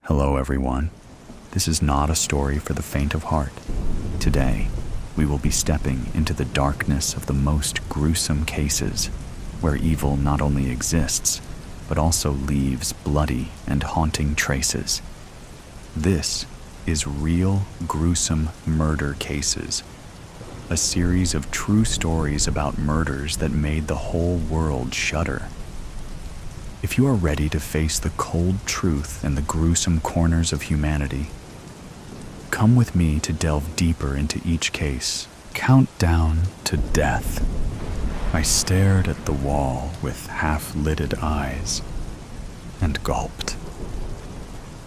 Hello everyone. This is not a story for the faint of heart. Today, we will be stepping into the darkness of the most gruesome cases, where evil not only exists, but also leaves bloody and haunting traces. This is Real Gruesome Murder Cases, a series of true stories about murders that made the whole world shudder. If you are ready to face the cold truth and the gruesome corners of humanity, come with me to delve deeper into each case. Countdown to death. I stared at the wall with half-lidded eyes and gulped.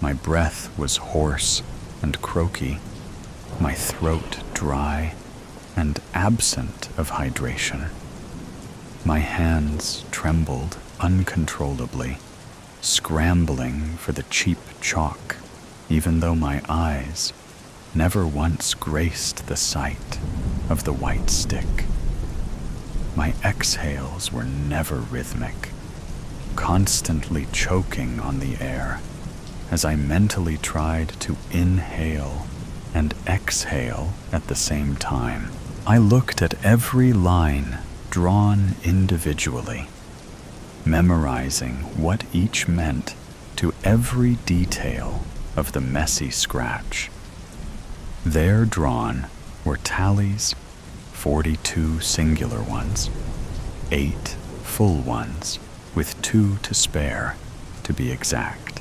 My breath was hoarse and croaky, my throat dry and absent of hydration. My hands trembled uncontrollably, scrambling for the cheap chalk, even though my eyes never once graced the sight of the white stick. My exhales were never rhythmic, constantly choking on the air as I mentally tried to inhale and exhale at the same time. I looked at every line drawn individually, memorizing what each meant to every detail of the messy scratch. There drawn were tallies, 42 singular ones, 8 full ones, with 2 to spare, to be exact.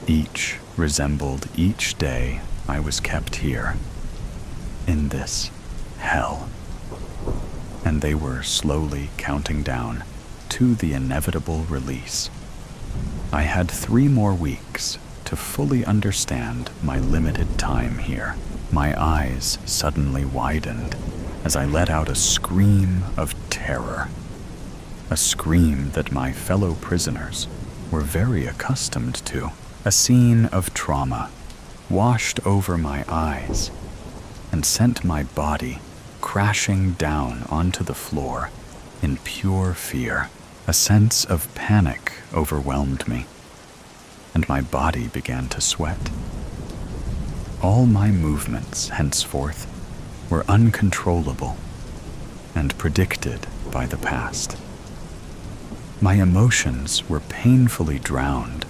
Each resembled each day I was kept here, in this hell. And they were slowly counting down to the inevitable release. I had 3 more weeks to fully understand my limited time here. My eyes suddenly widened as I let out a scream of terror, a scream that my fellow prisoners were very accustomed to. A scene of trauma washed over my eyes and sent my body crashing down onto the floor in pure fear. A sense of panic overwhelmed me, and my body began to sweat. All my movements henceforth were uncontrollable and predicted by the past. My emotions were painfully drowned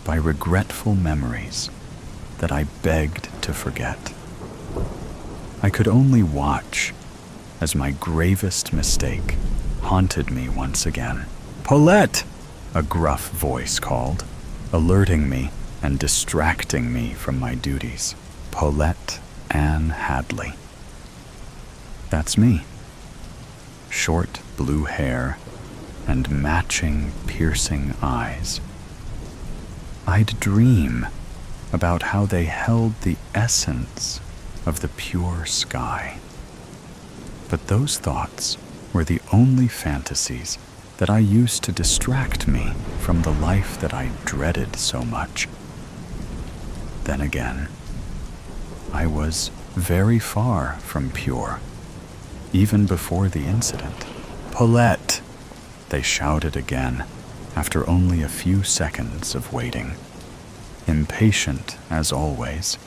by regretful memories that I begged to forget. I could only watch as my gravest mistake haunted me once again. "Paulette!" a gruff voice called, alerting me and distracting me from my duties. Paulette Ann Hadley. That's me. Short blue hair and matching piercing eyes. I'd dream about how they held the essence of the pure sky. But those thoughts were the only fantasies that I used to distract me from the life that I dreaded so much. Then again, I was very far from pure, even before the incident. "Paulette!" they shouted again after only a few seconds of waiting. Impatient as always,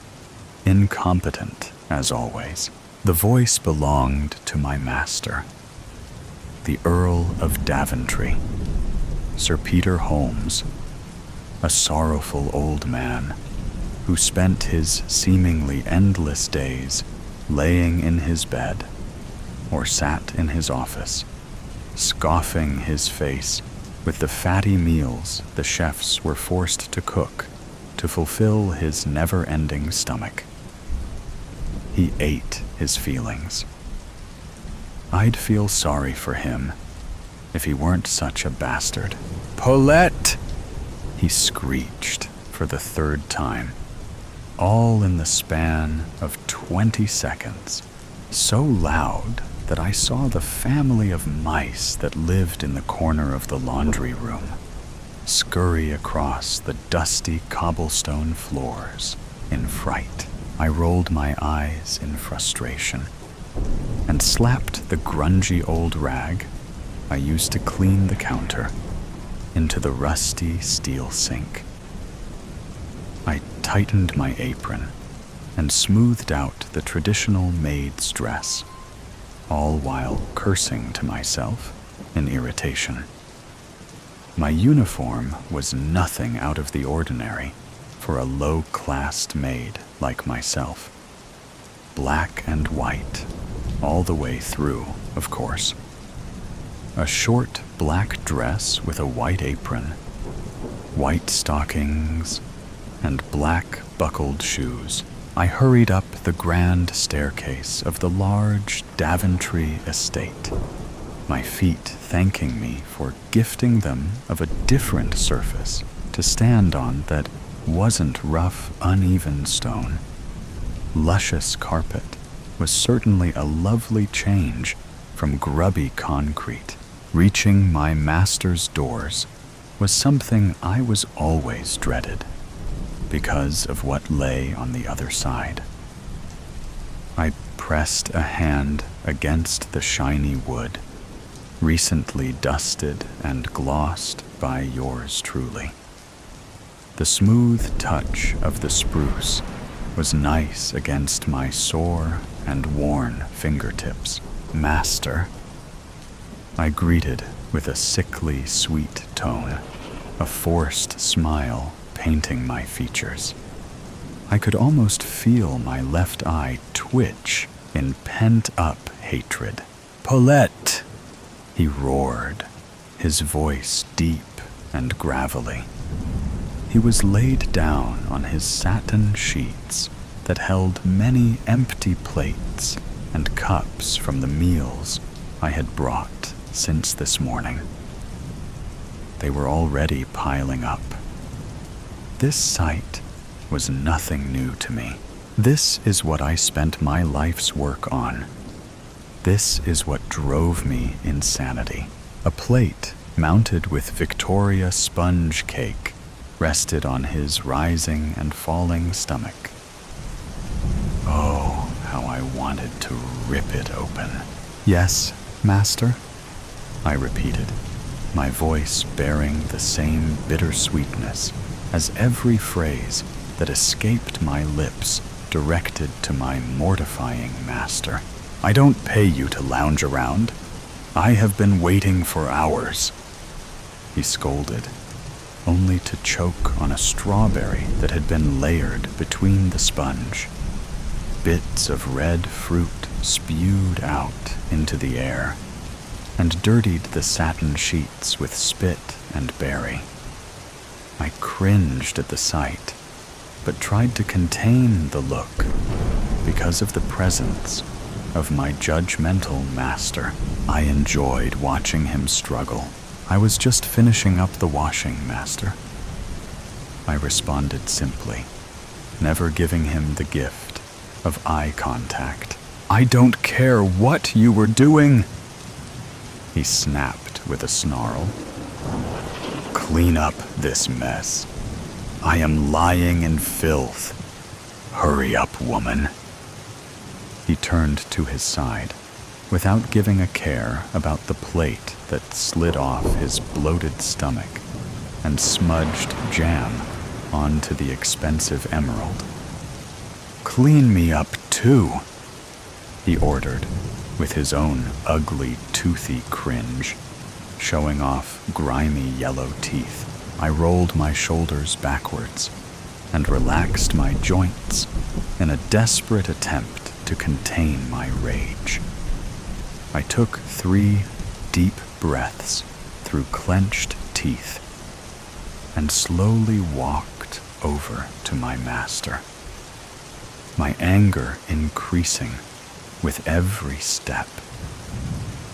incompetent as always, the voice belonged to my master, the Earl of Daventry, Sir Peter Holmes, a sorrowful old man who spent his seemingly endless days laying in his bed or sat in his office, scoffing his face with the fatty meals the chefs were forced to cook to fulfill his never-ending stomach. He ate his feelings. I'd feel sorry for him if he weren't such a bastard. "Paulette!" he screeched for the 3rd time, all in the span of 20 seconds, so loud that I saw the family of mice that lived in the corner of the laundry room scurry across the dusty cobblestone floors in fright. I rolled my eyes in frustration and slapped the grungy old rag I used to clean the counter into the rusty steel sink. I tightened my apron, and smoothed out the traditional maid's dress, all while cursing to myself in irritation. My uniform was nothing out of the ordinary for a low-classed maid like myself. Black and white, all the way through, of course. A short black dress with a white apron, white stockings, and black buckled shoes. I hurried up the grand staircase of the large Daventry estate, my feet thanking me for gifting them of a different surface to stand on that wasn't rough, uneven stone. Luscious carpet was certainly a lovely change from grubby concrete. Reaching my master's doors was something I was always dreaded because of what lay on the other side. I pressed a hand against the shiny wood, recently dusted and glossed by yours truly. The smooth touch of the spruce was nice against my sore and worn fingertips. Master, I greeted with a sickly sweet tone, a forced smile painting my features. I could almost feel my left eye twitch in pent-up hatred. "Paulette!" he roared, his voice deep and gravelly. He was laid down on his satin sheets that held many empty plates and cups from the meals I had brought since this morning. They were already piling up. This sight was nothing new to me. This is what I spent my life's work on. This is what drove me insanity. A plate mounted with Victoria sponge cake rested on his rising and falling stomach. Oh, how I wanted to rip it open. "Yes, master?" I repeated, my voice bearing the same bittersweetness as every phrase that escaped my lips directed to my mortifying master. "I don't pay you to lounge around. I have been waiting for hours," he scolded, only to choke on a strawberry that had been layered between the sponge. Bits of red fruit spewed out into the air and dirtied the satin sheets with spit and berry. I cringed at the sight, but tried to contain the look because of the presence of my judgmental master. I enjoyed watching him struggle. "I was just finishing up the washing, master," I responded simply, never giving him the gift of eye contact. "I don't care what you were doing," he snapped with a snarl. "Clean up this mess. I am lying in filth. Hurry up, woman." He turned to his side, without giving a care about the plate that slid off his bloated stomach and smudged jam onto the expensive emerald. "Clean me up too," he ordered, with his own ugly, toothy cringe, showing off grimy yellow teeth. I rolled my shoulders backwards and relaxed my joints in a desperate attempt to contain my rage. I took 3 deep breaths through clenched teeth and slowly walked over to my master, my anger increasing with every step.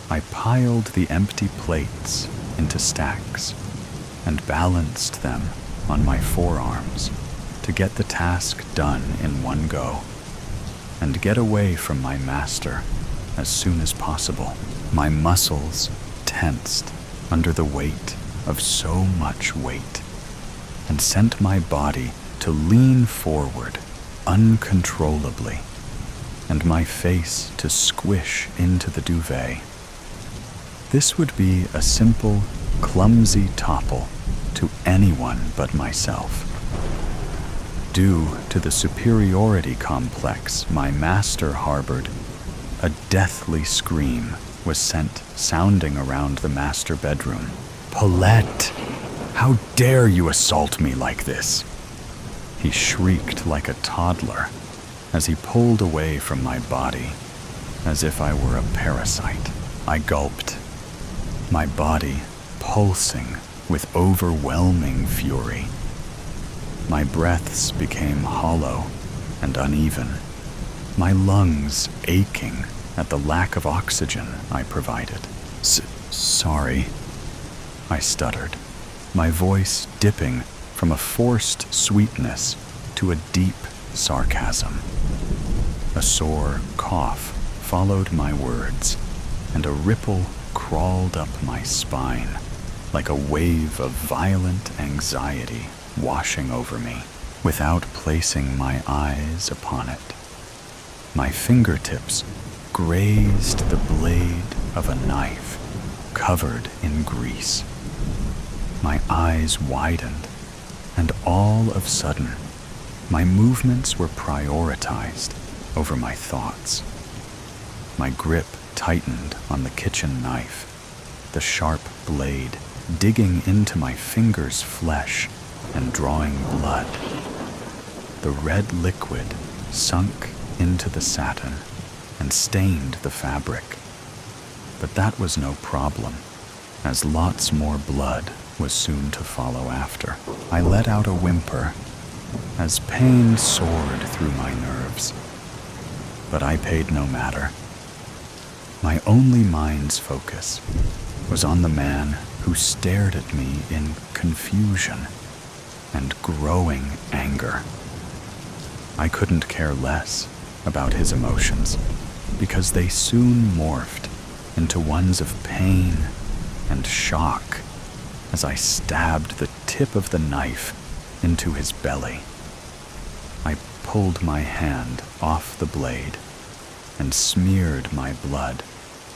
I piled the empty plates into stacks and balanced them on my forearms to get the task done in one go and get away from my master as soon as possible. My muscles tensed under the weight of so much weight and sent my body to lean forward uncontrollably and my face to squish into the duvet. This would be a simple, clumsy topple to anyone but myself. Due to the superiority complex my master harbored, a deathly scream was sent sounding around the master bedroom. "Paulette, how dare you assault me like this?" He shrieked like a toddler as he pulled away from my body, as if I were a parasite. I gulped, my body pulsing with overwhelming fury. My breaths became hollow and uneven, my lungs aching at the lack of oxygen I provided. Sorry, I stuttered, my voice dipping from a forced sweetness to a deep sarcasm. A sore cough followed my words, and a ripple crawled up my spine like a wave of violent anxiety washing over me without placing my eyes upon it. My fingertips grazed the blade of a knife covered in grease. My eyes widened, and all of a sudden, my movements were prioritized over my thoughts. My grip tightened on the kitchen knife, the sharp blade digging into my fingers' flesh and drawing blood. The red liquid sunk into the satin and stained the fabric. But that was no problem, as lots more blood was soon to follow after. I let out a whimper as pain soared through my nerves, but I paid no matter. My only mind's focus was on the man who stared at me in confusion and growing anger. I couldn't care less about his emotions because they soon morphed into ones of pain and shock as I stabbed the tip of the knife into his belly. I pulled my hand off the blade and smeared my blood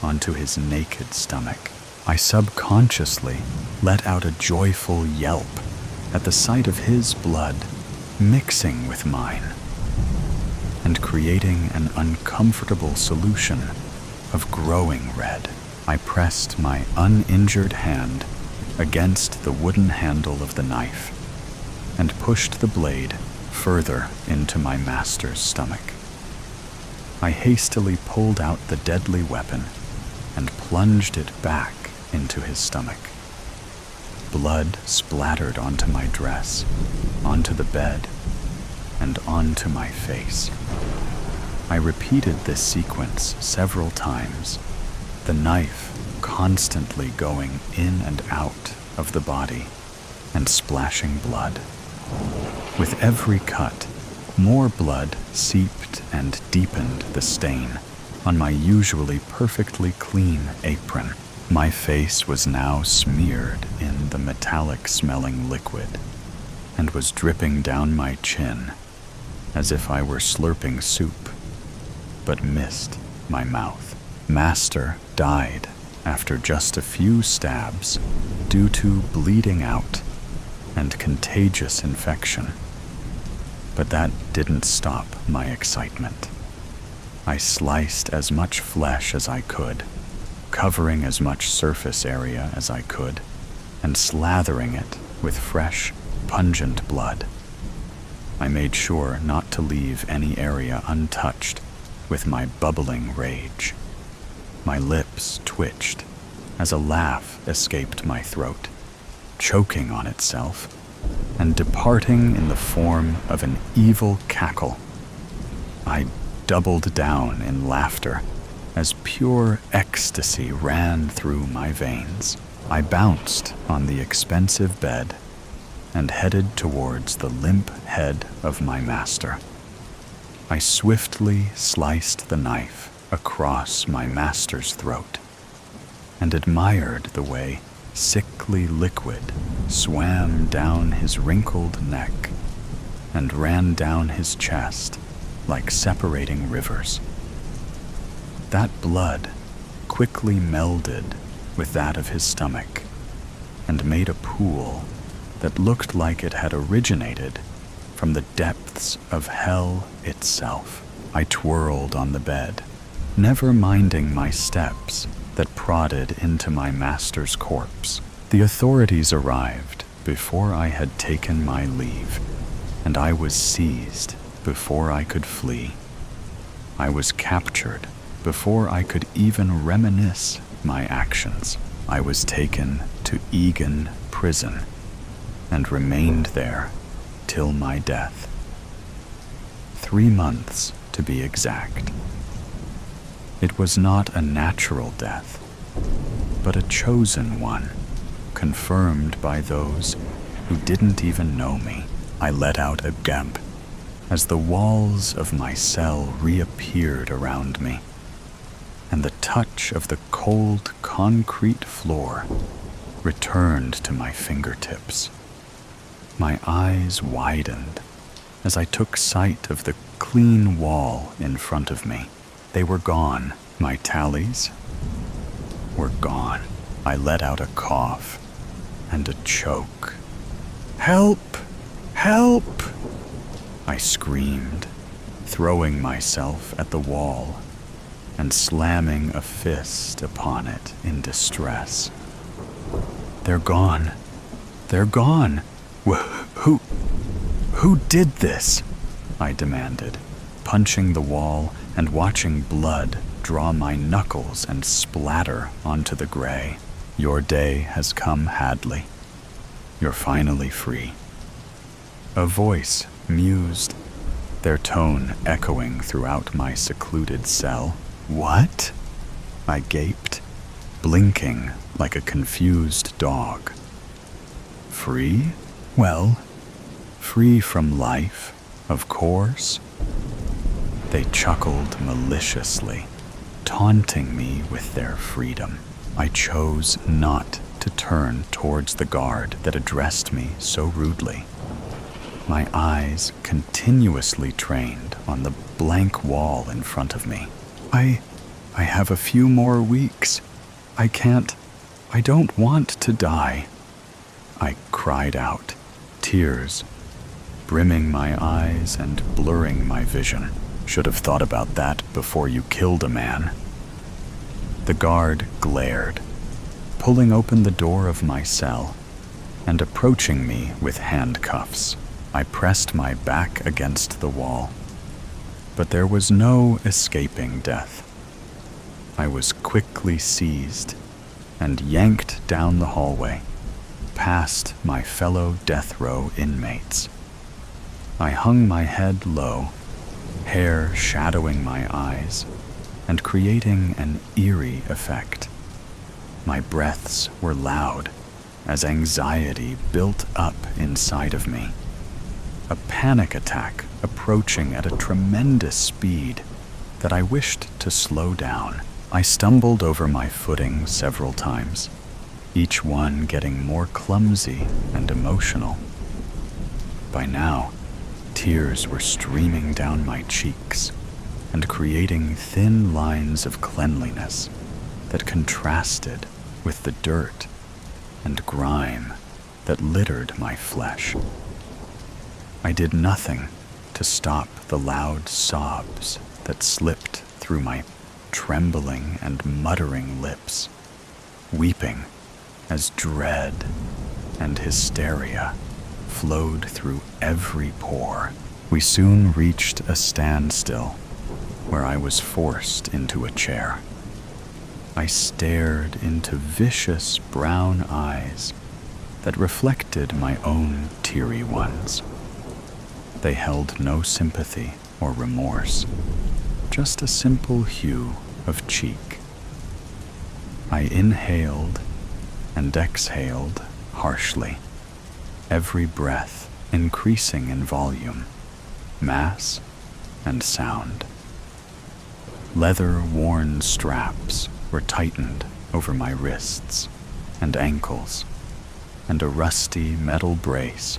onto his naked stomach. I subconsciously let out a joyful yelp at the sight of his blood mixing with mine and creating an uncomfortable solution of growing red. I pressed my uninjured hand against the wooden handle of the knife and pushed the blade further into my master's stomach. I hastily pulled out the deadly weapon and plunged it back into his stomach. Blood splattered onto my dress, onto the bed, and onto my face. I repeated this sequence several times, the knife constantly going in and out of the body and splashing blood. With every cut, more blood seeped and deepened the stain on my usually perfectly clean apron. My face was now smeared in the metallic-smelling liquid and was dripping down my chin as if I were slurping soup, but missed my mouth. Master died after just a few stabs due to bleeding out and contagious infection. But that didn't stop my excitement. I sliced as much flesh as I could, covering as much surface area as I could, and slathering it with fresh, pungent blood. I made sure not to leave any area untouched with my bubbling rage. My lips twitched as a laugh escaped my throat, choking on itself and departing in the form of an evil cackle. I doubled down in laughter as pure ecstasy ran through my veins. I bounced on the expensive bed and headed towards the limp head of my master. I swiftly sliced the knife across my master's throat and admired the way sickly liquid swam down his wrinkled neck and ran down his chest like separating rivers. That blood quickly melded with that of his stomach and made a pool that looked like it had originated from the depths of hell itself. I twirled on the bed, never minding my steps that prodded into my master's corpse. The authorities arrived before I had taken my leave, and I was seized before I could flee. I was captured before I could even reminisce my actions. I was taken to Egan Prison and remained there till my death. 3 months to be exact. It was not a natural death, but a chosen one, confirmed by those who didn't even know me. I let out a gasp as the walls of my cell reappeared around me, and the touch of the cold concrete floor returned to my fingertips. My eyes widened as I took sight of the clean wall in front of me. They were gone. My tallies were gone. I let out a cough and a choke. "Help! Help!" I screamed, throwing myself at the wall and slamming a fist upon it in distress. "They're gone. They're gone. Who did this?" I demanded, punching the wall and watching blood draw my knuckles and splatter onto the gray. "Your day has come, Hadley. You're finally free." A voice mused, their tone echoing throughout my secluded cell. "What?" I gaped, blinking like a confused dog. "Free? Well, free from life, of course." They chuckled maliciously, taunting me with their freedom. I chose not to turn towards the guard that addressed me so rudely. My eyes continuously trained on the blank wall in front of me. I have a few more weeks. I don't want to die." I cried out, tears brimming my eyes and blurring my vision. "Should have thought about that before you killed a man." The guard glared, pulling open the door of my cell and approaching me with handcuffs. I pressed my back against the wall, but there was no escaping death. I was quickly seized and yanked down the hallway, past my fellow death row inmates. I hung my head low, hair shadowing my eyes and creating an eerie effect. My breaths were loud as anxiety built up inside of me, a panic attack approaching at a tremendous speed that I wished to slow down. I stumbled over my footing several times, each one getting more clumsy and emotional. By now, tears were streaming down my cheeks and creating thin lines of cleanliness that contrasted with the dirt and grime that littered my flesh. I did nothing to stop the loud sobs that slipped through my trembling and muttering lips, weeping as dread and hysteria flowed through every pore. We soon reached a standstill where I was forced into a chair. I stared into vicious brown eyes that reflected my own teary ones. They held no sympathy or remorse, just a simple hue of cheek. I inhaled and exhaled harshly, every breath increasing in volume, mass, and sound. Leather-worn straps were tightened over my wrists and ankles, and a rusty metal brace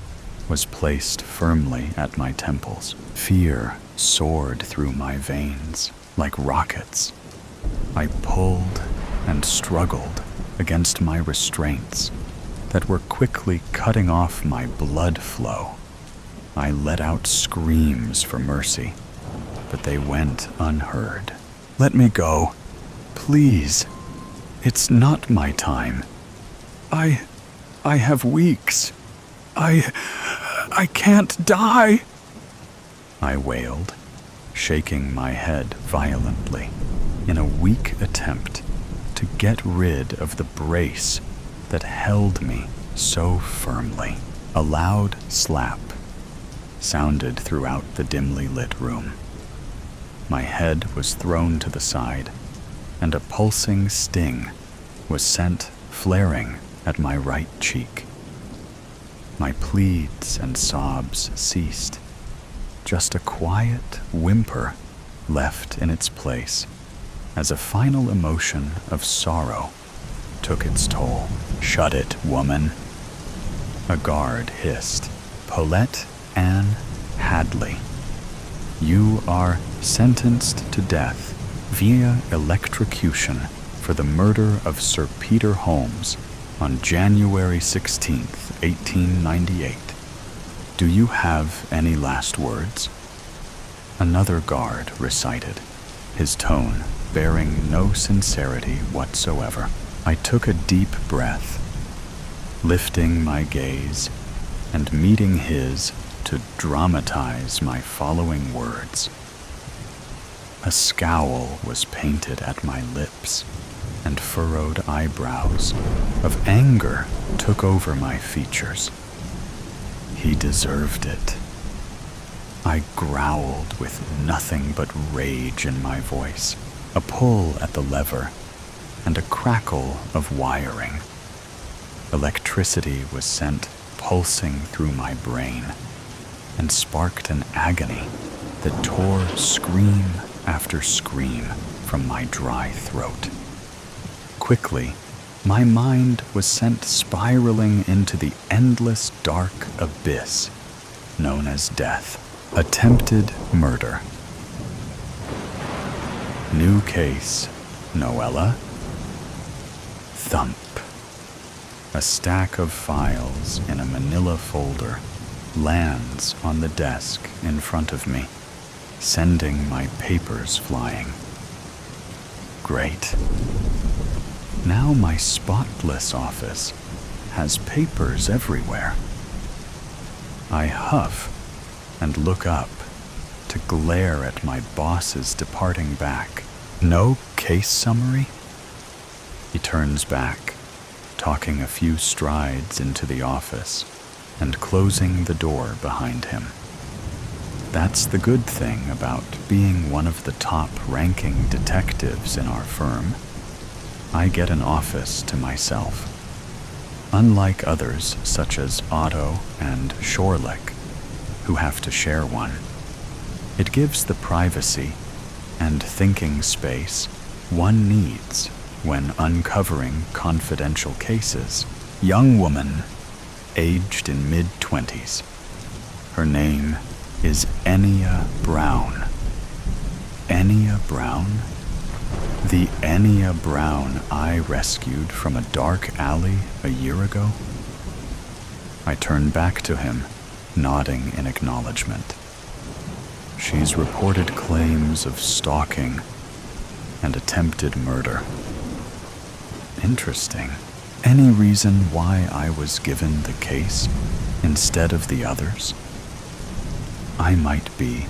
was placed firmly at my temples. Fear soared through my veins like rockets. I pulled and struggled against my restraints that were quickly cutting off my blood flow. I let out screams for mercy, but they went unheard. "Let me go. Please. It's not my time. I have weeks. I can't die," I wailed, shaking my head violently in a weak attempt to get rid of the brace that held me so firmly. A loud slap sounded throughout the dimly lit room. My head was thrown to the side, and a pulsing sting was sent flaring at my right cheek. My pleads and sobs ceased. Just a quiet whimper left in its place as a final emotion of sorrow took its toll. "Shut it, woman," a guard hissed. "Paulette Ann Hadley, you are sentenced to death via electrocution for the murder of Sir Peter Holmes on January 16th, 1898. Do you have any last words?" Another guard recited, his tone bearing no sincerity whatsoever. I took a deep breath, lifting my gaze and meeting his to dramatize my following words. A scowl was painted at my lips, and furrowed eyebrows of anger took over my features. He deserved it. I growled with nothing but rage in my voice, a pull at the lever, and a crackle of wiring. Electricity was sent pulsing through my brain and sparked an agony that tore scream after scream from my dry throat. Quickly, my mind was sent spiraling into the endless dark abyss known as death. Attempted murder. New case, Noella. Thump. A stack of files in a manila folder lands on the desk in front of me, sending my papers flying. Great. Now my spotless office has papers everywhere. I huff and look up to glare at my boss's departing back. "No case summary?" He turns back, talking a few strides into the office and closing the door behind him. That's the good thing about being one of the top-ranking detectives in our firm. I get an office to myself. Unlike others such as Otto and Shorlick, who have to share one, it gives the privacy and thinking space one needs when uncovering confidential cases. Young woman, aged in mid-20s. Her name is Enya Brown. Enya Brown? The Enya Brown I rescued from a dark alley a year ago? I turn back to him, nodding in acknowledgement. She's reported claims of stalking and attempted murder. Interesting. Any reason why I was given the case instead of the others? I might be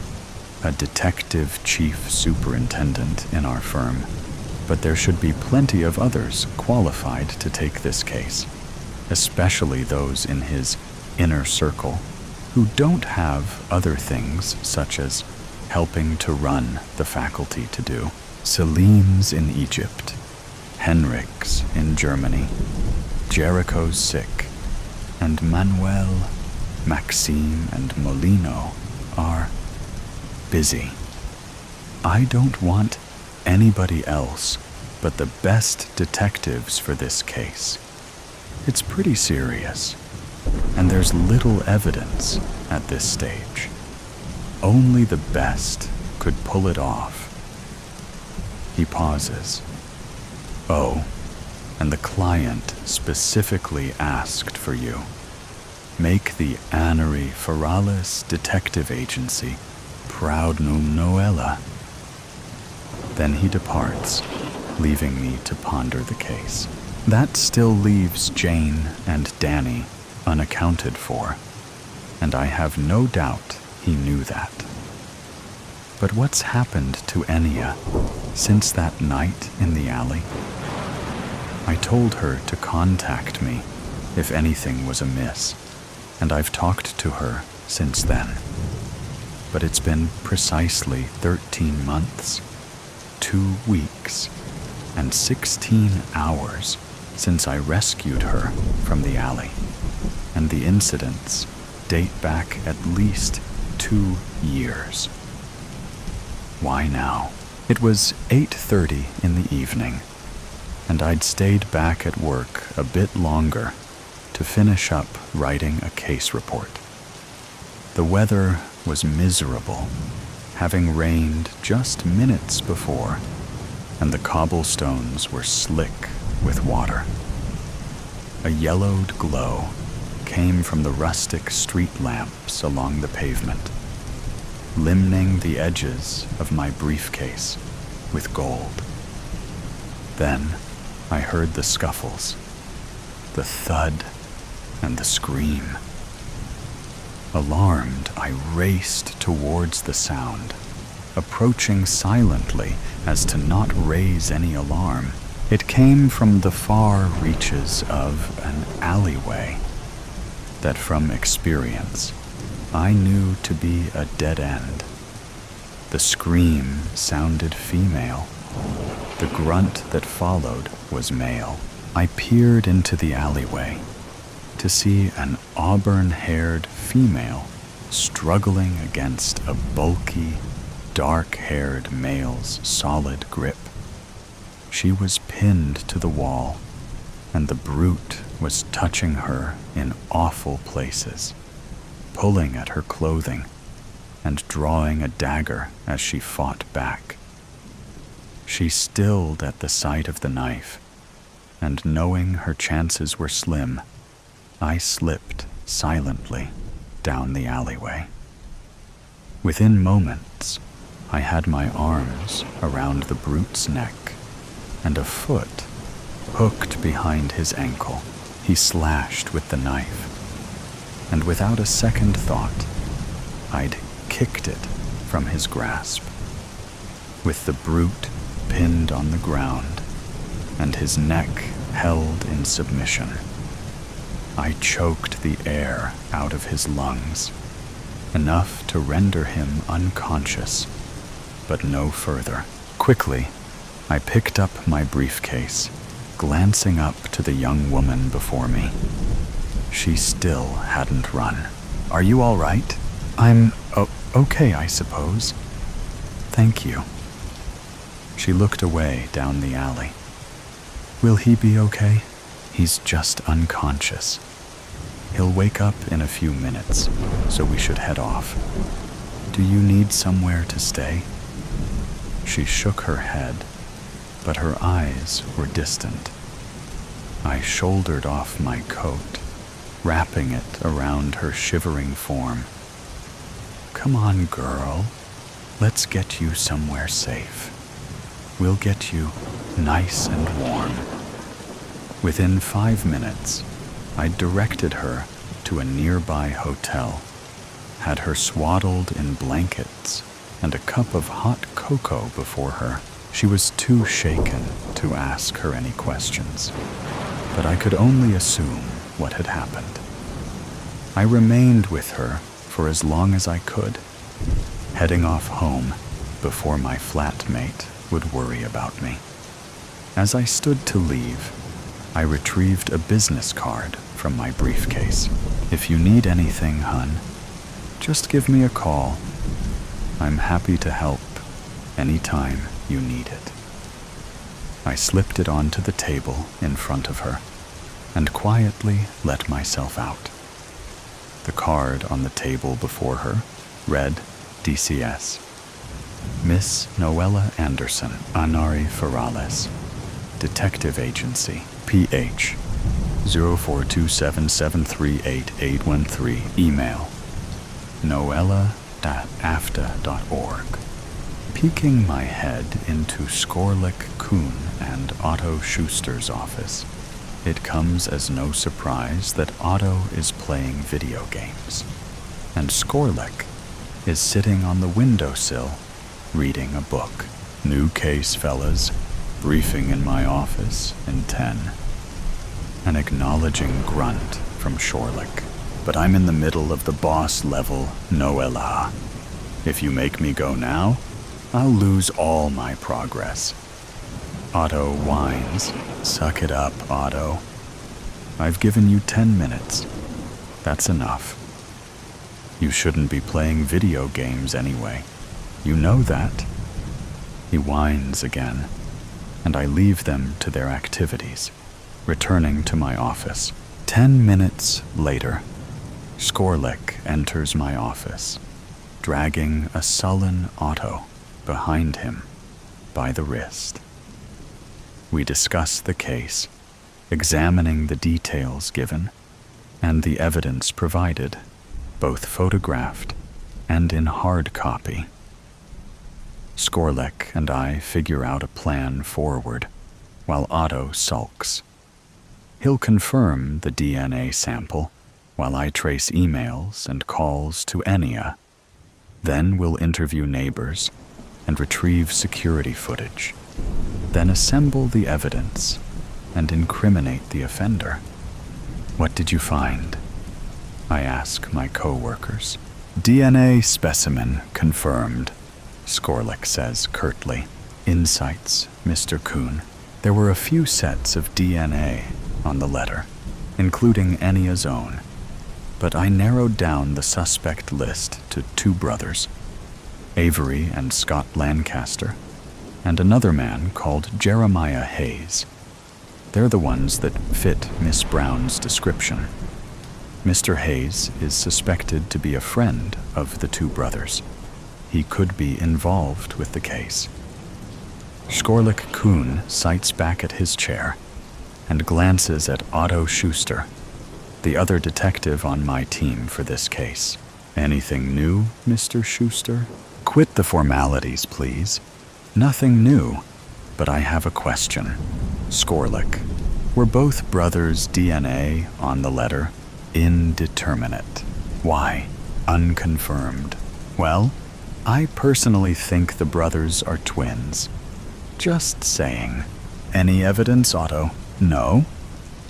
a detective chief superintendent in our firm, but there should be plenty of others qualified to take this case, especially those in his inner circle who don't have other things such as helping to run the faculty to do. Selim's in Egypt, Henrik's in Germany, Jericho's sick, and Manuel, Maxime, and Molino are busy. I don't want anybody else but the best detectives for this case. It's pretty serious, and there's little evidence at this stage. Only the best could pull it off. He pauses. Oh, and the client specifically asked for you. Make the Annery Ferralis Detective Agency proud, Noella. Then he departs, leaving me to ponder the case. That still leaves Jane and Danny unaccounted for, and I have no doubt he knew that. But what's happened to Enya since that night in the alley? I told her to contact me if anything was amiss, and I've talked to her since then. But it's been precisely 13 months, 2 weeks, and 16 hours since I rescued her from the alley, and the incidents date back at least 2 years. Why now? It was 8:30 in the evening, and I'd stayed back at work a bit longer to finish up writing a case report. The weather was miserable, having rained just minutes before, and the cobblestones were slick with water. A yellowed glow came from the rustic street lamps along the pavement, limning the edges of my briefcase with gold. Then I heard the scuffles, the thud, and the scream. Alarmed, I raced towards the sound, approaching silently as to not raise any alarm. It came from the far reaches of an alleyway that, from experience, I knew to be a dead end. The scream sounded female. The grunt that followed was male. I peered into the alleyway to see an auburn-haired female struggling against a bulky, dark-haired male's solid grip. She was pinned to the wall, and the brute was touching her in awful places, pulling at her clothing and drawing a dagger as she fought back. She stilled at the sight of the knife, and knowing her chances were slim, I slipped silently down the alleyway. Within moments, I had my arms around the brute's neck and a foot hooked behind his ankle. He slashed with the knife, and without a second thought, I'd kicked it from his grasp. With the brute pinned on the ground and his neck held in submission, I choked the air out of his lungs, enough to render him unconscious, but no further. Quickly, I picked up my briefcase, glancing up to the young woman before me. She still hadn't run. "Are you all right?" "I'm okay, I suppose. Thank you." She looked away down the alley. "Will he be okay?" "He's just unconscious. He'll wake up in a few minutes, so we should head off. Do you need somewhere to stay?" She shook her head, but her eyes were distant. I shouldered off my coat, wrapping it around her shivering form. "Come on, girl. Let's get you somewhere safe. We'll get you nice and warm." Within 5 minutes, I directed her to a nearby hotel, had her swaddled in blankets and a cup of hot cocoa before her. She was too shaken to ask her any questions, but I could only assume what had happened. I remained with her for as long as I could, heading off home before my flatmate would worry about me. As I stood to leave, I retrieved a business card from my briefcase. "If you need anything, hun, just give me a call. I'm happy to help anytime you need it." I slipped it onto the table in front of her and quietly let myself out. The card on the table before her read DCS. Miss Noella Anderson, Anari Ferrales, Detective Agency, PH. 0427738813. Email noella@afta.org. Peeking my head into Skorlik Kuhn and Otto Schuster's office, it comes as no surprise that Otto is playing video games, and Skorlik is sitting on the windowsill reading a book. New case, fellas. Briefing in my office in 10. An acknowledging grunt from Skorlik. But I'm in the middle of the boss level, Noella. If you make me go now, I'll lose all my progress. Otto whines. Suck it up, Otto. I've given you 10 minutes. That's enough. You shouldn't be playing video games anyway. You know that. He whines again, and I leave them to their activities, returning to my office. 10 minutes later, Skorlik enters my office, dragging a sullen Otto behind him by the wrist. We discuss the case, examining the details given and the evidence provided, both photographed and in hard copy. Skorlik and I figure out a plan forward, while Otto sulks. He'll confirm the DNA sample, while I trace emails and calls to Enya. Then we'll interview neighbors and retrieve security footage. Then assemble the evidence and incriminate the offender. What did you find? I ask my co-workers. DNA specimen confirmed, Skorlik says curtly. Insights, Mr. Kuhn. There were a few sets of DNA on the letter, including Enya's own, but I narrowed down the suspect list to 2 brothers, Avery and Scott Lancaster, and another man called Jeremiah Hayes. They're the ones that fit Miss Brown's description. Mr. Hayes is suspected to be a friend of the 2 brothers. He could be involved with the case. Skorlik Kuhn sights back at his chair and glances at Otto Schuster, the other detective on my team for this case. Anything new, Mr. Schuster? Quit the formalities, please. Nothing new, but I have a question. Skorlik, were both brothers' DNA on the letter? Indeterminate. Why? Unconfirmed. Well, I personally think the brothers are twins. Just saying. Any evidence, Otto? No.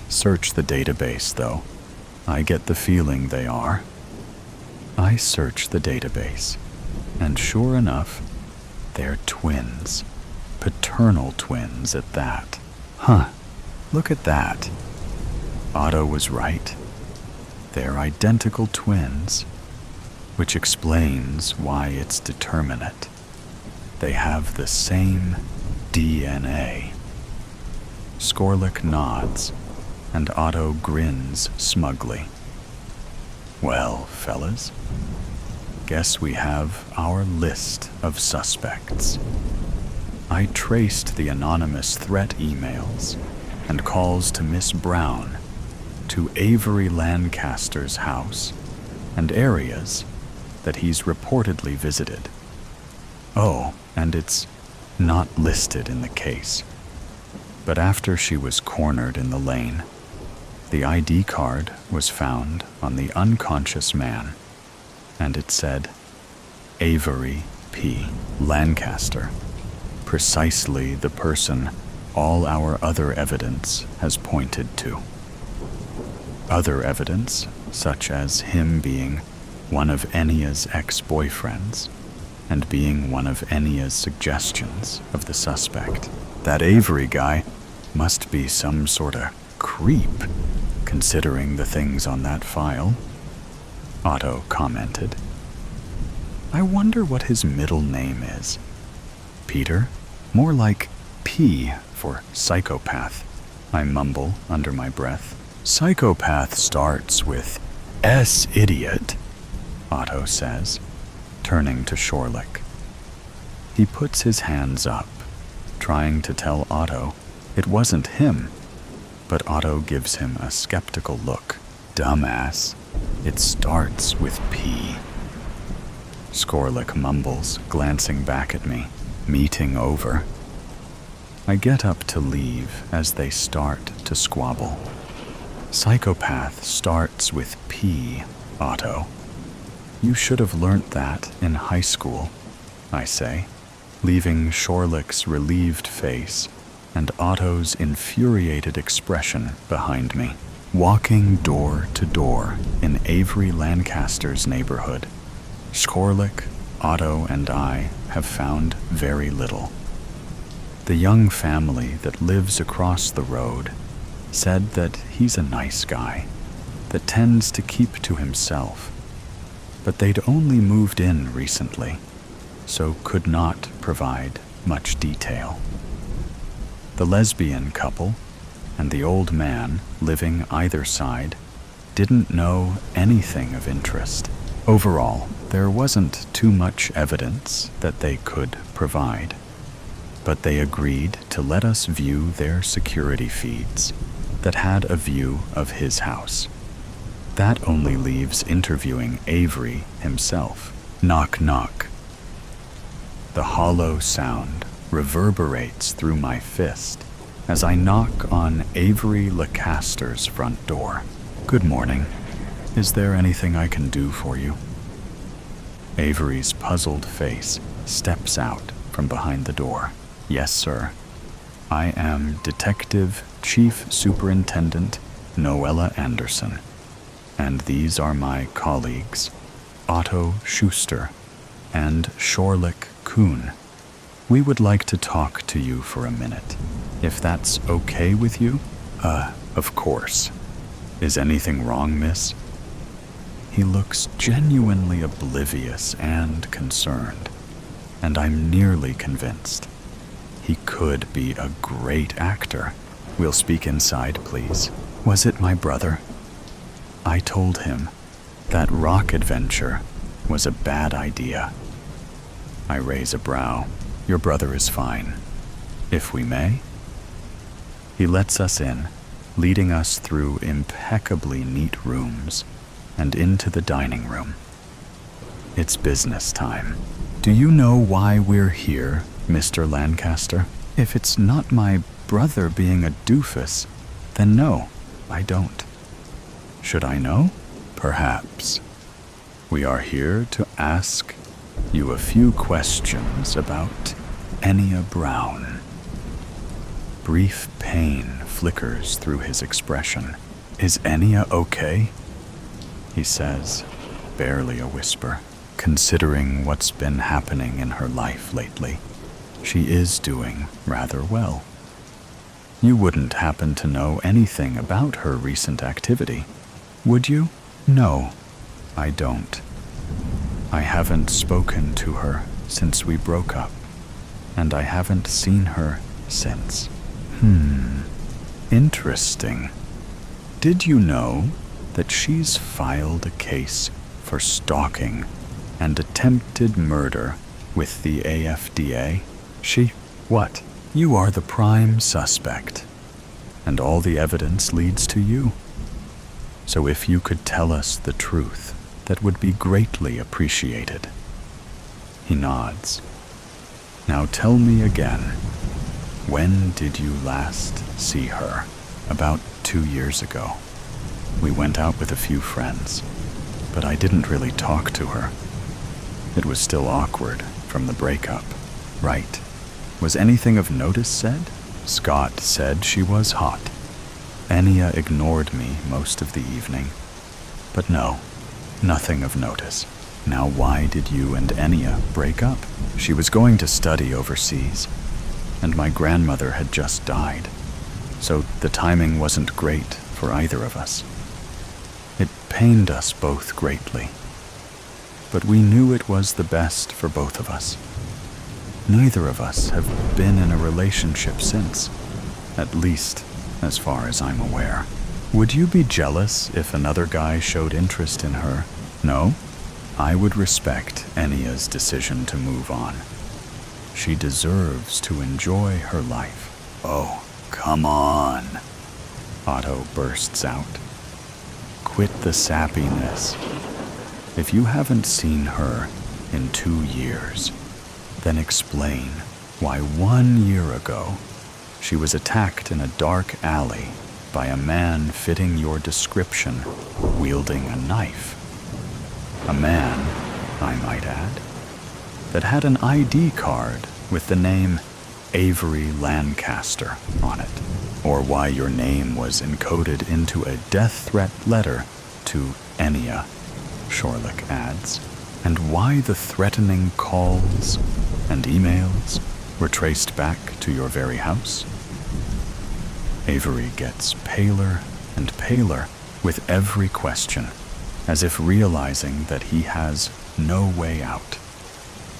Search the database, though. I get the feeling they are. I search the database, and sure enough, they're twins. Paternal twins at that. Huh. Look at that. Otto was right. They're identical twins, which explains why it's determinate. They have the same DNA. Skorlik nods, and Otto grins smugly. Well, fellas, guess we have our list of suspects. I traced the anonymous threat emails and calls to Miss Brown, to Avery Lancaster's house, and areas that he's reportedly visited. Oh, and it's not listed in the case. But after she was cornered in the lane, the ID card was found on the unconscious man, and it said, Avery P. Lancaster, precisely the person all our other evidence has pointed to. Other evidence, such as him being one of Enya's ex-boyfriends, and being one of Enya's suggestions of the suspect. That Avery guy must be some sort of creep, considering the things on that file, Otto commented. I wonder what his middle name is. Peter? More like P for psychopath, I mumble under my breath. Psychopath starts with S, idiot, Otto says, turning to Skorlik. He puts his hands up, trying to tell Otto it wasn't him, but Otto gives him a skeptical look. Dumbass. It starts with P. Skorlik mumbles, glancing back at me. Meeting over. I get up to leave as they start to squabble. Psychopath starts with P, Otto. You should have learnt that in high school, I say, leaving Shorlick's relieved face and Otto's infuriated expression behind me. Walking door to door in Avery Lancaster's neighborhood, Skorlik, Otto, and I have found very little. The young family that lives across the road said that he's a nice guy that tends to keep to himself, but they'd only moved in recently, so could not provide much detail. The lesbian couple and the old man living either side didn't know anything of interest. Overall, there wasn't too much evidence that they could provide, but they agreed to let us view their security feeds that had a view of his house. That only leaves interviewing Avery himself. Knock, knock. The hollow sound reverberates through my fist as I knock on Avery Lancaster's front door. Good morning. Is there anything I can do for you? Avery's puzzled face steps out from behind the door. Yes, sir. I am Detective Chief Superintendent Noella Anderson, and these are my colleagues, Otto Schuster and Shorlick Kuhn. We would like to talk to you for a minute, if that's okay with you? Of course. Is anything wrong, miss? He looks genuinely oblivious and concerned, and I'm nearly convinced he could be a great actor. We'll speak inside, please. Was it my brother? I told him that rock adventure was a bad idea. I raise a brow. Your brother is fine. If we may? He lets us in, leading us through impeccably neat rooms and into the dining room. It's business time. Do you know why we're here, Mr. Lancaster? If it's not my brother being a doofus, then no, I don't. Should I know? Perhaps. We are here to ask you a few questions about Enya Brown. Brief pain flickers through his expression. Is Enya okay? He says, barely a whisper. Considering what's been happening in her life lately, she is doing rather well. You wouldn't happen to know anything about her recent activity, would you? No, I don't. I haven't spoken to her since we broke up, and I haven't seen her since. Interesting. Did you know that she's filed a case for stalking and attempted murder with the AFDA? What? You are the prime suspect, and all the evidence leads to you. So if you could tell us the truth, that would be greatly appreciated. He nods. Now tell me again, when did you last see her? About 2 years ago. We went out with a few friends, but I didn't really talk to her. It was still awkward from the breakup. Right. Was anything of notice said? Scott said she was hot. Enya ignored me most of the evening. But no, nothing of notice. Now why did you and Enya break up? She was going to study overseas, and my grandmother had just died, so the timing wasn't great for either of us. It pained us both greatly, but we knew it was the best for both of us. Neither of us have been in a relationship since, at least as far as I'm aware. Would you be jealous if another guy showed interest in her? No? I would respect Enya's decision to move on. She deserves to enjoy her life. Oh, come on. Otto bursts out. Quit the sappiness. If you haven't seen her in 2 years, then explain why 1 year ago she was attacked in a dark alley by a man fitting your description, wielding a knife. A man, I might add, that had an ID card with the name Avery Lancaster on it, or why your name was encoded into a death threat letter to Enya, Shorlick adds, and why the threatening calls and emails were traced back to your very house. Avery gets paler and paler with every question, as if realizing that he has no way out,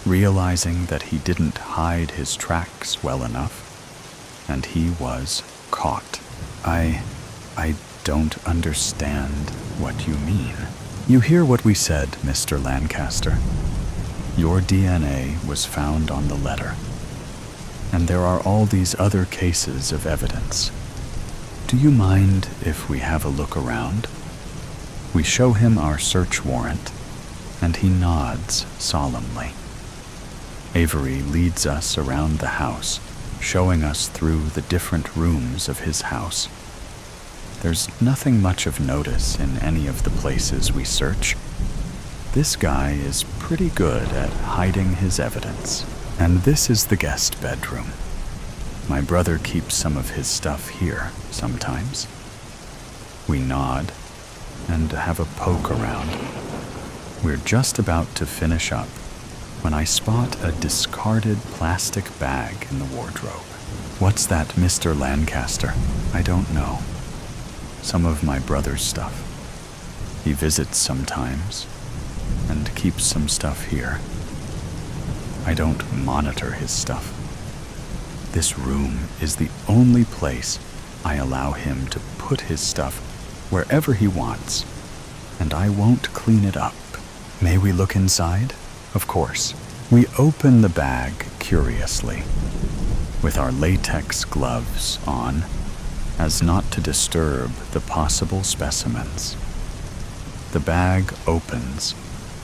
realizing that he didn't hide his tracks well enough, and he was caught. I don't understand what you mean. You hear what we said, Mr. Lancaster. Your DNA was found on the letter, and there are all these other cases of evidence. Do you mind if we have a look around? We show him our search warrant, and he nods solemnly. Avery leads us around the house, showing us through the different rooms of his house. There's nothing much of notice in any of the places we search. This guy is pretty good at hiding his evidence. And this is the guest bedroom. My brother keeps some of his stuff here sometimes. We nod and have a poke around. We're just about to finish up when I spot a discarded plastic bag in the wardrobe. What's that, Mr. Lancaster? I don't know. Some of my brother's stuff. He visits sometimes and keeps some stuff here. I don't monitor his stuff. This room is the only place I allow him to put his stuff wherever he wants, and I won't clean it up. May we look inside? Of course. We open the bag curiously, with our latex gloves on, as not to disturb the possible specimens. The bag opens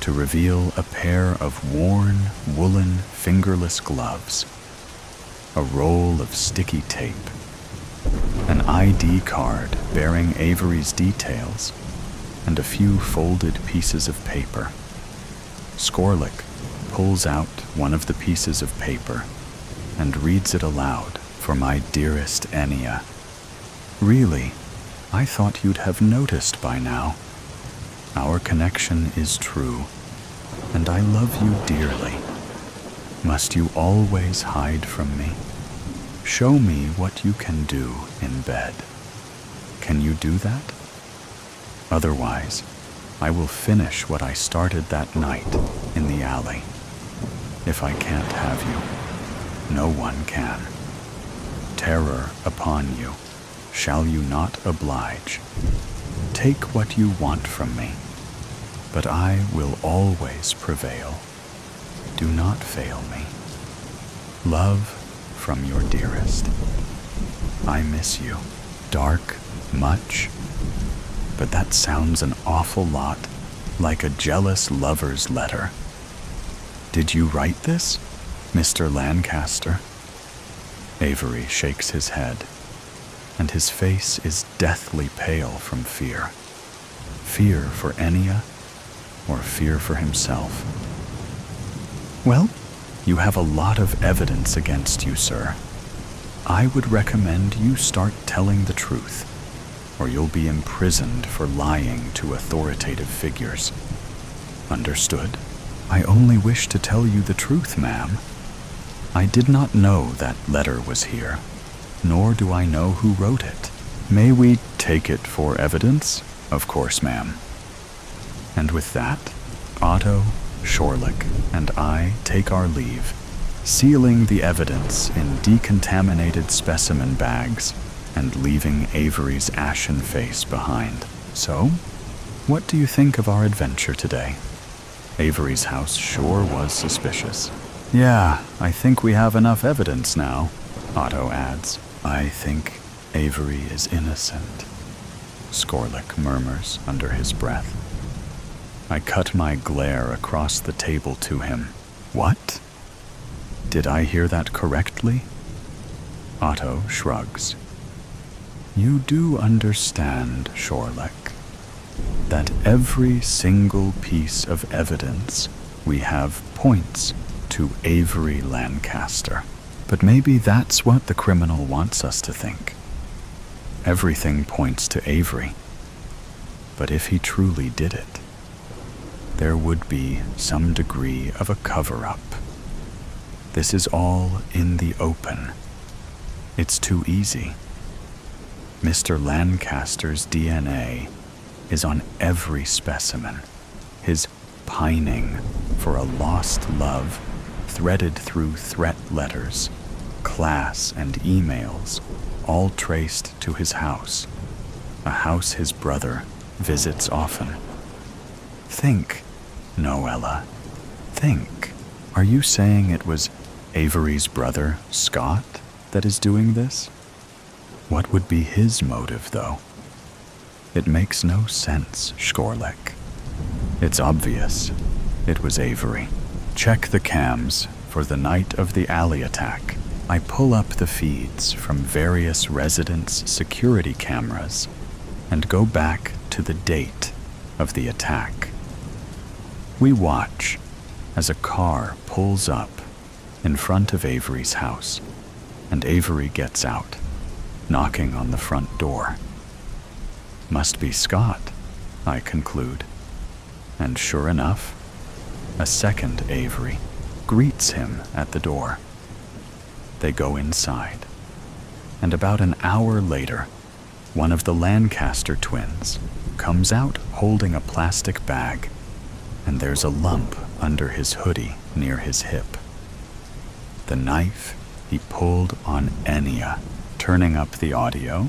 to reveal a pair of worn woolen fingerless gloves, a roll of sticky tape, an ID card bearing Avery's details, and a few folded pieces of paper. Skorlick pulls out one of the pieces of paper and reads it aloud for my dearest Enya. Really, I thought you'd have noticed by now. Our connection is true, and I love you dearly. Must you always hide from me? Show me what you can do in bed. Can you do that? Otherwise, I will finish what I started that night in the alley. If I can't have you, no one can. Terror upon you, shall you not oblige? Take what you want from me, but I will always prevail. Do not fail me. Love from your dearest. I miss you. Dark, much? But that sounds an awful lot like a jealous lover's letter. Did you write this, Mr. Lancaster? Avery shakes his head, and his face is deathly pale from fear. Fear for Enya, or fear for himself? Well, you have a lot of evidence against you, sir. I would recommend you start telling the truth, or you'll be imprisoned for lying to authoritative figures. Understood? I only wish to tell you the truth, ma'am. I did not know that letter was here, nor do I know who wrote it. May we take it for evidence? Of course, ma'am. And with that, Otto, Shorlick, and I take our leave, sealing the evidence in decontaminated specimen bags and leaving Avery's ashen face behind. So, what do you think of our adventure today? Avery's house sure was suspicious. Yeah, I think we have enough evidence now, Otto adds. I think Avery is innocent, Skorlik murmurs under his breath. I cut my glare across the table to him. What? Did I hear that correctly? Otto shrugs. You do understand, Skorlik, that every single piece of evidence we have points to Avery Lancaster. But maybe that's what the criminal wants us to think. Everything points to Avery. But if he truly did it, there would be some degree of a cover-up. This is all in the open. It's too easy. Mr. Lancaster's DNA is on every specimen. His pining for a lost love threaded through threat letters, class and emails, all traced to his house, a house his brother visits often. Think, Noella, think. Are you saying it was Avery's brother, Scott, that is doing this? What would be his motive, though? It makes no sense, Skorlik. It's obvious. It was Avery. Check the cams for the night of the alley attack. I pull up the feeds from various residents' security cameras and go back to the date of the attack. We watch as a car pulls up in front of Avery's house, and Avery gets out, knocking on the front door. Must be Scott, I conclude. And sure enough, a second Avery greets him at the door. They go inside, and about an hour later, one of the Lancaster twins comes out holding a plastic bag, and there's a lump under his hoodie near his hip. The knife he pulled on Enya. Turning up the audio,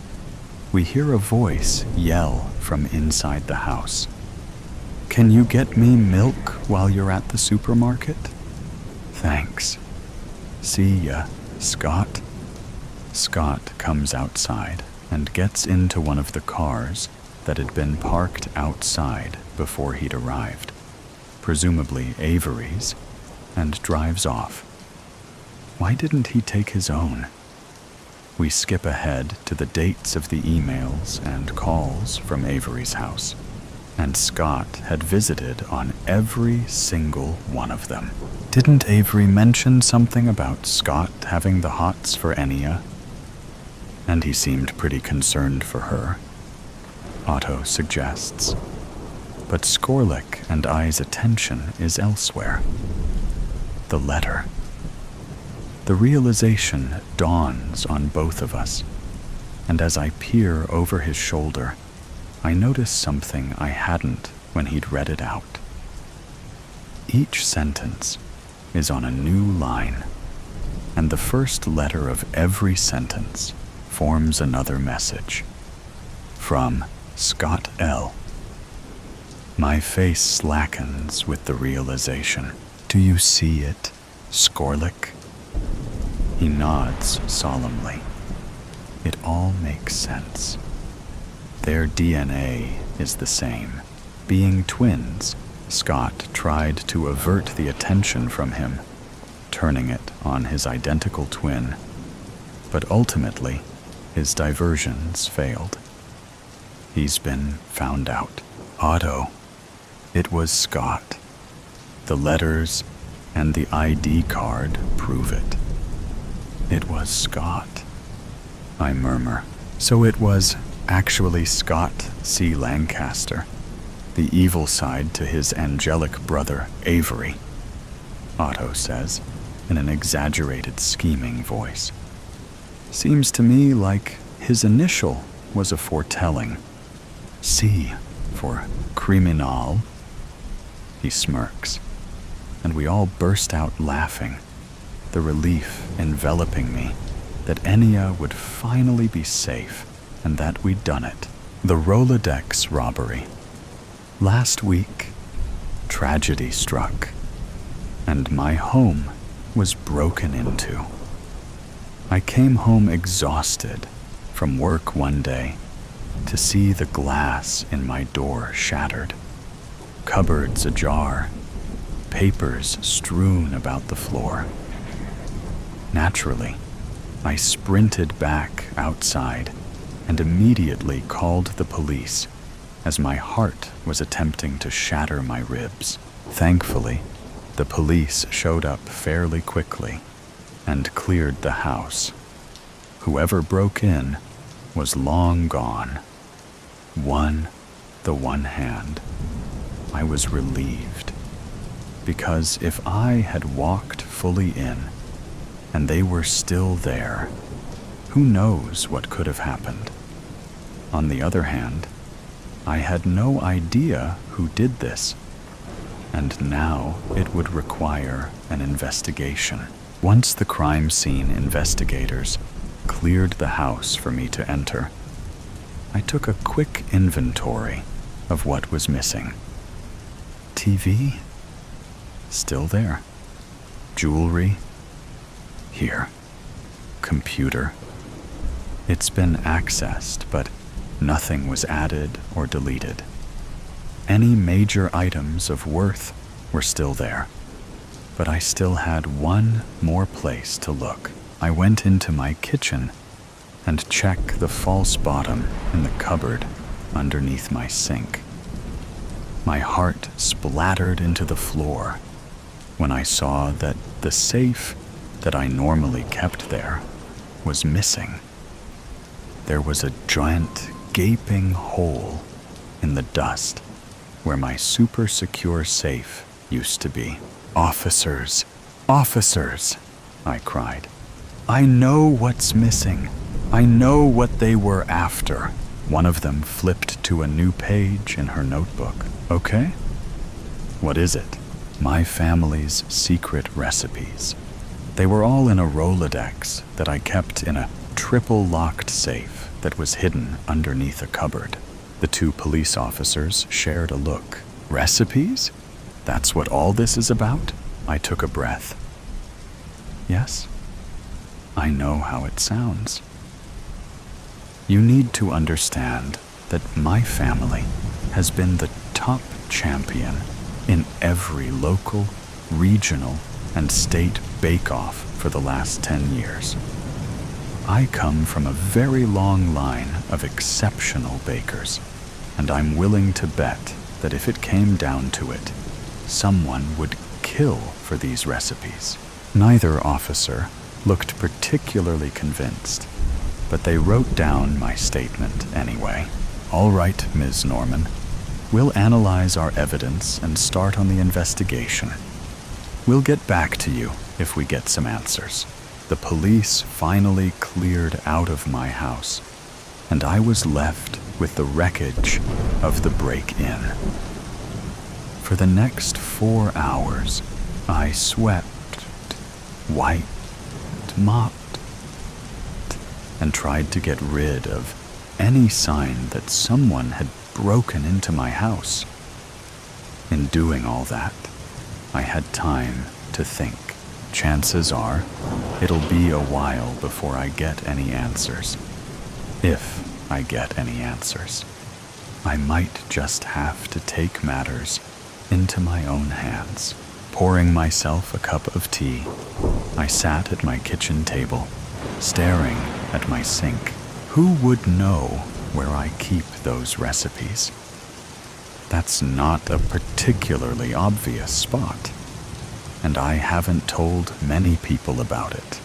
we hear a voice yell from inside the house. Can you get me milk while you're at the supermarket? Thanks. See ya, Scott. Scott comes outside and gets into one of the cars that had been parked outside before he'd arrived, presumably Avery's, and drives off. Why didn't he take his own? We skip ahead to the dates of the emails and calls from Avery's house, and Scott had visited on every single one of them. Didn't Avery mention something about Scott having the hots for Enya? And he seemed pretty concerned for her, Otto suggests. But Skorlik and I's attention is elsewhere. The letter. The realization dawns on both of us, and as I peer over his shoulder, I notice something I hadn't when he'd read it out. Each sentence is on a new line, and the first letter of every sentence forms another message. From Scott L. My face slackens with the realization. Do you see it, Skorlik? He nods solemnly. It all makes sense. Their DNA is the same. Being twins, Scott tried to avert the attention from him, turning it on his identical twin. But ultimately, his diversions failed. He's been found out. Otto. It was Scott. The letters and the ID card prove it. It was Scott, I murmur. So it was actually Scott C. Lancaster, the evil side to his angelic brother Avery, Otto says in an exaggerated, scheming voice. Seems to me like his initial was a foretelling. C for criminal. He smirks, and we all burst out laughing, the relief enveloping me that Enya would finally be safe and that we'd done it. The Rolodex robbery. Last week, tragedy struck, and my home was broken into. I came home exhausted from work one day to see the glass in my door shattered, cupboards ajar, papers strewn about the floor. Naturally, I sprinted back outside and immediately called the police as my heart was attempting to shatter my ribs. Thankfully, the police showed up fairly quickly and cleared the house. Whoever broke in was long gone. The one hand. I was relieved, because if I had walked fully in and they were still there, who knows what could have happened. On the other hand, I had no idea who did this, and now it would require an investigation. Once the crime scene investigators cleared the house for me to enter, I took a quick inventory of what was missing. TV? Still there. Jewelry? Here. Computer. It's been accessed, but nothing was added or deleted. Any major items of worth were still there, but I still had one more place to look. I went into my kitchen and checked the false bottom in the cupboard underneath my sink. My heart splattered into the floor when I saw that the safe that I normally kept there was missing. There was a giant, gaping hole in the dust where my super secure safe used to be. "Officers, officers," I cried. "I know what's missing. I know what they were after." One of them flipped to a new page in her notebook. "Okay? What is it?" "My family's secret recipes. They were all in a Rolodex that I kept in a triple-locked safe that was hidden underneath a cupboard." The two police officers shared a look. "Recipes? That's what all this is about?" I took a breath. "Yes, I know how it sounds. You need to understand that my family has been the top champion in every local, regional, and state bake-off for the last 10 years. I come from a very long line of exceptional bakers, and I'm willing to bet that if it came down to it, someone would kill for these recipes." Neither officer looked particularly convinced, but they wrote down my statement anyway. "All right, Ms. Norman. We'll analyze our evidence and start on the investigation. We'll get back to you if we get some answers." The police finally cleared out of my house, and I was left with the wreckage of the break-in. For the next 4 hours, I swept, wiped, mopped, and tried to get rid of any sign that someone had broken into my house. In doing all that, I had time to think. Chances are, it'll be a while before I get any answers. If I get any answers, I might just have to take matters into my own hands. Pouring myself a cup of tea, I sat at my kitchen table, staring at my sink. Who would know where I keep those recipes? That's not a particularly obvious spot, and I haven't told many people about it.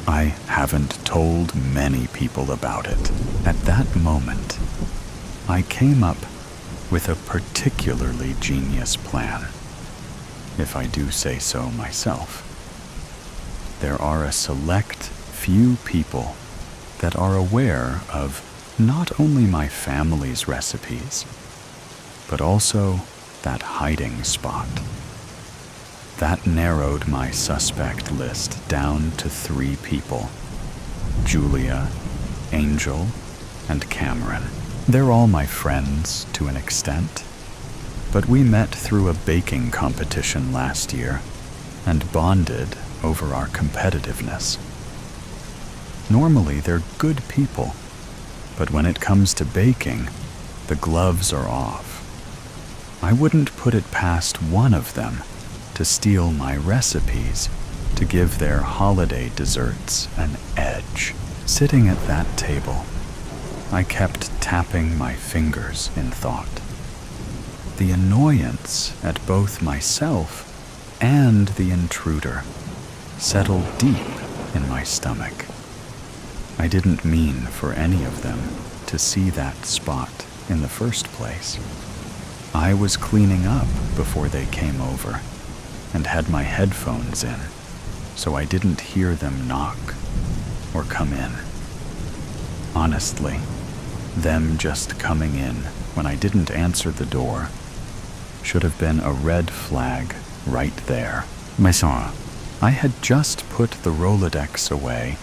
I haven't told many people about it. At that moment, I came up with a particularly genius plan, if I do say so myself. There are a select few people that are aware of not only my family's recipes, but also that hiding spot. That narrowed my suspect list down to 3 people: Julia, Angel, and Cameron. They're all my friends to an extent, but we met through a baking competition last year and bonded over our competitiveness. Normally, they're good people, but when it comes to baking, the gloves are off. I wouldn't put it past one of them to steal my recipes to give their holiday desserts an edge. Sitting at that table, I kept tapping my fingers in thought. The annoyance at both myself and the intruder settled deep in my stomach. I didn't mean for any of them to see that spot in the first place. I was cleaning up before they came over and had my headphones in, so I didn't hear them knock or come in. Honestly, them just coming in when I didn't answer the door should have been a red flag right there. Maison, I had just put the Rolodex away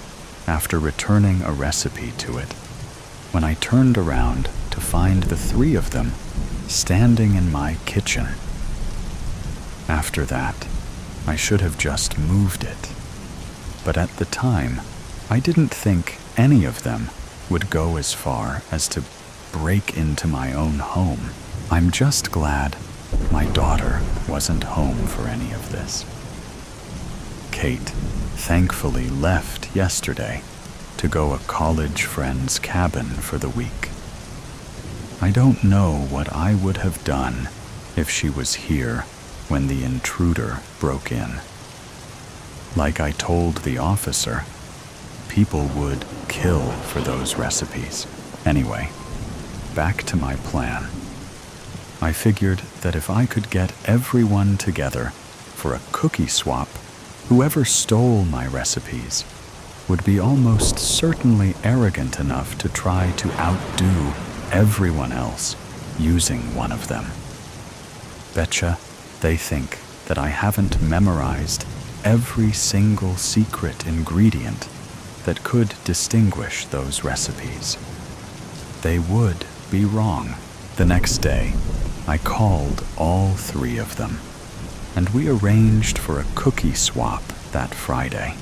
after returning a recipe to it when I turned around to find the three of them standing in my kitchen. After that, I should have just moved it. But at the time, I didn't think any of them would go as far as to break into my own home. I'm just glad my daughter wasn't home for any of this. Kate thankfully left yesterday to go a college friend's cabin for the week. I don't know what I would have done if she was here when the intruder broke in. Like I told the officer, people would kill for those recipes. Anyway, back to my plan. I figured that if I could get everyone together for a cookie swap, whoever stole my recipes would be almost certainly arrogant enough to try to outdo everyone else using one of them. Betcha they think that I haven't memorized every single secret ingredient that could distinguish those recipes. They would be wrong. The next day, I called all three of them, and we arranged for a cookie swap that Friday.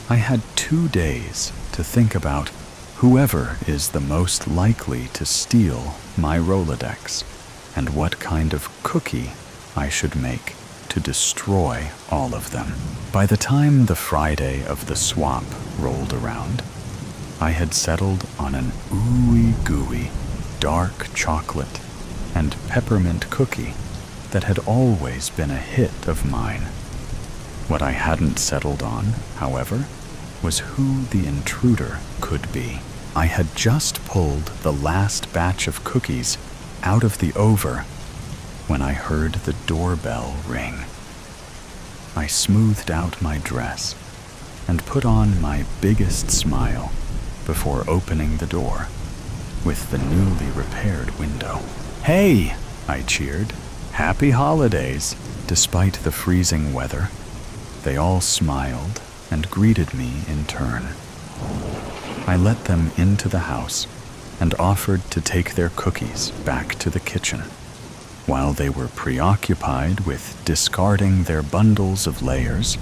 I had 2 days to think about whoever is the most likely to steal my Rolodex and what kind of cookie I should make to destroy all of them. By the time the Friday of the swap rolled around, I had settled on an ooey-gooey, dark chocolate and peppermint cookie that had always been a hit of mine. What I hadn't settled on, however, was who the intruder could be. I had just pulled the last batch of cookies out of the oven when I heard the doorbell ring. I smoothed out my dress and put on my biggest smile before opening the door with the newly repaired window. "Hey!" I cheered. "Happy holidays!" Despite the freezing weather, they all smiled and greeted me in turn. I let them into the house and offered to take their cookies back to the kitchen. While they were preoccupied with discarding their bundles of layers,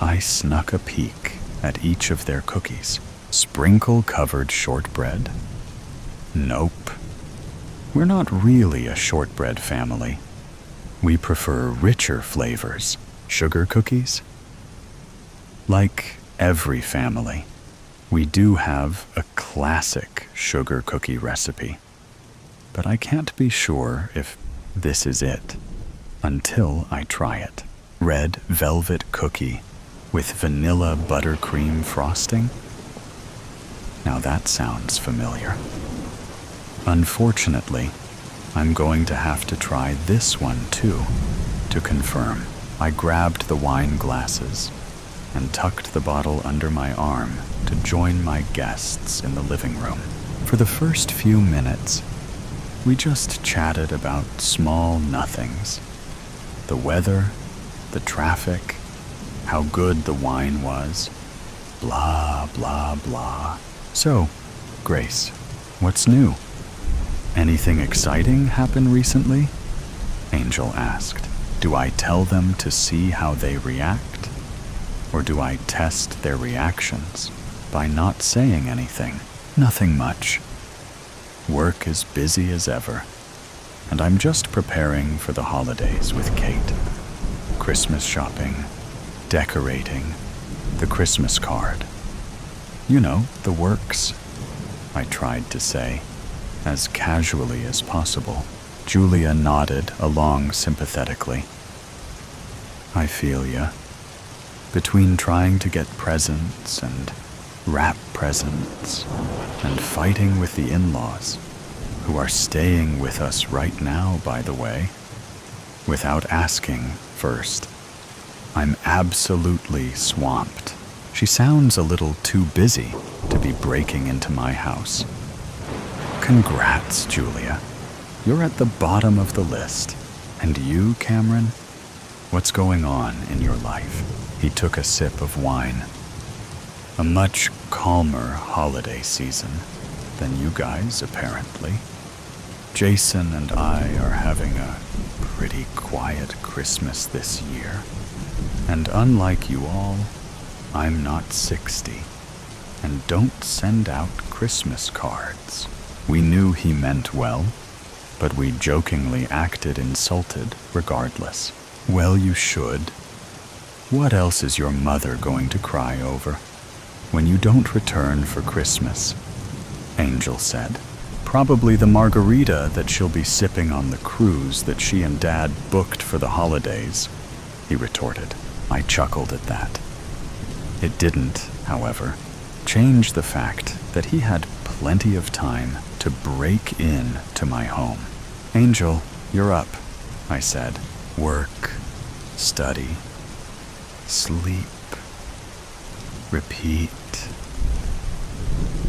I snuck a peek at each of their cookies. Sprinkle-covered shortbread? Nope. We're not really a shortbread family. We prefer richer flavors. Sugar cookies? Like every family, we do have a classic sugar cookie recipe, but I can't be sure if this is it until I try it. Red velvet cookie with vanilla buttercream frosting? Now that sounds familiar. Unfortunately, I'm going to have to try this one too to confirm. I grabbed the wine glasses and tucked the bottle under my arm to join my guests in the living room. For the first few minutes, we just chatted about small nothings. The weather, the traffic, how good the wine was, blah, blah, blah. So, Grace, what's new? Anything exciting happen recently? Angel asked. Do I tell them to see how they react? Or do I test their reactions by not saying anything? Nothing much. Work is busy as ever, and I'm just preparing for the holidays with Kate. Christmas shopping, decorating, the Christmas card. You know, the works, I tried to say, as casually as possible. Julia nodded along sympathetically. I feel ya. Between trying to get presents and wrap presents and fighting with the in-laws, who are staying with us right now, by the way, without asking first, I'm absolutely swamped. She sounds a little too busy to be breaking into my house. Congrats, Julia. You're at the bottom of the list. And you, Cameron? What's going on in your life? He took a sip of wine. A much calmer holiday season than you guys, apparently. Jason and I are having a pretty quiet Christmas this year. And unlike you all, I'm not 60 and don't send out Christmas cards. We knew he meant well, but we jokingly acted insulted regardless. Well, you should. What else is your mother going to cry over when you don't return for Christmas? Angel said. Probably the margarita that she'll be sipping on the cruise that she and Dad booked for the holidays, he retorted. I chuckled at that. It didn't, however, change the fact that he had plenty of time to break in to my home. Angel, you're up, I said. Work, study, sleep, repeat.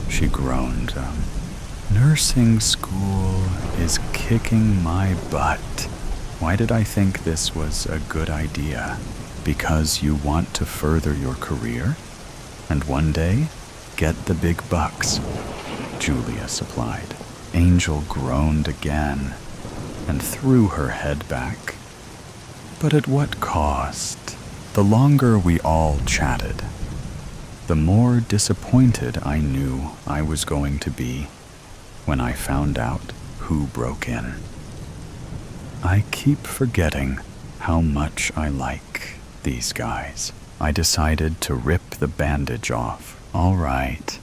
She groaned. Nursing school is kicking my butt. Why did I think this was a good idea? Because you want to further your career? And one day, get the big bucks, Julia supplied. Angel groaned again and threw her head back. But at what cost? The longer we all chatted, the more disappointed I knew I was going to be when I found out who broke in. I keep forgetting how much I like these guys. I decided to rip the bandage off. All right.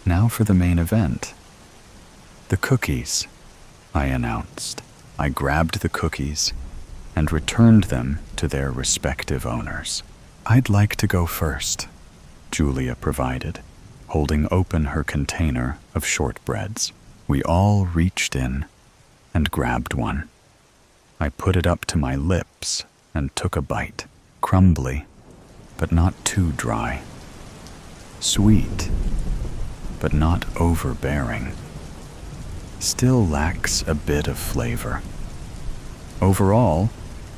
Now for the main event. The cookies, I announced. I grabbed the cookies and returned them to their respective owners. I'd like to go first, Julia provided, holding open her container of shortbreads. We all reached in and grabbed one. I put it up to my lips and took a bite. Crumbly, but not too dry. Sweet, but not overbearing. Still lacks a bit of flavor. Overall,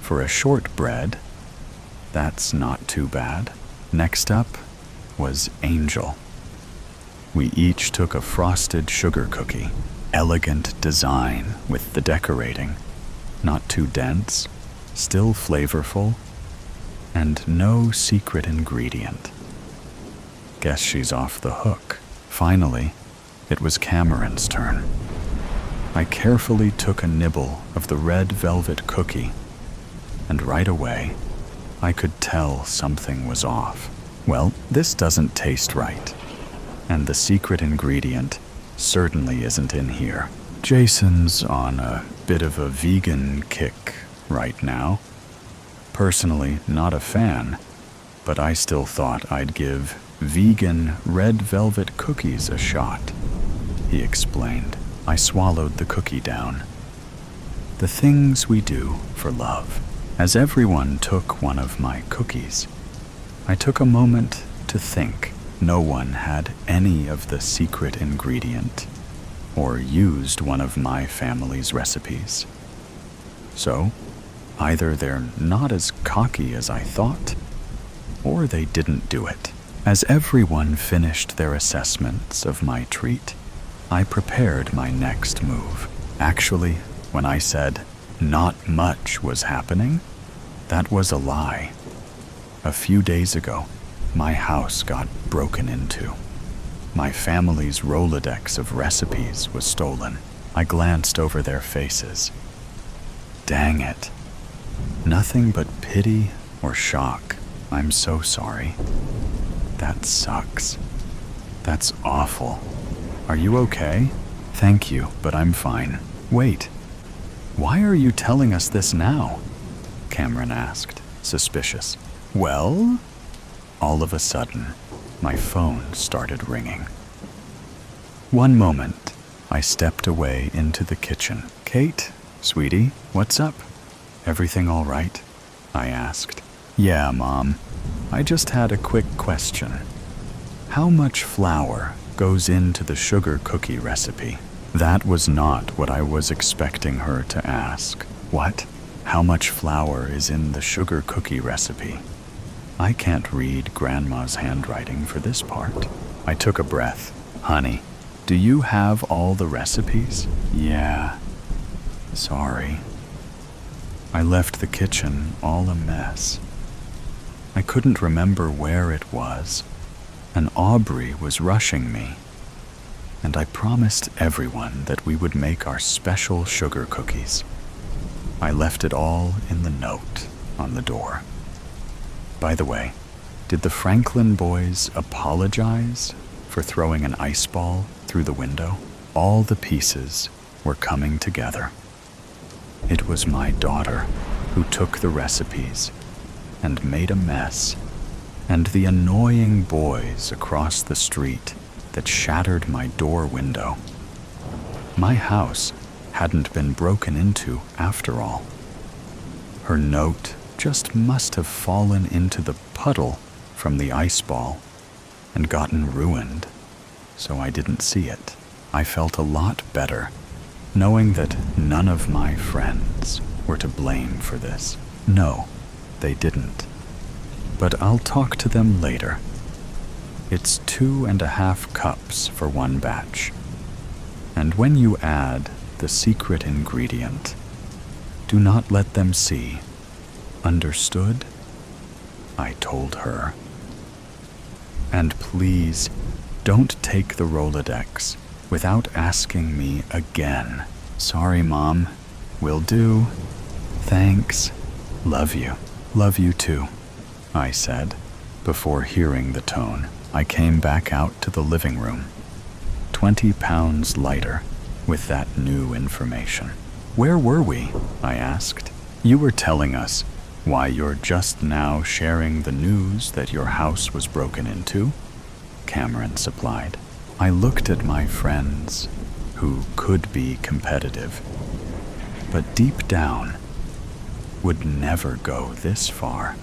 for a shortbread, that's not too bad. Next up was Angel. We each took a frosted sugar cookie. Elegant design with the decorating. Not too dense, still flavorful, and no secret ingredient. Guess she's off the hook. Finally, it was Cameron's turn. I carefully took a nibble of the red velvet cookie, and right away, I could tell something was off. Well, this doesn't taste right, and the secret ingredient certainly isn't in here. Jason's on a bit of a vegan kick right now. Personally, not a fan, but I still thought I'd give vegan red velvet cookies a shot, he explained. I swallowed the cookie down. The things we do for love. As everyone took one of my cookies, I took a moment to think. No one had any of the secret ingredient or used one of my family's recipes. So, either they're not as cocky as I thought, or they didn't do it. As everyone finished their assessments of my treat, I prepared my next move. Actually, when I said not much was happening, that was a lie. A few days ago, my house got broken into. My family's Rolodex of recipes was stolen. I glanced over their faces. Dang it. Nothing but pity or shock. I'm so sorry. That sucks. That's awful. Are you okay? Thank you, but I'm fine. Wait. Why are you telling us this now? Cameron asked, suspicious. Well? All of a sudden, my phone started ringing. One moment, I stepped away into the kitchen. Kate, sweetie, what's up? Everything all right? I asked. Yeah, Mom. I just had a quick question. How much flour goes into the sugar cookie recipe? That was not what I was expecting her to ask. What? How much flour is in the sugar cookie recipe? I can't read Grandma's handwriting for this part. I took a breath. Honey, do you have all the recipes? Yeah. Sorry. I left the kitchen all a mess. I couldn't remember where it was, and Aubrey was rushing me. And I promised everyone that we would make our special sugar cookies. I left it all in the note on the door. By the way, did the Franklin boys apologize for throwing an ice ball through the window? All the pieces were coming together. It was my daughter who took the recipes and made a mess, and the annoying boys across the street that shattered my door window. My house hadn't been broken into after all. Her note just must have fallen into the puddle from the ice ball and gotten ruined, so I didn't see it. I felt a lot better knowing that none of my friends were to blame for this. No, they didn't. But I'll talk to them later. It's 2.5 cups for one batch. And when you add the secret ingredient, do not let them see. Understood? I told her. And please, don't take the Rolodex without asking me again. Sorry, Mom. Will do. Thanks. Love you. Love you too, I said. Before hearing the tone, I came back out to the living room, 20 pounds lighter with that new information. Where were we? I asked. You were telling us why you're just now sharing the news that your house was broken into, Cameron supplied. I looked at my friends, who could be competitive, but deep down would never go this far,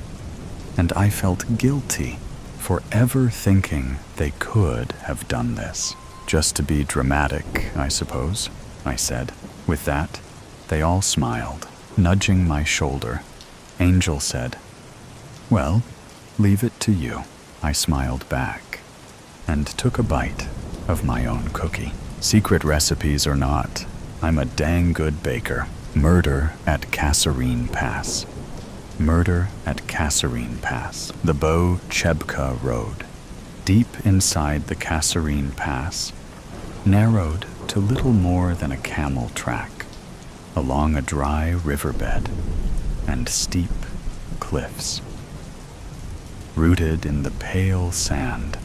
and I felt guilty for ever thinking they could have done this. Just to be dramatic, I suppose, I said. With that, they all smiled, nudging my shoulder. Angel said, "Well, leave it to you." I smiled back and took a bite of my own cookie. Secret recipes or not, I'm a dang good baker. Murder at Kasserine Pass. Murder at Kasserine Pass, the Beau Chebka Road. Deep inside the Kasserine Pass, narrowed to little more than a camel track, along a dry riverbed and steep cliffs. Rooted in the pale sand,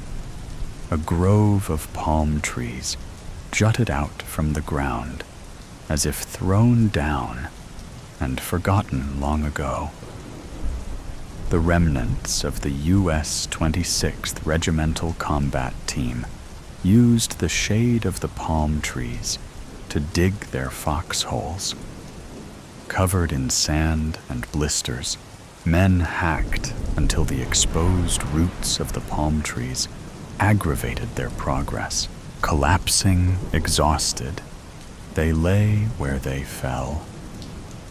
a grove of palm trees jutted out from the ground as if thrown down and forgotten long ago. The remnants of the U.S. 26th Regimental Combat Team used the shade of the palm trees to dig their foxholes. Covered in sand and blisters, men hacked until the exposed roots of the palm trees aggravated their progress. Collapsing, exhausted, they lay where they fell,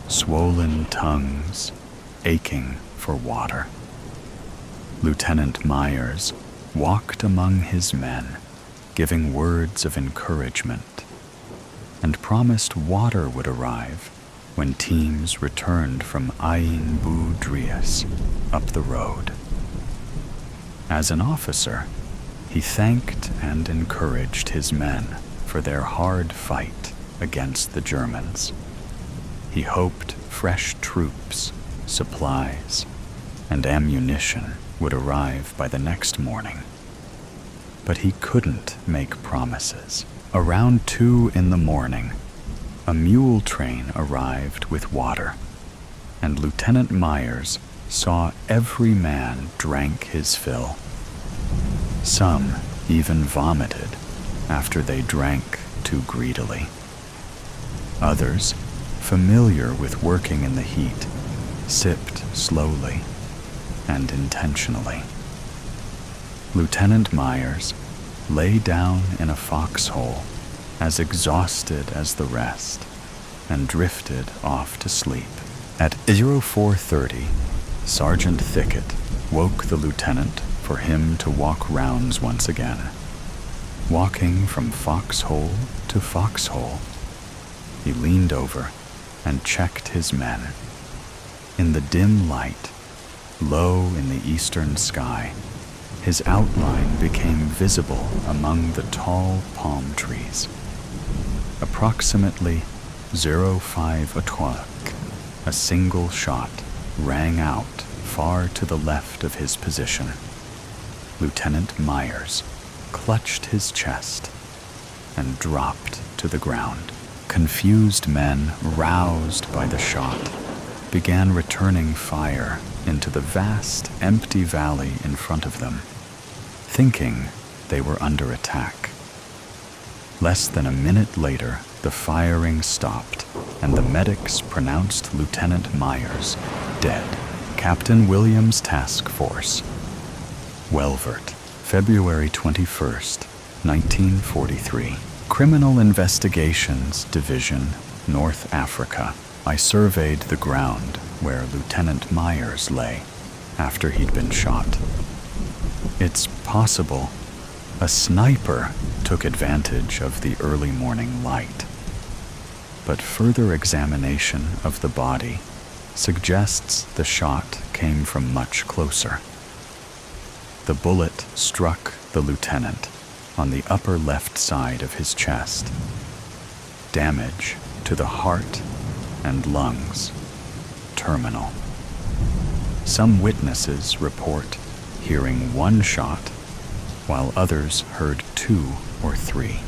swollen tongues aching for water. Lieutenant Myers walked among his men, giving words of encouragement, and promised water would arrive when teams returned from Ain Bu Drias up the road. As an officer, he thanked and encouraged his men for their hard fight against the Germans. He hoped fresh troops, supplies, and ammunition would arrive by the next morning. But he couldn't make promises. Around 2 in the morning, a mule train arrived with water, and Lieutenant Myers saw every man drank his fill. Some even vomited after they drank too greedily. Others, familiar with working in the heat, sipped slowly and intentionally. Lieutenant Myers lay down in a foxhole, as exhausted as the rest, and drifted off to sleep. At 04:30, Sergeant Thicket woke the lieutenant for him to walk rounds once again. Walking from foxhole to foxhole, he leaned over and checked his men. In the dim light, low in the eastern sky, his outline became visible among the tall palm trees. Approximately 05 o'clock, a single shot rang out far to the left of his position. Lieutenant Myers clutched his chest and dropped to the ground. Confused men, roused by the shot, began returning fire into the vast, empty valley in front of them, thinking they were under attack. Less than a minute later, the firing stopped, and the medics pronounced Lieutenant Myers dead. Captain Williams' Task Force. Welvert, February 21st, 1943. Criminal Investigations Division, North Africa. I surveyed the ground where Lieutenant Myers lay after he'd been shot. It's possible a sniper took advantage of the early morning light, but further examination of the body suggests the shot came from much closer. The bullet struck the lieutenant on the upper left side of his chest. Damage to the heart and lungs, terminal. Some witnesses report hearing one shot, while others heard 2 or 3.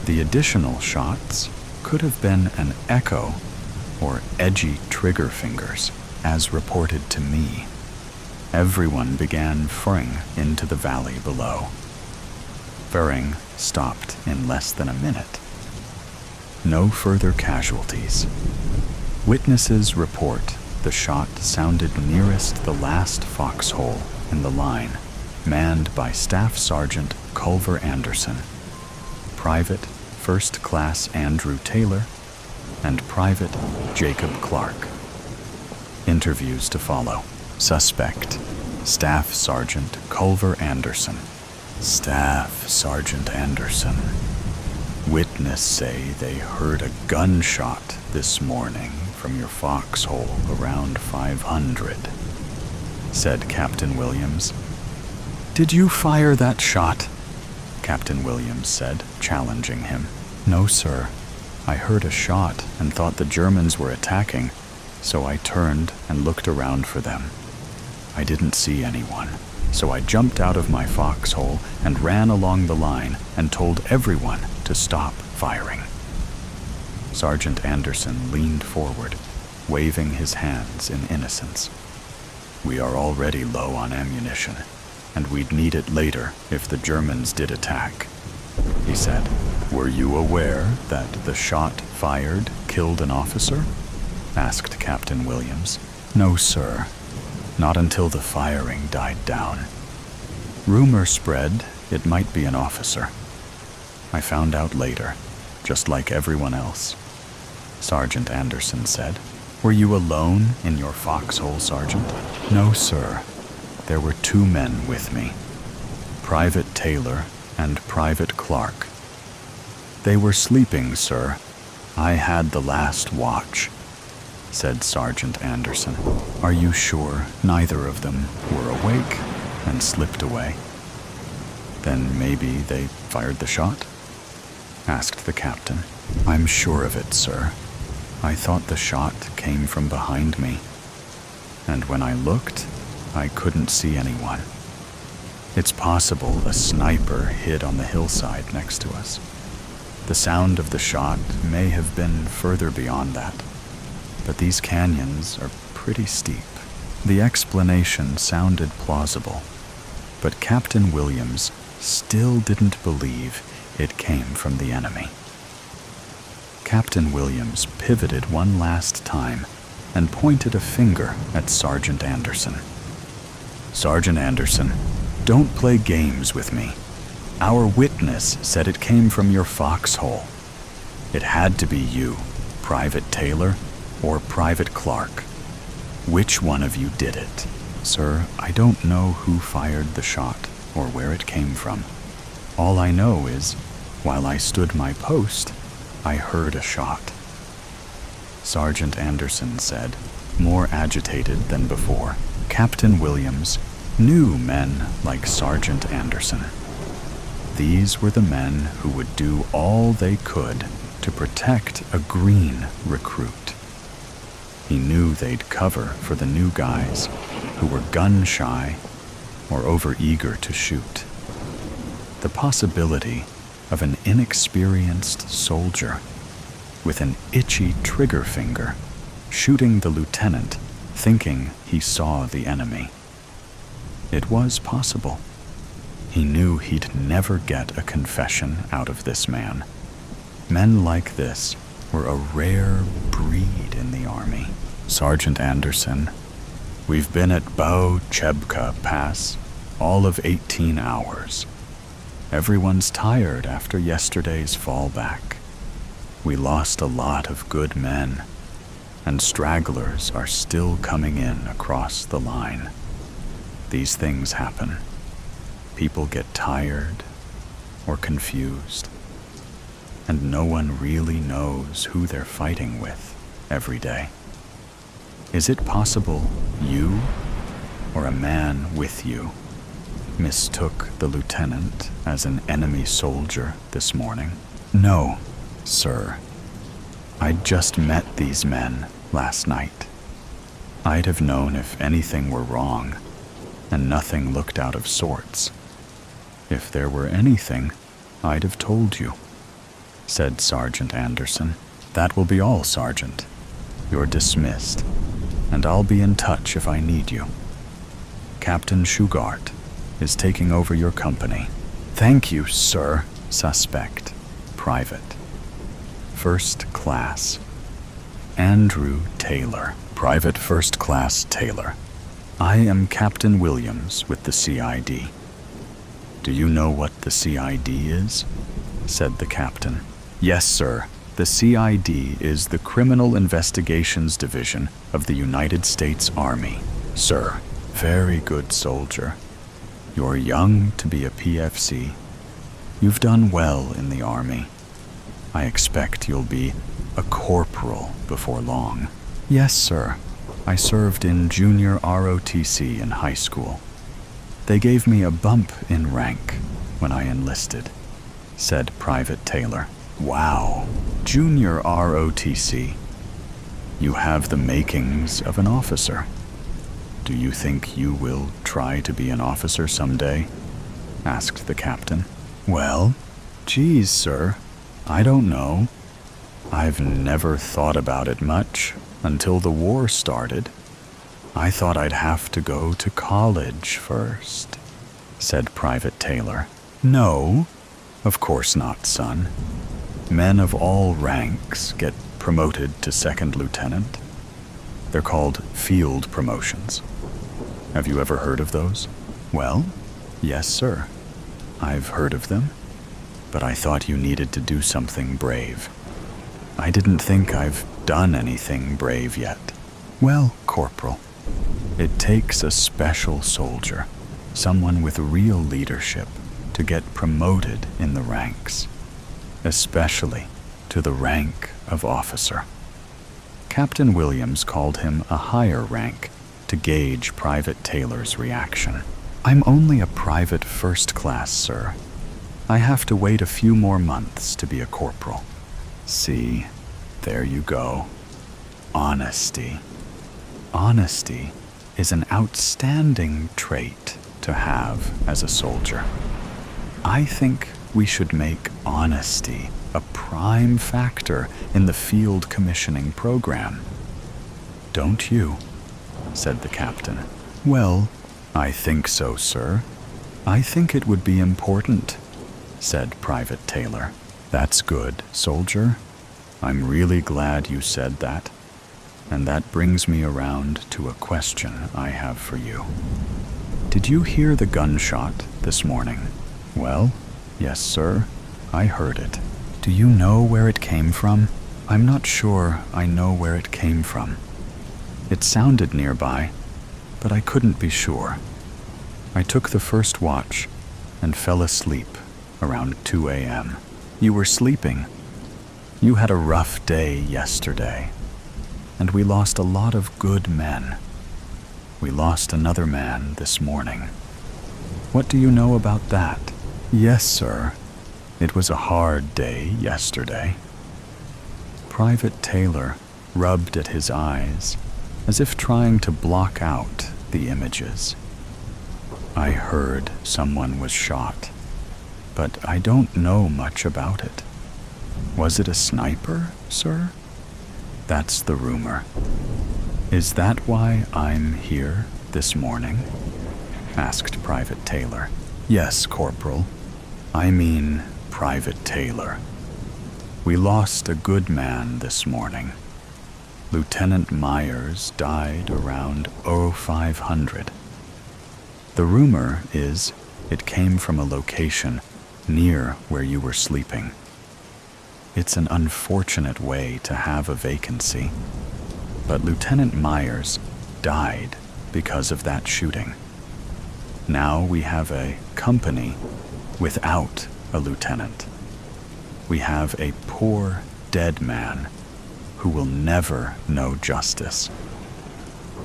The additional shots could have been an echo or edgy trigger fingers, as reported to me. Everyone began firing into the valley below. Firing stopped in less than a minute. No further casualties. Witnesses report the shot sounded nearest the last foxhole in the line, manned by Staff Sergeant Culver Anderson, Private First Class Andrew Taylor, and Private Jacob Clark. Interviews to follow. Suspect, Staff Sergeant Culver Anderson. Staff Sergeant Anderson. Witness say they heard a gunshot this morning from your foxhole around 500, said Captain Williams. Did you fire that shot? Captain Williams said, challenging him. No, sir. I heard a shot and thought the Germans were attacking, so I turned and looked around for them. I didn't see anyone, so I jumped out of my foxhole and ran along the line and told everyone to stop firing. Sergeant Anderson leaned forward, waving his hands in innocence. We are already low on ammunition, and we'd need it later if the Germans did attack, he said. Were you aware that the shot fired killed an officer? Asked Captain Williams. No, sir. Not until the firing died down. Rumor spread it might be an officer. I found out later, just like everyone else. Sergeant Anderson said. Were you alone in your foxhole, Sergeant? No, sir. There were 2 men with me, Private Taylor and Private Clark. They were sleeping, sir. I had the last watch, said Sergeant Anderson. Are you sure neither of them were awake? and slipped away. Then maybe they fired the shot? Asked the captain. I'm sure of it, sir. I thought the shot came from behind me, and when I looked, I couldn't see anyone. It's possible a sniper hid on the hillside next to us. The sound of the shot may have been further beyond that, but these canyons are pretty steep. The explanation sounded plausible, but Captain Williams still didn't believe it came from the enemy. Captain Williams pivoted one last time and pointed a finger at Sergeant Anderson. Sergeant Anderson, don't play games with me. Our witness said it came from your foxhole. It had to be you, Private Taylor or Private Clark. Which one of you did it? Sir, I don't know who fired the shot or where it came from. All I know is, while I stood my post, I heard a shot. Sergeant Anderson said, more agitated than before. Captain Williams knew men like Sergeant Anderson. These were the men who would do all they could to protect a green recruit. He knew they'd cover for the new guys who were gun-shy or over-eager to shoot. The possibility of an inexperienced soldier with an itchy trigger finger shooting the lieutenant thinking he saw the enemy. It was possible. He knew he'd never get a confession out of this man. Men like this were a rare breed in the army. Sergeant Anderson, we've been at Bao Chebka Pass all of 18 hours. Everyone's tired after yesterday's fallback. We lost a lot of good men, and stragglers are still coming in across the line. These things happen. People get tired or confused, and no one really knows who they're fighting with every day. Is it possible you, or a man with you, mistook the lieutenant as an enemy soldier this morning? No, sir. I'd just met these men last night. I'd have known if anything were wrong, and nothing looked out of sorts. If there were anything, I'd have told you, said Sergeant Anderson. That will be all, Sergeant. You're dismissed, and I'll be in touch if I need you. Captain Shugart is taking over your company. Thank you, sir. Suspect. Private. First Class. Andrew Taylor. Private First Class Taylor. I am Captain Williams with the CID. Do you know what the CID is? Said the captain. Yes, sir. The CID is the Criminal Investigations Division of the United States Army. Sir, very good soldier. You're young to be a PFC. You've done well in the Army. I expect you'll be a corporal before long. Yes, sir. I served in junior ROTC in high school. They gave me a bump in rank when I enlisted, said Private Taylor. Wow, junior ROTC. You have the makings of an officer. Do you think you will try to be an officer someday? Asked the captain. Well, geez, sir, I don't know. I've never thought about it much until the war started. I thought I'd have to go to college first, said Private Taylor. No, of course not, son. Men of all ranks get promoted to second lieutenant. They're called field promotions. Have you ever heard of those? Well, yes, sir. I've heard of them, but I thought you needed to do something brave. I didn't think I've done anything brave yet. Well, Corporal, it takes a special soldier, someone with real leadership, to get promoted in the ranks, especially to the rank of officer. Captain Williams called him a higher rank to gauge Private Taylor's reaction. I'm only a private first class, sir. I have to wait a few more months to be a corporal. See, there you go. Honesty. Honesty is an outstanding trait to have as a soldier. I think we should make honesty a prime factor in the field commissioning program. Don't you? Said the captain. Well, I think so, sir. I think it would be important, said Private Taylor. That's good, soldier. I'm really glad you said that. And that brings me around to a question I have for you. Did you hear the gunshot this morning? Well, yes, sir. I heard it. Do you know where it came from? I'm not sure I know where it came from. It sounded nearby, but I couldn't be sure. I took the first watch and fell asleep around 2 a.m. You were sleeping. You had a rough day yesterday, and we lost a lot of good men. We lost another man this morning. What do you know about that? Yes, sir. It was a hard day yesterday. Private Taylor rubbed at his eyes as if trying to block out the images. I heard someone was shot, but I don't know much about it. Was it a sniper, sir? That's the rumor. Is that why I'm here this morning? Asked Private Taylor. Yes, Corporal. I mean Private Taylor. We lost a good man this morning. Lieutenant Myers died around 0500. The rumor is it came from a location near where you were sleeping. It's an unfortunate way to have a vacancy, but Lieutenant Myers died because of that shooting. Now we have a company without a lieutenant. We have a poor dead man who will never know justice.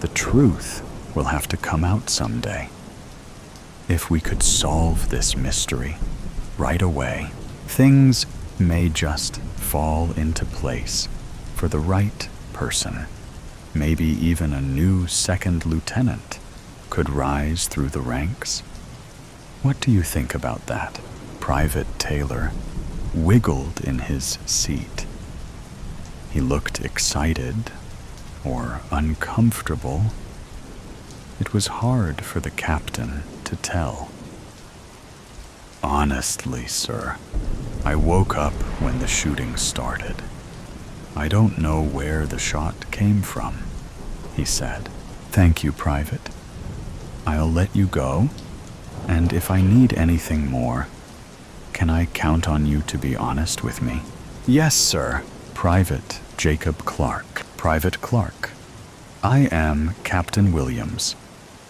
The truth will have to come out someday. If we could solve this mystery right away, things may just fall into place for the right person. Maybe even a new second lieutenant could rise through the ranks. What do you think about that? Private Taylor wiggled in his seat. He looked excited or uncomfortable. It was hard for the captain to tell. Honestly, sir, I woke up when the shooting started. I don't know where the shot came from, he said. Thank you, Private. I'll let you go, and if I need anything more, can I count on you to be honest with me? Yes, sir. Private Jacob Clark. Private Clark. I am Captain Williams,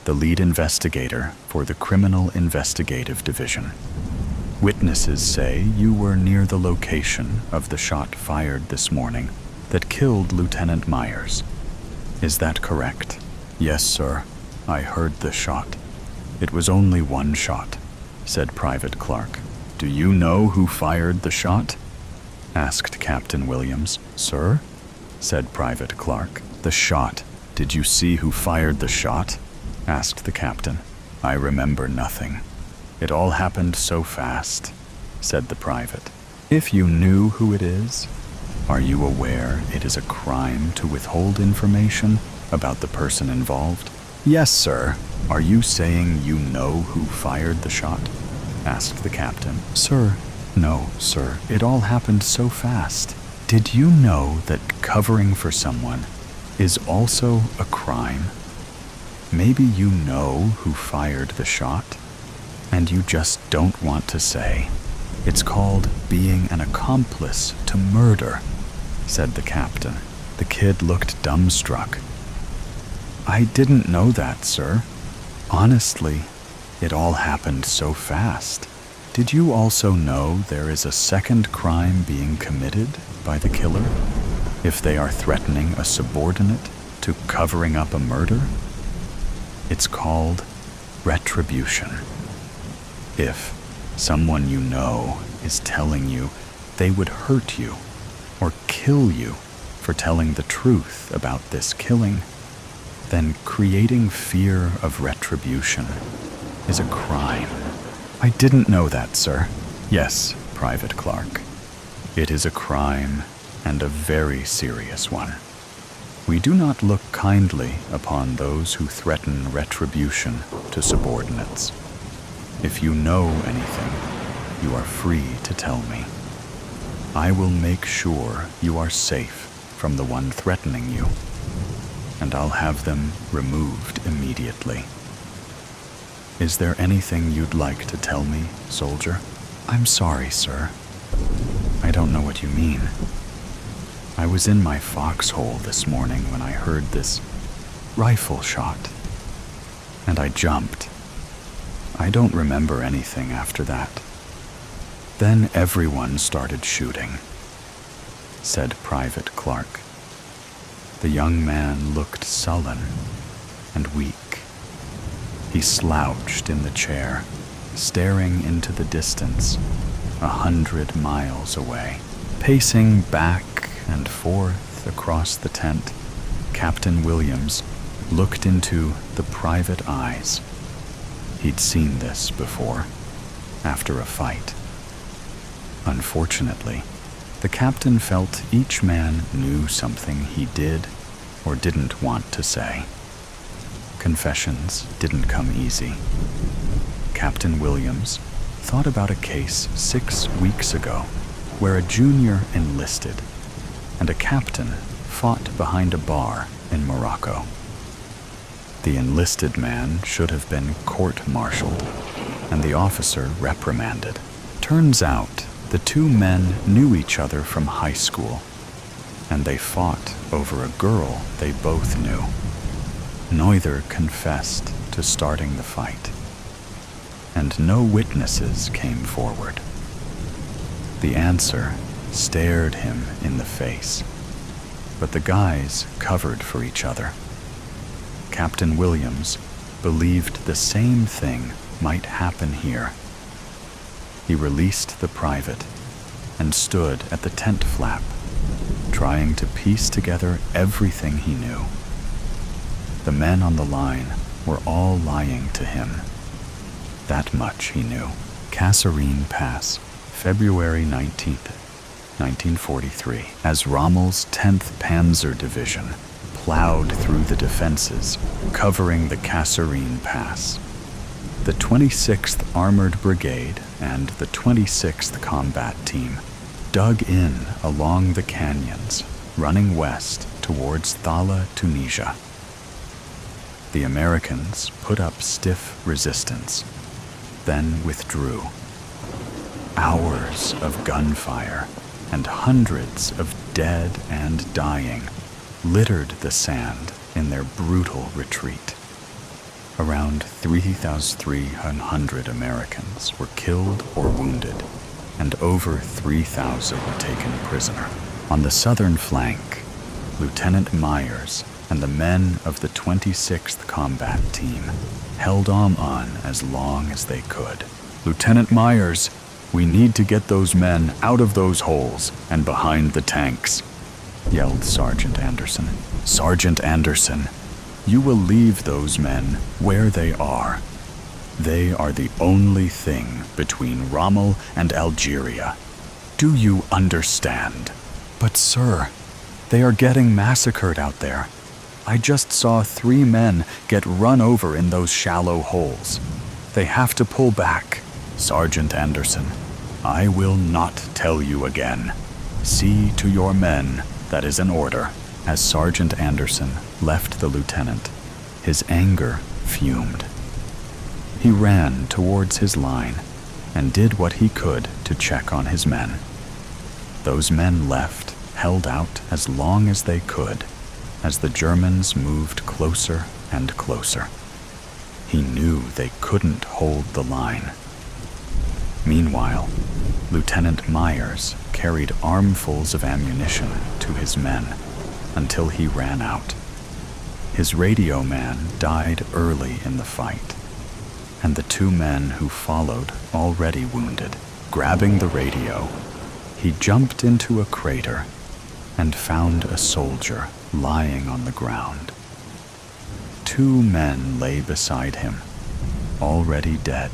the lead investigator for the Criminal Investigative Division. Witnesses say you were near the location of the shot fired this morning that killed Lieutenant Myers. Is that correct? Yes, sir. I heard the shot. It was only one shot, said Private Clark. Do you know who fired the shot? Asked Captain Williams. Sir? Said Private Clark. The shot. Did you see who fired the shot? Asked the captain. I remember nothing. It all happened so fast, said the private. If you knew who it is, are you aware it is a crime to withhold information about the person involved? Yes, sir. Are you saying you know who fired the shot? Asked the captain. Sir, no, sir. It all happened so fast. Did you know that covering for someone is also a crime? Maybe you know who fired the shot, and you just don't want to say. It's called being an accomplice to murder, said the captain. The kid looked dumbstruck. I didn't know that, sir. Honestly, it all happened so fast. Did you also know there is a second crime being committed by the killer if they are threatening a subordinate to covering up a murder? It's called retribution. If someone you know is telling you they would hurt you or kill you for telling the truth about this killing, then creating fear of retribution is a crime. I didn't know that, sir. Yes, Private Clark. It is a crime, and a very serious one. We do not look kindly upon those who threaten retribution to subordinates. If you know anything, you are free to tell me. I will make sure you are safe from the one threatening you, and I'll have them removed immediately. Is there anything you'd like to tell me, soldier? I'm sorry, sir. I don't know what you mean. I was in my foxhole this morning when I heard this rifle shot, and I jumped. I don't remember anything after that. Then everyone started shooting, said Private Clark. The young man looked sullen and weak. He slouched in the chair, staring into the distance, 100 miles away. Pacing back and forth across the tent, Captain Williams looked into the private eyes. He'd seen this before, after a fight. Unfortunately, the captain felt each man knew something he did or didn't want to say. Confessions didn't come easy. Captain Williams thought about a case 6 weeks ago where a junior enlisted and a captain fought behind a bar in Morocco. The enlisted man should have been court-martialed and the officer reprimanded. Turns out the two men knew each other from high school, and they fought over a girl they both knew. Neither confessed to starting the fight, and no witnesses came forward. The answer stared him in the face, but the guys covered for each other. Captain Williams believed the same thing might happen here. He released the private and stood at the tent flap, trying to piece together everything he knew. The men on the line were all lying to him. That much he knew. Kasserine Pass, February 19th, 1943, as Rommel's 10th Panzer Division plowed through the defenses, covering the Kasserine Pass. The 26th Armored Brigade and the 26th Combat Team dug in along the canyons, running west towards Thala, Tunisia. The Americans put up stiff resistance, then withdrew. Hours of gunfire and hundreds of dead and dying littered the sand in their brutal retreat. Around 3,300 Americans were killed or wounded, and over 3,000 were taken prisoner. On the southern flank, Lieutenant Myers and the men of the 26th Combat Team held on as long as they could. Lieutenant Myers, we need to get those men out of those holes and behind the tanks, yelled Sergeant Anderson. Sergeant Anderson, you will leave those men where they are. They are the only thing between Rommel and Algeria. Do you understand? But sir, they are getting massacred out there. I just saw 3 men get run over in those shallow holes. They have to pull back. Sergeant Anderson, I will not tell you again. See to your men, that is an order. As Sergeant Anderson left the lieutenant, his anger fumed. He ran towards his line and did what he could to check on his men. Those men left, held out as long as they could, as the Germans moved closer and closer. He knew they couldn't hold the line. Meanwhile, Lieutenant Myers carried armfuls of ammunition to his men until he ran out. His radio man died early in the fight, and the two men who followed already wounded. Grabbing the radio, he jumped into a crater and found a soldier lying on the ground. Two men lay beside him, already dead,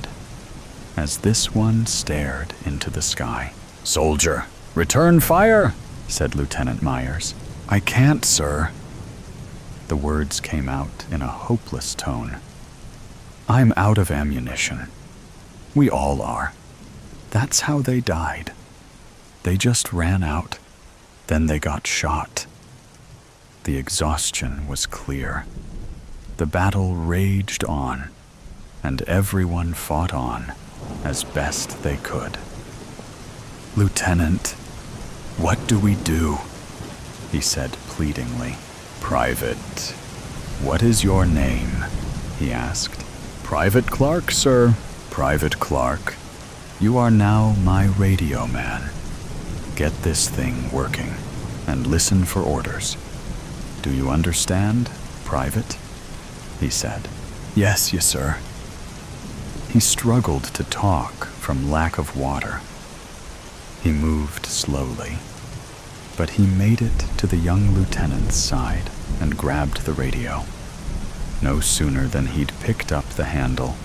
as this one stared into the sky. "Soldier, return fire," said Lieutenant Myers. "I can't, sir." The words came out in a hopeless tone. "I'm out of ammunition. We all are. That's how they died. They just ran out. Then they got shot." The exhaustion was clear. The battle raged on, and everyone fought on as best they could. "Lieutenant, what do we do?" he said pleadingly. "Private, what is your name?" he asked. "Private Clark, sir." "Private Clark, you are now my radio man. Get this thing working and listen for orders. Do you understand, Private?" he said. "Yes, sir." He struggled to talk from lack of water. He moved slowly, but he made it to the young lieutenant's side and grabbed the radio. No sooner than he'd picked up the handle,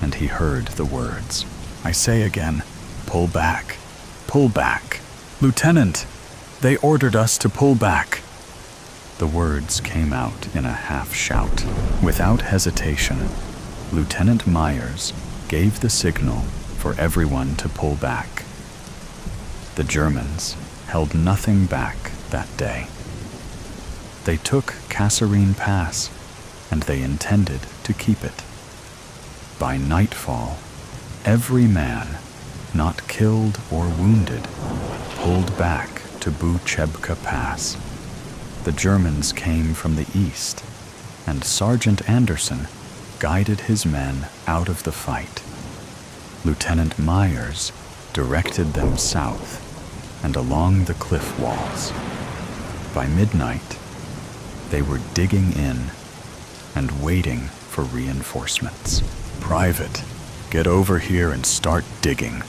and he heard the words. "I say again, pull back, pull back. Lieutenant, they ordered us to pull back." The words came out in a half-shout. Without hesitation, Lieutenant Myers gave the signal for everyone to pull back. The Germans held nothing back that day. They took Kasserine Pass, and they intended to keep it. By nightfall, every man, not killed or wounded, pulled back to Buchebka Pass. The Germans came from the east, and Sergeant Anderson guided his men out of the fight. Lieutenant Myers directed them south and along the cliff walls. By midnight, they were digging in and waiting for reinforcements. "Private, get over here and start digging.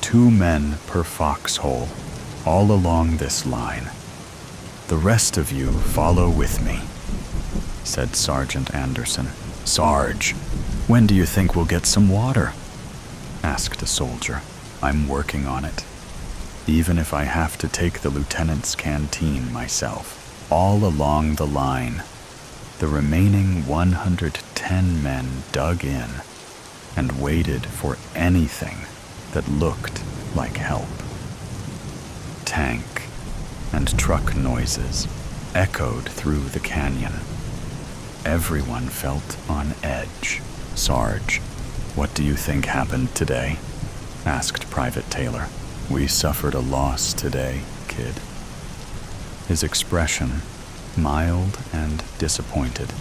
2 men per foxhole, all along this line. The rest of you follow with me," said Sergeant Anderson. "Sarge, when do you think we'll get some water?" asked a soldier. "I'm working on it, even if I have to take the lieutenant's canteen myself." All along the line, the remaining 110 men dug in and waited for anything that looked like help. Tank and truck noises echoed through the canyon. Everyone felt on edge. "Sarge, what do you think happened today?" asked Private Taylor. "We suffered a loss today, kid." His expression mild and disappointed.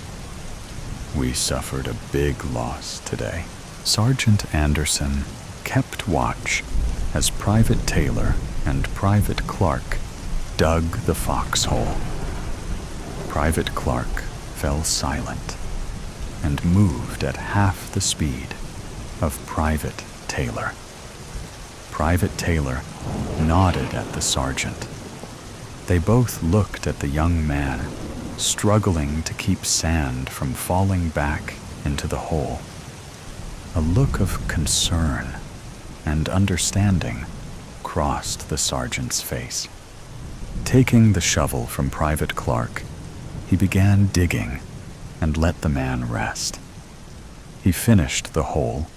"We suffered a big loss today." Sergeant Anderson kept watch as Private Taylor and Private Clark dug the foxhole. Private Clark fell silent and moved at half the speed of Private Taylor. Private Taylor nodded at the sergeant. They both looked at the young man, struggling to keep sand from falling back into the hole. A look of concern and understanding crossed the sergeant's face. Taking the shovel from Private Clark, he began digging and let the man rest. He finished the hole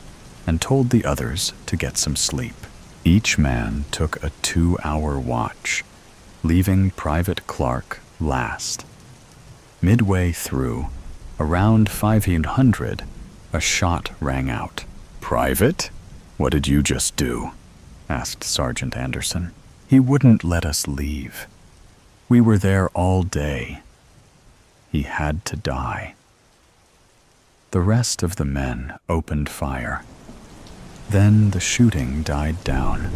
and told the others to get some sleep. Each man took a 2-hour watch, leaving Private Clark last. Midway through, around 1500, a shot rang out. "Private, what did you just do?" asked Sergeant Anderson. "He wouldn't let us leave. We were there all day. He had to die." The rest of the men opened fire. Then the shooting died down.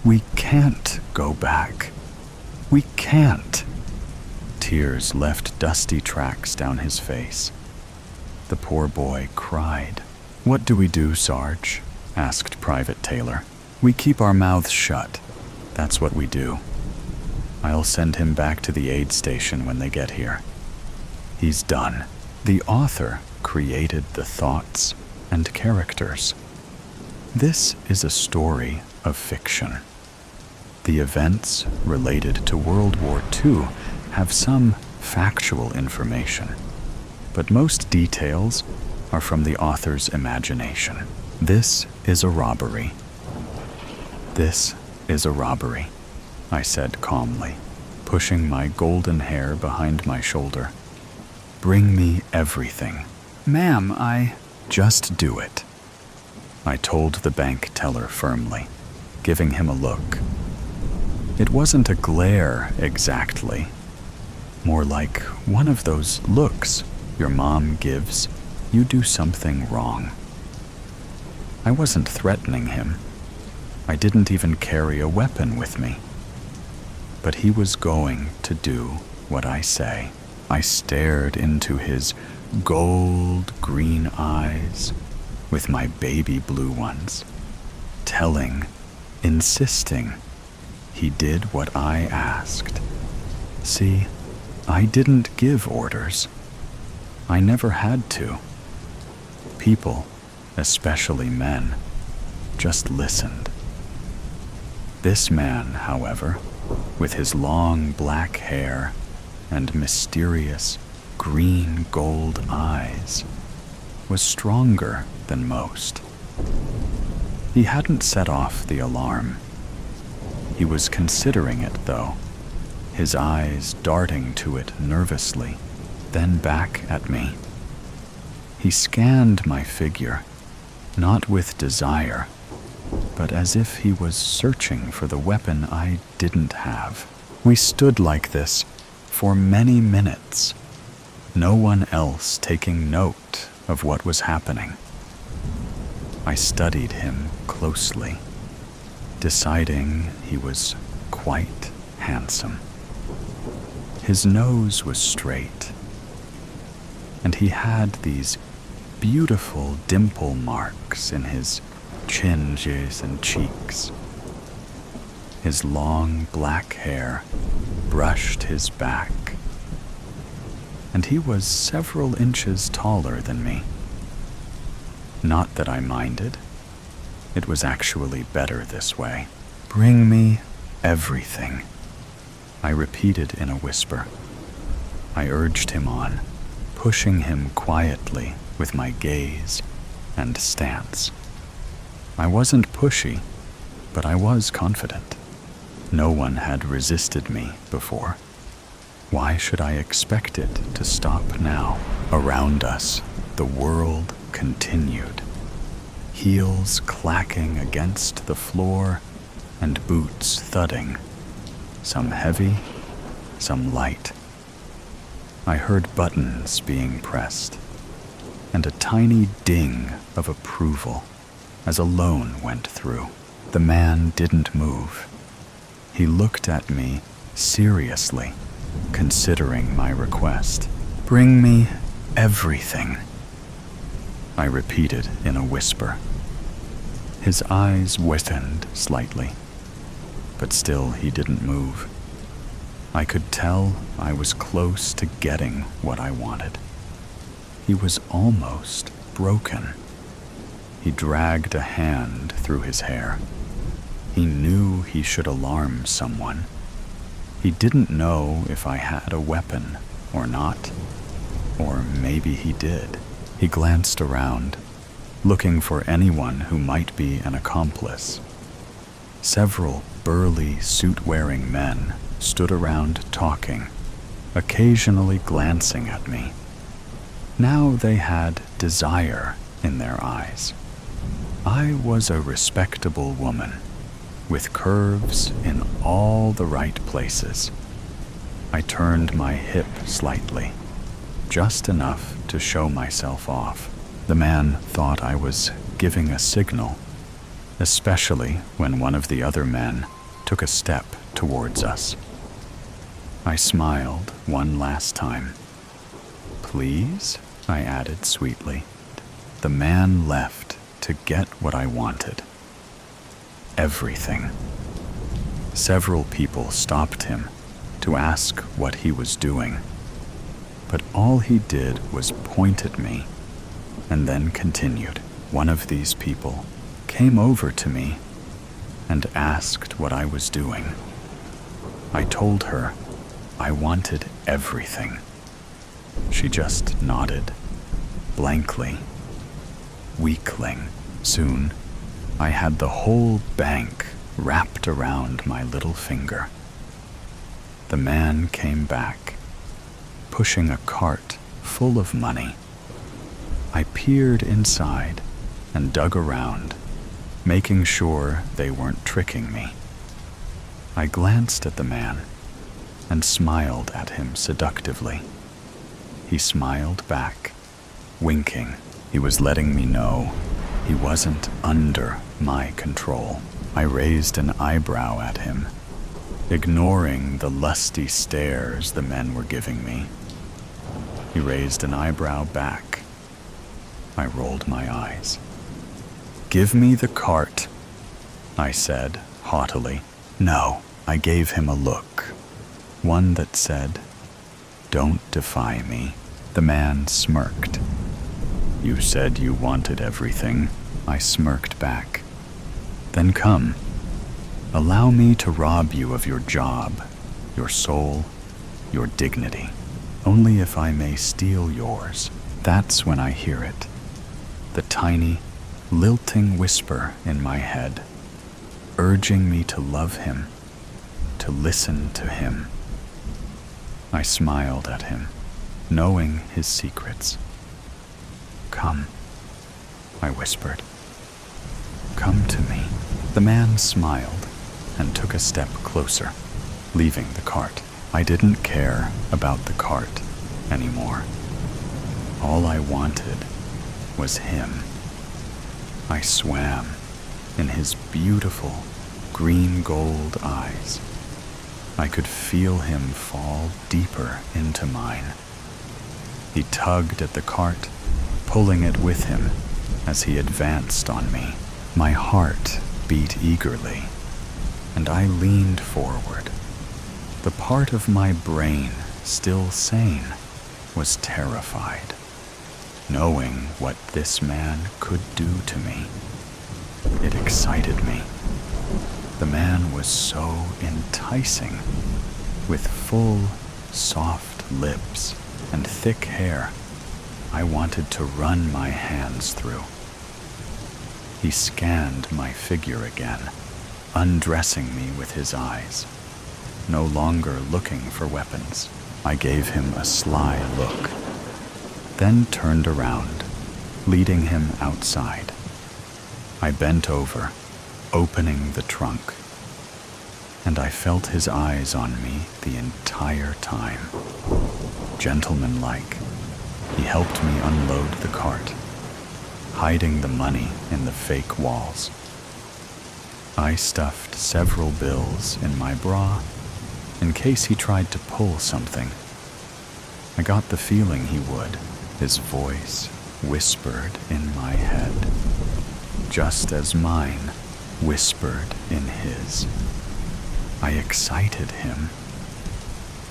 "We can't go back. We can't." Tears left dusty tracks down his face. The poor boy cried "What do we do, Sarge?" asked Private Taylor. "We keep our mouths shut. That's what we do. I'll send him back to the aid station when they get here. He's done." The author created the thoughts and characters. This is a story of fiction. The events related to World War II have some factual information, but most details are from the author's imagination. This is a robbery. "This is a robbery," I said calmly, pushing my golden hair behind my shoulder. "Bring me everything." "Ma'am, Just do it," I told the bank teller firmly, giving him a look. It wasn't a glare exactly, more like one of those looks your mom gives you do something wrong. I wasn't threatening him. I didn't even carry a weapon with me. But he was going to do what I say. I stared into his gold green eyes with my baby blue ones, insisting he did what I asked. See, I didn't give orders. I never had to. People, especially men, just listened. This man, however, with his long black hair and mysterious green gold eyes, was stronger than most. He hadn't set off the alarm. He was considering it, though, his eyes darting to it nervously, then back at me. He scanned my figure, not with desire, but as if he was searching for the weapon I didn't have. We stood like this for many minutes, no one else taking note of what was happening. I studied him closely, deciding he was quite handsome. His nose was straight, and he had these beautiful dimple marks in his chinges and cheeks. His long black hair brushed his back, and he was several inches taller than me. Not that I minded. It was actually better this way. "Bring me everything," I repeated in a whisper. I urged him on, pushing him quietly with my gaze and stance. I wasn't pushy, but I was confident. No one had resisted me before. Why should I expect it to stop now? Around us, the world continued, heels clacking against the floor and boots thudding, some heavy, some light. I heard buttons being pressed, and a tiny ding of approval as a loan went through. The man didn't move. He looked at me seriously, considering my request. "Bring me everything," I repeated in a whisper. His eyes widened slightly, but still he didn't move. I could tell I was close to getting what I wanted. He was almost broken. He dragged a hand through his hair. He knew he should alarm someone. He didn't know if I had a weapon or not, or maybe he did. He glanced around, looking for anyone who might be an accomplice. Several burly, suit-wearing men stood around talking, occasionally glancing at me. Now they had desire in their eyes. I was a respectable woman, with curves in all the right places. I turned my hip slightly, just enough to show myself off. The man thought I was giving a signal, especially when one of the other men took a step towards us. I smiled one last time. "Please?" I added sweetly. The man left to get what I wanted. Everything. Several people stopped him to ask what he was doing, but all he did was point at me and then continued. One of these people came over to me and asked what I was doing. I told her I wanted everything. She just nodded, blankly. Weakling. Soon, I had the whole bank wrapped around my little finger. The man came back, pushing a cart full of money. I peered inside and dug around, making sure they weren't tricking me. I glanced at the man and smiled at him seductively. He smiled back, winking. He was letting me know he wasn't under my control. I raised an eyebrow at him, ignoring the lusty stares the men were giving me. He raised an eyebrow back. I rolled my eyes. "Give me the cart," I said haughtily. No, I gave him a look, one that said, "Don't defy me." The man smirked. "You said you wanted everything." I smirked back. "Then come. Allow me to rob you of your job, your soul, your dignity. Only if I may steal yours." That's when I hear it. The tiny, lilting whisper in my head, urging me to love him, to listen to him. I smiled at him, knowing his secrets. "Come," I whispered. "Come to me." The man smiled and took a step closer, leaving the cart. I didn't care about the cart anymore. All I wanted was him. I swam in his beautiful green-gold eyes. I could feel him fall deeper into mine. He tugged at the cart, pulling it with him as he advanced on me. My heart beat eagerly, and I leaned forward. The part of my brain still sane was terrified, knowing what this man could do to me. It excited me. The man was so enticing, with full, soft lips and thick hair I wanted to run my hands through. He scanned my figure again, undressing me with his eyes, no longer looking for weapons. I gave him a sly look, then turned around, leading him outside. I bent over, opening the trunk, and I felt his eyes on me the entire time. Gentlemanlike, he helped me unload the cart, hiding the money in the fake walls. I stuffed several bills in my bra in case he tried to pull something. I got the feeling he would. His voice whispered in my head, just as mine whispered in his. I excited him,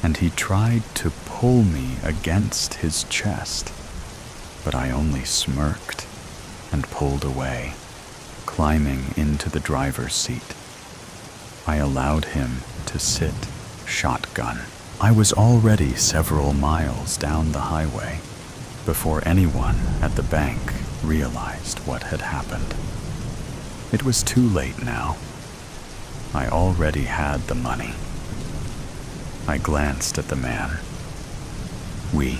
and he tried to pull me against his chest, but I only smirked and pulled away, climbing into the driver's seat. I allowed him to sit shotgun. I was already several miles down the highway before anyone at the bank realized what had happened. It was too late now. I already had the money. I glanced at the man. We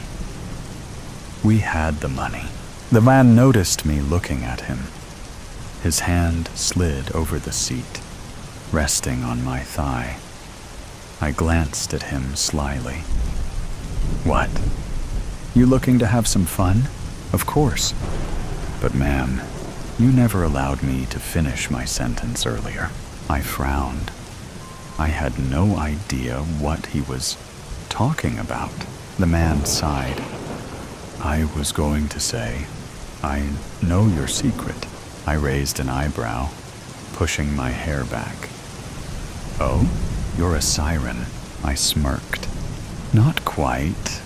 had the money. The man noticed me looking at him. His hand slid over the seat, resting on my thigh. I glanced at him slyly. "What? You looking to have some fun?" "Of course. But ma'am, you never allowed me to finish my sentence earlier." I frowned. I had no idea what he was talking about. The man sighed. "I was going to say, I know your secret. I raised an eyebrow, pushing my hair back. Oh, you're a siren, I smirked. Not quite.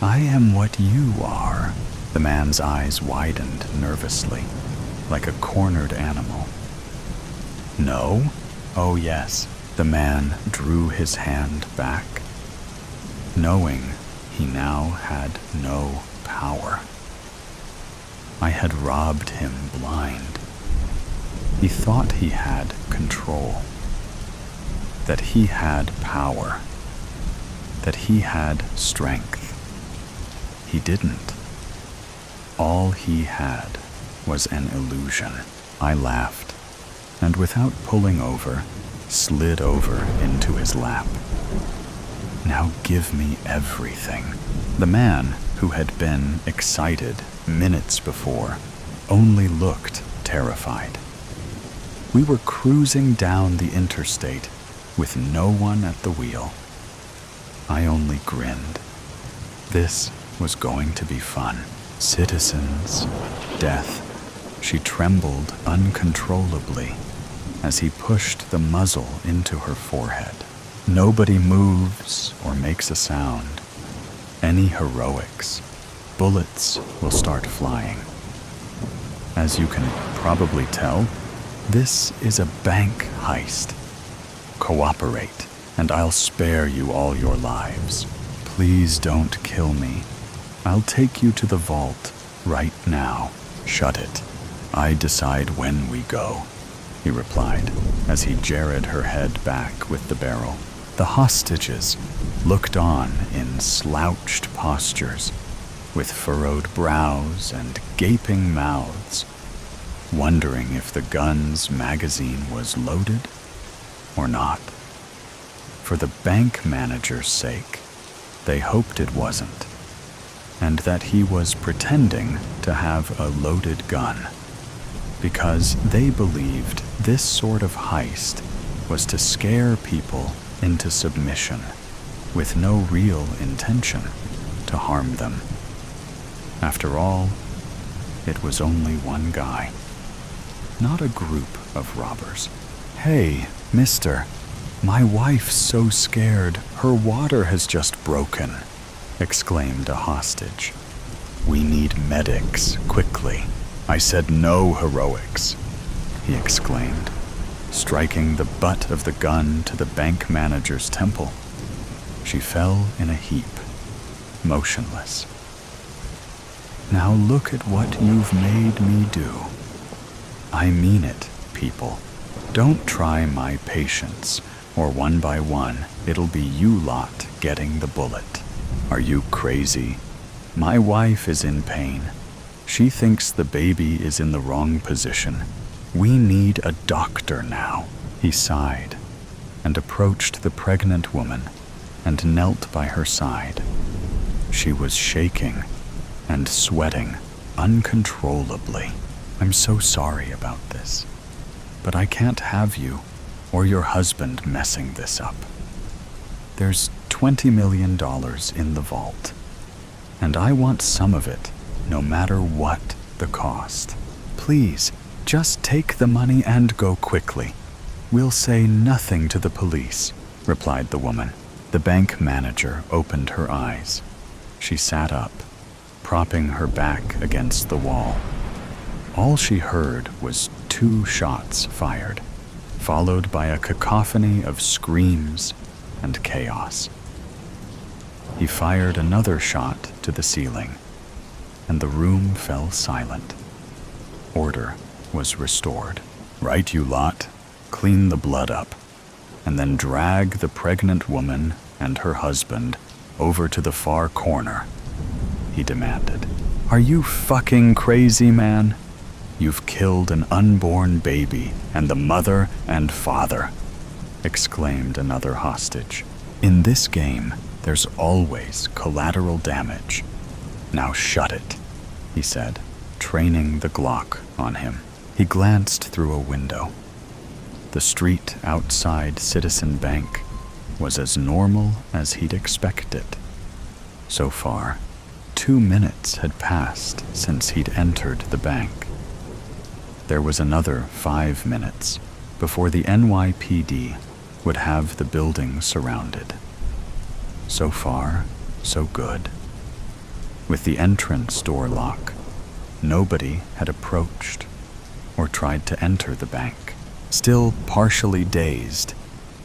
I am what you are. The man's eyes widened nervously, like a cornered animal. No? Oh yes. The man drew his hand back, knowing he now had no power. I had robbed him blind. He thought he had control, that he had power, that he had strength. He didn't. All he had was an illusion. I laughed, and without pulling over, slid over into his lap. Now give me everything. The man, who had been excited minutes before, only looked terrified. We were cruising down the interstate with no one at the wheel. I only grinned. This was going to be fun. Citizens, death. She trembled uncontrollably as he pushed the muzzle into her forehead. Nobody moves or makes a sound. Any heroics, bullets will start flying. As you can probably tell, this is a bank heist. Cooperate, and I'll spare you all your lives. Please don't kill me. I'll take you to the vault right now. Shut it. I decide when we go, he replied as he jarred her head back with the barrel. The hostages looked on in slouched postures, with furrowed brows and gaping mouths, wondering if the gun's magazine was loaded or not. For the bank manager's sake, they hoped it wasn't, and that he was pretending to have a loaded gun, because they believed this sort of heist was to scare people into submission with no real intention to harm them. After all, it was only one guy, not a group of robbers. Hey, mister, my wife's so scared her water has just broken, exclaimed a hostage. We need medics, quickly. I said no heroics, he exclaimed, striking the butt of the gun to the bank manager's temple. She fell in a heap, motionless. Now look at what you've made me do. I mean it, people. Don't try my patience, or one by one, it'll be you lot getting the bullet. Are you crazy? My wife is in pain. She thinks the baby is in the wrong position. We need a doctor now. He sighed and approached the pregnant woman and knelt by her side. She was shaking and sweating uncontrollably. I'm so sorry about this, but I can't have you or your husband messing this up. There's $20 million in the vault, and I want some of it, no matter what the cost. Please, just take the money and go quickly. We'll say nothing to the police, replied the woman. The bank manager opened her eyes. She sat up, propping her back against the wall. All she heard was 2 shots fired, followed by a cacophony of screams and chaos. He fired another shot to the ceiling, and the room fell silent. Order was restored. Right, you lot, clean the blood up, and then drag the pregnant woman and her husband over to the far corner, he demanded. Are you fucking crazy, man? You've killed an unborn baby and the mother and father, exclaimed another hostage. In this game, there's always collateral damage. Now shut it, he said, training the Glock on him. He glanced through a window. The street outside Citizen Bank was as normal as he'd expected. So far, 2 minutes had passed since he'd entered the bank. There was another 5 minutes before the NYPD would have the building surrounded. So far, so good. With the entrance door lock, nobody had approached or tried to enter the bank. Still partially dazed,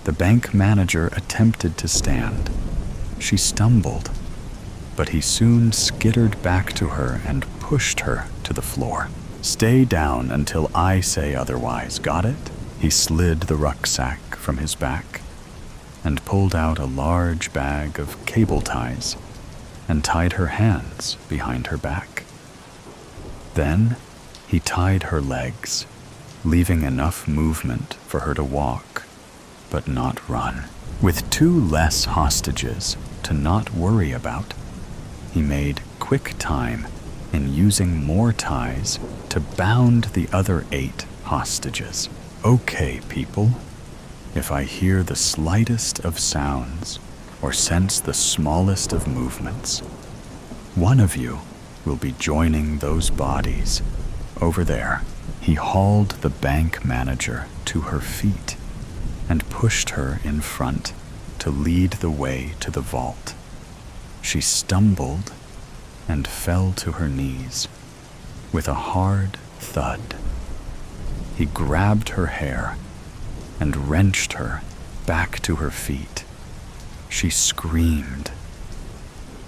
the bank manager attempted to stand. She stumbled, but he soon skittered back to her and pushed her to the floor. "Stay down until I say otherwise, got it?" He slid the rucksack from his back and pulled out a large bag of cable ties and tied her hands behind her back. Then he tied her legs, leaving enough movement for her to walk, but not run. With 2 less hostages to not worry about, he made quick time in using more ties to bound the other 8 hostages. "Okay, people, if I hear the slightest of sounds or sense the smallest of movements, one of you will be joining those bodies over there." He hauled the bank manager to her feet and pushed her in front to lead the way to the vault. She stumbled and fell to her knees with a hard thud. He grabbed her hair and wrenched her back to her feet. She screamed,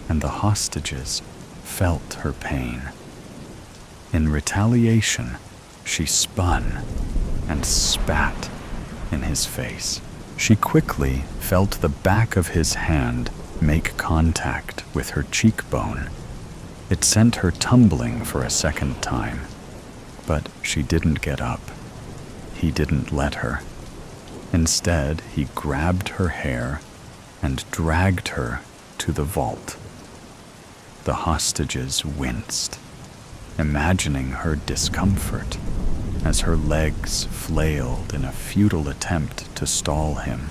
and the hostages felt her pain. In retaliation, she spun and spat in his face. She quickly felt the back of his hand make contact with her cheekbone. It sent her tumbling for a second time, but she didn't get up. He didn't let her. Instead, he grabbed her hair and dragged her to the vault. The hostages winced, imagining her discomfort as her legs flailed in a futile attempt to stall him.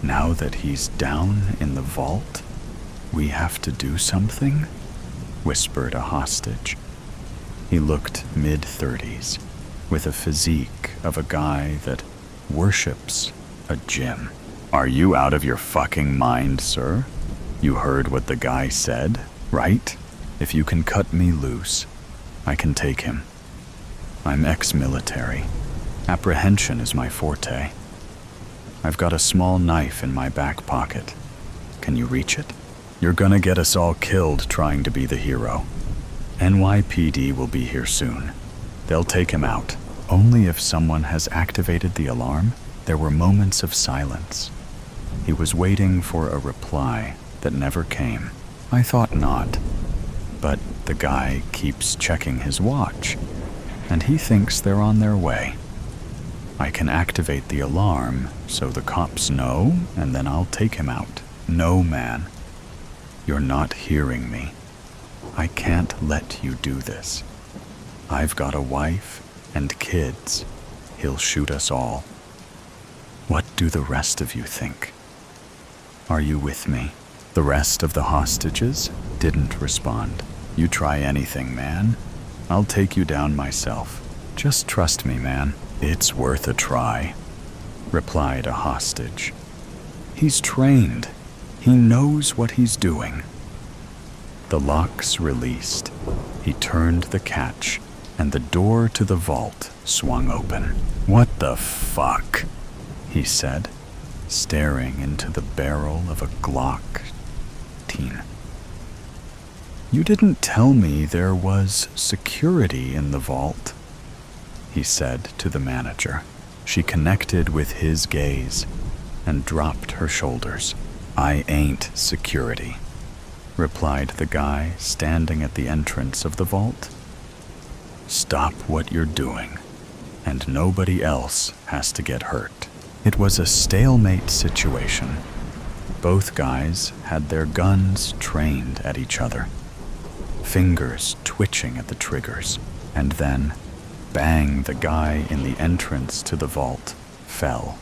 "Now that he's down in the vault, we have to do something?" whispered a hostage. He looked mid-30s, with a physique of a guy that worships a gym. "Are you out of your fucking mind, sir? You heard what the guy said, right? If you can cut me loose, I can take him. I'm ex-military. Apprehension is my forte. I've got a small knife in my back pocket. Can you reach it? You're gonna get us all killed trying to be the hero. NYPD will be here soon. They'll take him out." Only if someone has activated the alarm. There were moments of silence. He was waiting for a reply that never came. "I thought not. But the guy keeps checking his watch, and he thinks they're on their way. I can activate the alarm so the cops know, and then I'll take him out." "No, man. You're not hearing me. I can't let you do this. I've got a wife and kids. He'll shoot us all. What do the rest of you think? Are you with me?" The rest of the hostages didn't respond. "You try anything, man. I'll take you down myself. Just trust me, man." "It's worth a try," replied a hostage. "He's trained. He knows what he's doing." The locks released. He turned the catch, and the door to the vault swung open. "What the fuck?" he said, staring into the barrel of a Glock 19. "You didn't tell me there was security in the vault," he said to the manager. She connected with his gaze and dropped her shoulders. "I ain't security," replied the guy standing at the entrance of the vault. "Stop what you're doing, and nobody else has to get hurt." It was a stalemate situation. Both guys had their guns trained at each other, fingers twitching at the triggers, and then, bang, the guy in the entrance to the vault fell.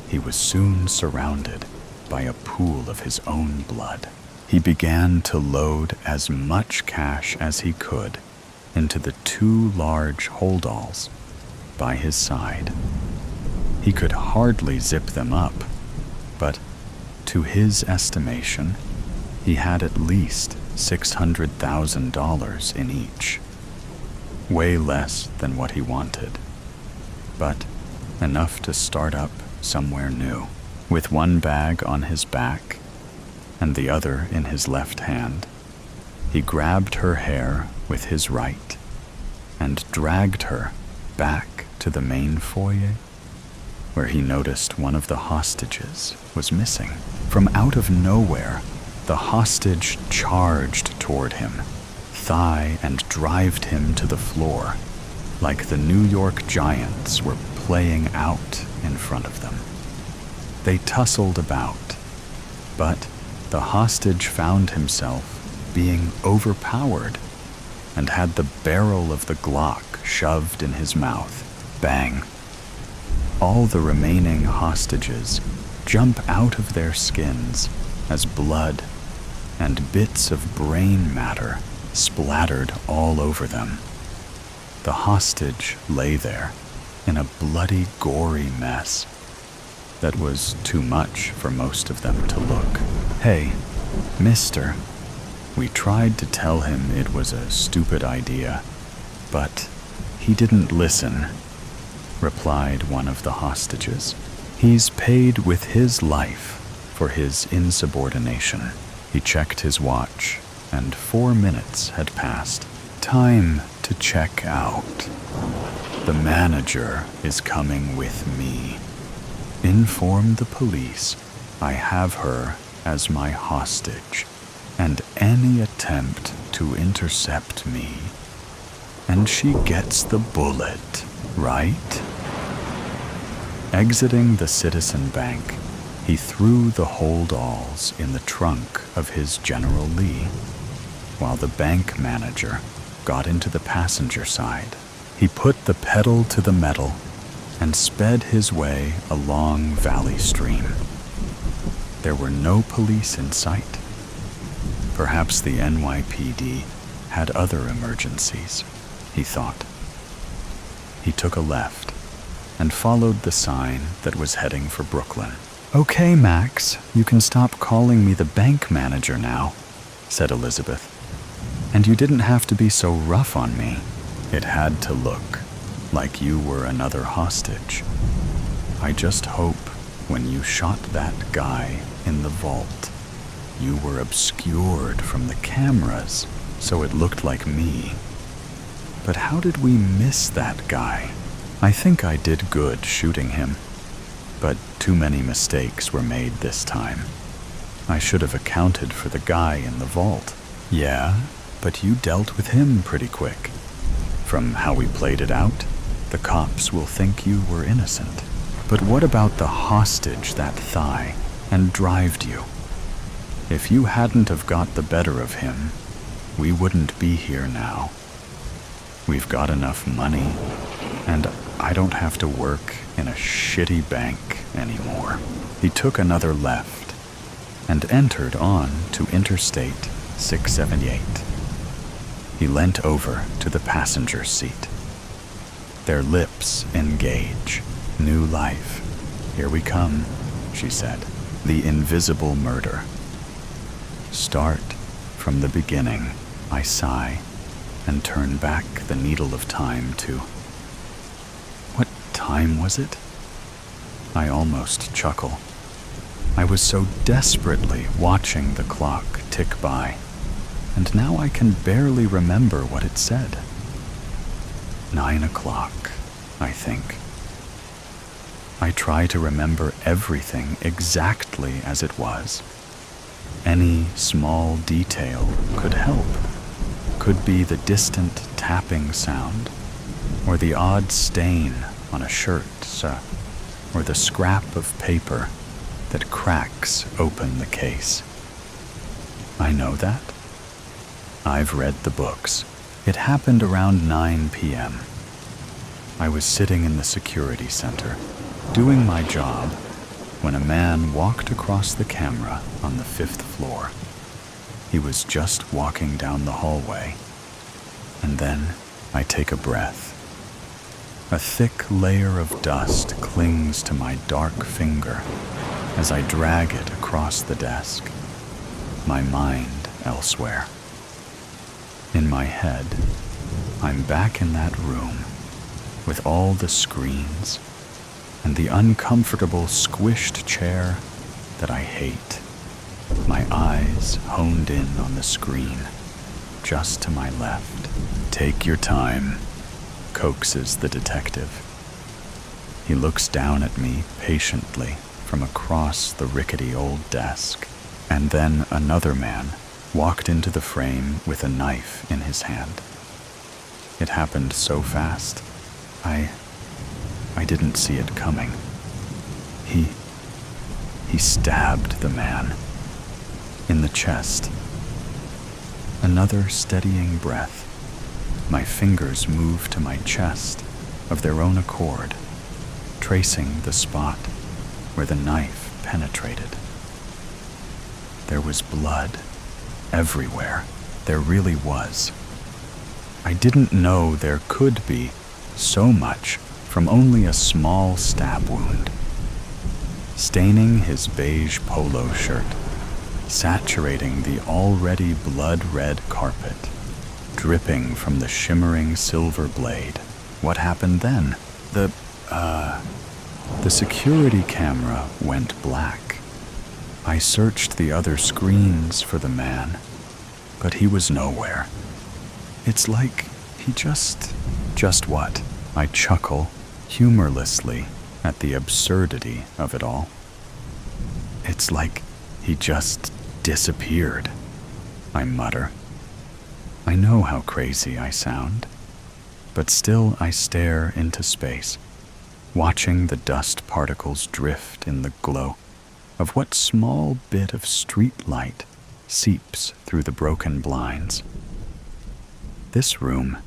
He was soon surrounded by a pool of his own blood. He began to load as much cash as he could into the 2 large holdalls by his side. He could hardly zip them up, but to his estimation, he had at least $600,000 in each. Way less than what he wanted, but enough to start up somewhere new. With one bag on his back and the other in his left hand, he grabbed her hair with his right and dragged her back to the main foyer, where he noticed one of the hostages was missing. From out of nowhere, the hostage charged toward him, thigh and drived him to the floor, like the New York Giants were playing out in front of them. They tussled about, but the hostage found himself being overpowered and had the barrel of the Glock shoved in his mouth. Bang! All the remaining hostages jump out of their skins as blood and bits of brain matter splattered all over them. The hostage lay there in a bloody, gory mess that was too much for most of them to look. "Hey, mister," we tried to tell him it was a stupid idea, but he didn't listen, replied one of the hostages. "He's paid with his life for his insubordination." He checked his watch, and 4 minutes had passed. "Time to check out. The manager is coming with me. Inform the police I have her as my hostage, and any attempt to intercept me, and she gets the bullet, right?" Exiting the Citizen Bank, he threw the holdalls in the trunk of his General Lee, while the bank manager got into the passenger side. He put the pedal to the metal and sped his way along Valley Stream. There were no police in sight. Perhaps the NYPD had other emergencies, he thought. He took a left and followed the sign that was heading for Brooklyn. "Okay, Max, you can stop calling me the bank manager now," said Elizabeth. "And you didn't have to be so rough on me. It had to look like you were another hostage. I just hope when you shot that guy in the vault, you were obscured from the cameras so it looked like me. But how did we miss that guy? I think I did good shooting him, but too many mistakes were made this time. I should have accounted for the guy in the vault." "Yeah, but you dealt with him pretty quick. From how we played it out, the cops will think you were innocent. But what about the hostage that thigh and drived you? If you hadn't have got the better of him, we wouldn't be here now. We've got enough money, and I don't have to work in a shitty bank anymore." He took another left and entered on to Interstate 678. He leant over to the passenger seat. Their lips engage. "New life. Here we come," she said. "The invisible murder. Start from the beginning." I sigh and turn back the needle of time to... What time was it? I almost chuckle. I was so desperately watching the clock tick by, and now I can barely remember what it said. 9 o'clock, I think. I try to remember everything exactly as it was. Any small detail could help. Could be the distant tapping sound, or the odd stain on a shirt, or the scrap of paper that cracks open the case. I know that. I've read the books. It happened around 9 p.m. I was sitting in the security center, doing my job, when a man walked across the camera on the 5th floor. He was just walking down the hallway. And then I take a breath. A thick layer of dust clings to my dark finger as I drag it across the desk, my mind elsewhere. In my head, I'm back in that room with all the screens and the uncomfortable squished chair that I hate. My eyes honed in on the screen, just to my left. "Take your time," coaxes the detective. He looks down at me patiently from across the rickety old desk, and then another man walked into the frame with a knife in his hand. It happened so fast, I didn't see it coming. He stabbed the man in the chest. Another steadying breath. My fingers move to my chest of their own accord, tracing the spot where the knife penetrated. There was blood everywhere. There really was. I didn't know there could be so much from only a small stab wound. Staining his beige polo shirt, saturating the already blood-red carpet, dripping from the shimmering silver blade. What happened then? The security camera went black. I searched the other screens for the man, but he was nowhere. It's like he just what? I chuckle humorlessly at the absurdity of it all. It's like he just disappeared, I mutter. I know how crazy I sound, but still I stare into space, watching the dust particles drift in the glow of what small bit of street light seeps through the broken blinds. This room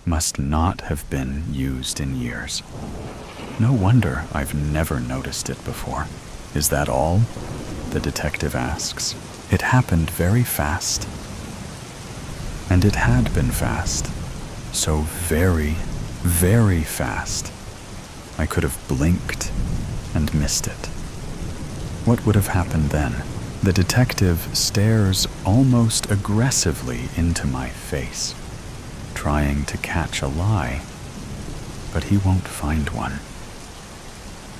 must not have been used in years. No wonder I've never noticed it before. Is that all? The detective asks. It happened very fast. And it had been fast. So very, very fast. I could have blinked and missed it. What would have happened then? The detective stares almost aggressively into my face, trying to catch a lie, but he won't find one.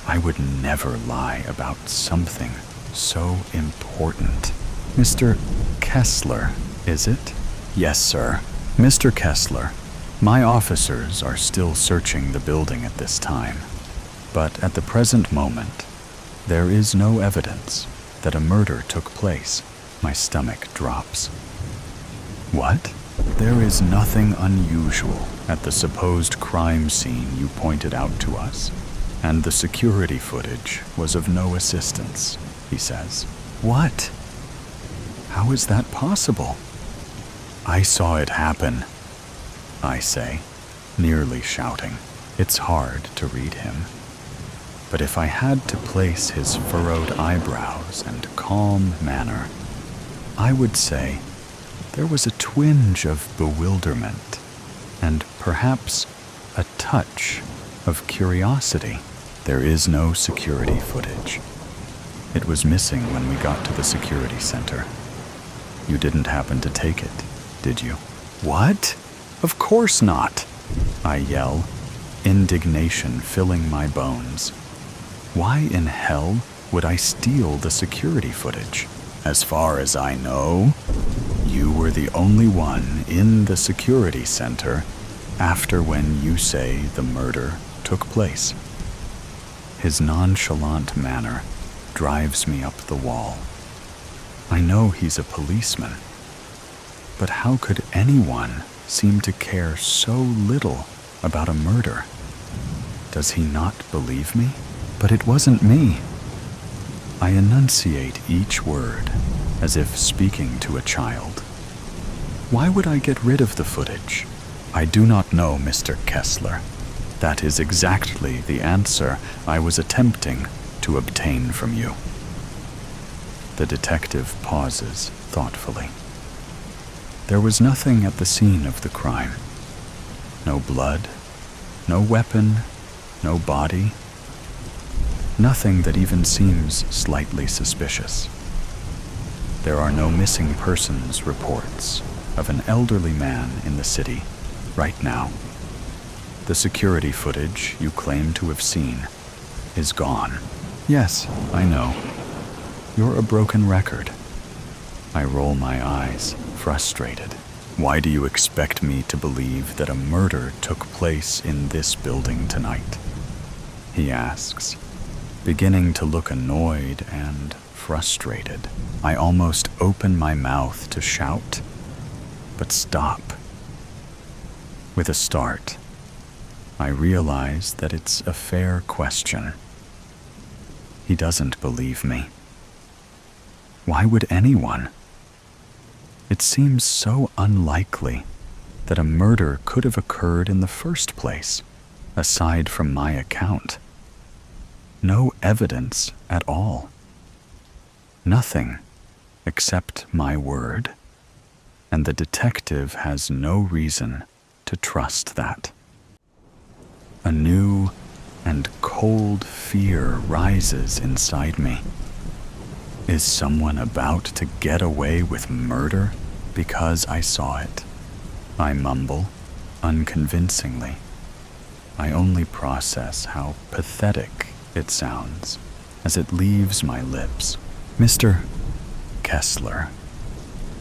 I would never lie about something so important. Mr. Kessler, is it? Yes, sir. Mr. Kessler, my officers are still searching the building at this time, but at the present moment, there is no evidence that a murder took place. My stomach drops. What? There is nothing unusual at the supposed crime scene you pointed out to us, and the security footage was of no assistance, he says. What? How is that possible? I saw it happen, I say, nearly shouting. It's hard to read him. But if I had to place his furrowed eyebrows and calm manner, I would say there was a twinge of bewilderment and perhaps a touch of curiosity. There is no security footage. It was missing when we got to the security center. You didn't happen to take it, did you? What? Of course not, I yell, indignation filling my bones. Why in hell would I steal the security footage? As far as I know, you were the only one in the security center after when you say the murder took place. His nonchalant manner drives me up the wall. I know he's a policeman, but how could anyone seem to care so little about a murder? Does he not believe me? But it wasn't me. I enunciate each word as if speaking to a child. Why would I get rid of the footage? I do not know, Mr. Kessler. That is exactly the answer I was attempting to obtain from you. The detective pauses thoughtfully. There was nothing at the scene of the crime. No blood, no weapon, no body. Nothing that even seems slightly suspicious. There are no missing persons reports of an elderly man in the city right now. The security footage you claim to have seen is gone. Yes, I know. You're a broken record. I roll my eyes, frustrated. Why do you expect me to believe that a murder took place in this building tonight? He asks, beginning to look annoyed and frustrated. I almost open my mouth to shout, but stop. With a start, I realize that it's a fair question. He doesn't believe me. Why would anyone? It seems so unlikely that a murder could have occurred in the first place, aside from my account. No evidence at all. Nothing except my word, and the detective has no reason to trust that. A new and cold fear rises inside me. Is someone about to get away with murder because I saw it? I mumble, unconvincingly. I only process how pathetic it sounds as it leaves my lips. Mr. Kessler,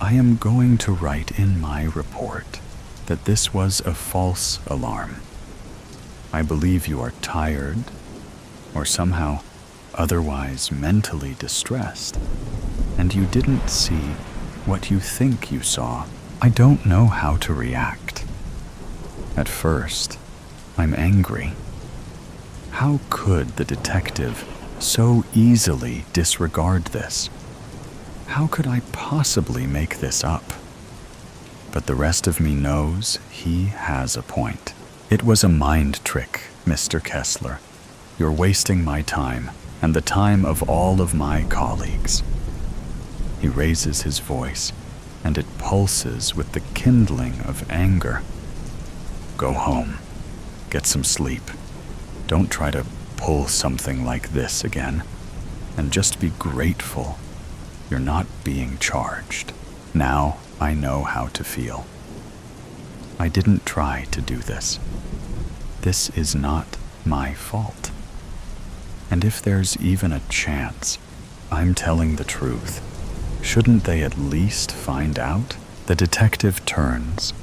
I am going to write in my report that this was a false alarm. I believe you are tired or somehow otherwise mentally distressed, and you didn't see what you think you saw. I don't know how to react. At first, I'm angry. How could the detective so easily disregard this? How could I possibly make this up? But the rest of me knows he has a point. It was a mind trick, Mr. Kessler. You're wasting my time and the time of all of my colleagues. He raises his voice, and it pulses with the kindling of anger. Go home. Get some sleep. Don't try to pull something like this again. And just be grateful you're not being charged. Now I know how to feel. I didn't try to do this. This is not my fault. And if there's even a chance I'm telling the truth, shouldn't they at least find out? The detective turns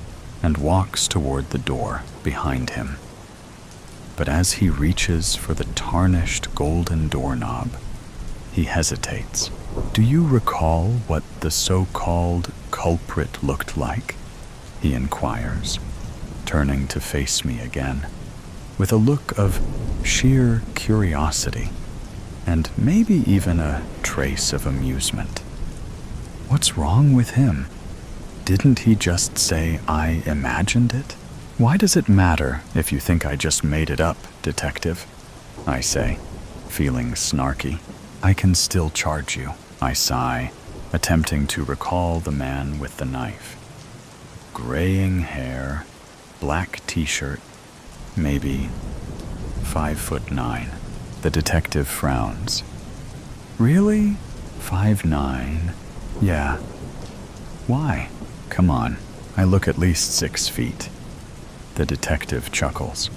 and walks toward the door behind him. But as he reaches for the tarnished golden doorknob, he hesitates. Do you recall what the so-called culprit looked like? He inquires, turning to face me again, with a look of sheer curiosity and maybe even a trace of amusement. What's wrong with him? Didn't he just say I imagined it? Why does it matter if you think I just made it up, detective? I say, feeling snarky. I can still charge you, I sigh, attempting to recall the man with the knife. Graying hair, black t-shirt, maybe 5'9". The detective frowns. Really? 5'9"? Yeah. Why? Come on, I look at least 6 feet. The detective chuckles.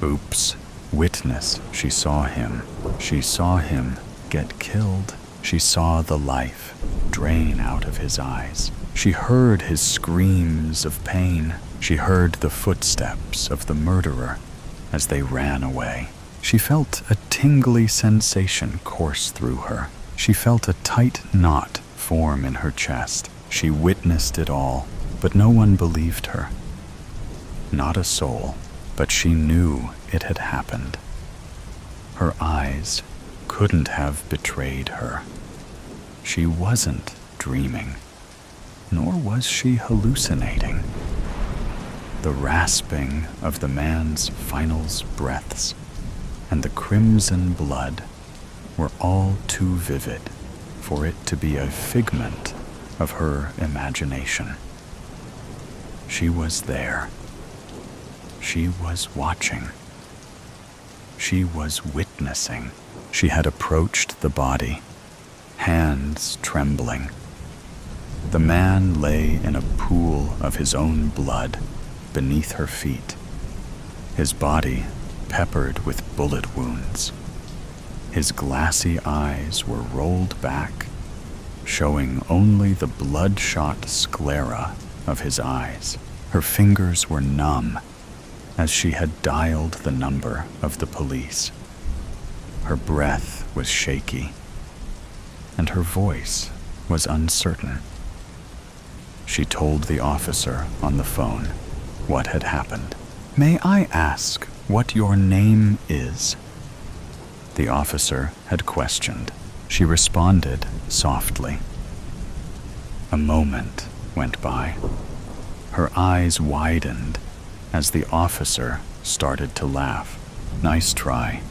Oops. Witness, she saw him. She saw him get killed. She saw the life drain out of his eyes. She heard his screams of pain. She heard the footsteps of the murderer as they ran away. She felt a tingly sensation course through her. She felt a tight knot form in her chest. She witnessed it all, but no one believed her. Not a soul, but she knew it had happened. Her eyes couldn't have betrayed her. She wasn't dreaming, nor was she hallucinating. The rasping of the man's final breaths and the crimson blood were all too vivid for it to be a figment of her imagination. She was there. She was watching. She was witnessing. She had approached the body, hands trembling. The man lay in a pool of his own blood beneath her feet, his body peppered with bullet wounds. His glassy eyes were rolled back, showing only the bloodshot sclera of his eyes. Her fingers were numb as she had dialed the number of the police. Her breath was shaky, and her voice was uncertain. She told the officer on the phone what had happened. "May I ask what your name is?" The officer had questioned. She responded softly. A moment went by. Her eyes widened as the officer started to laugh. "Nice try.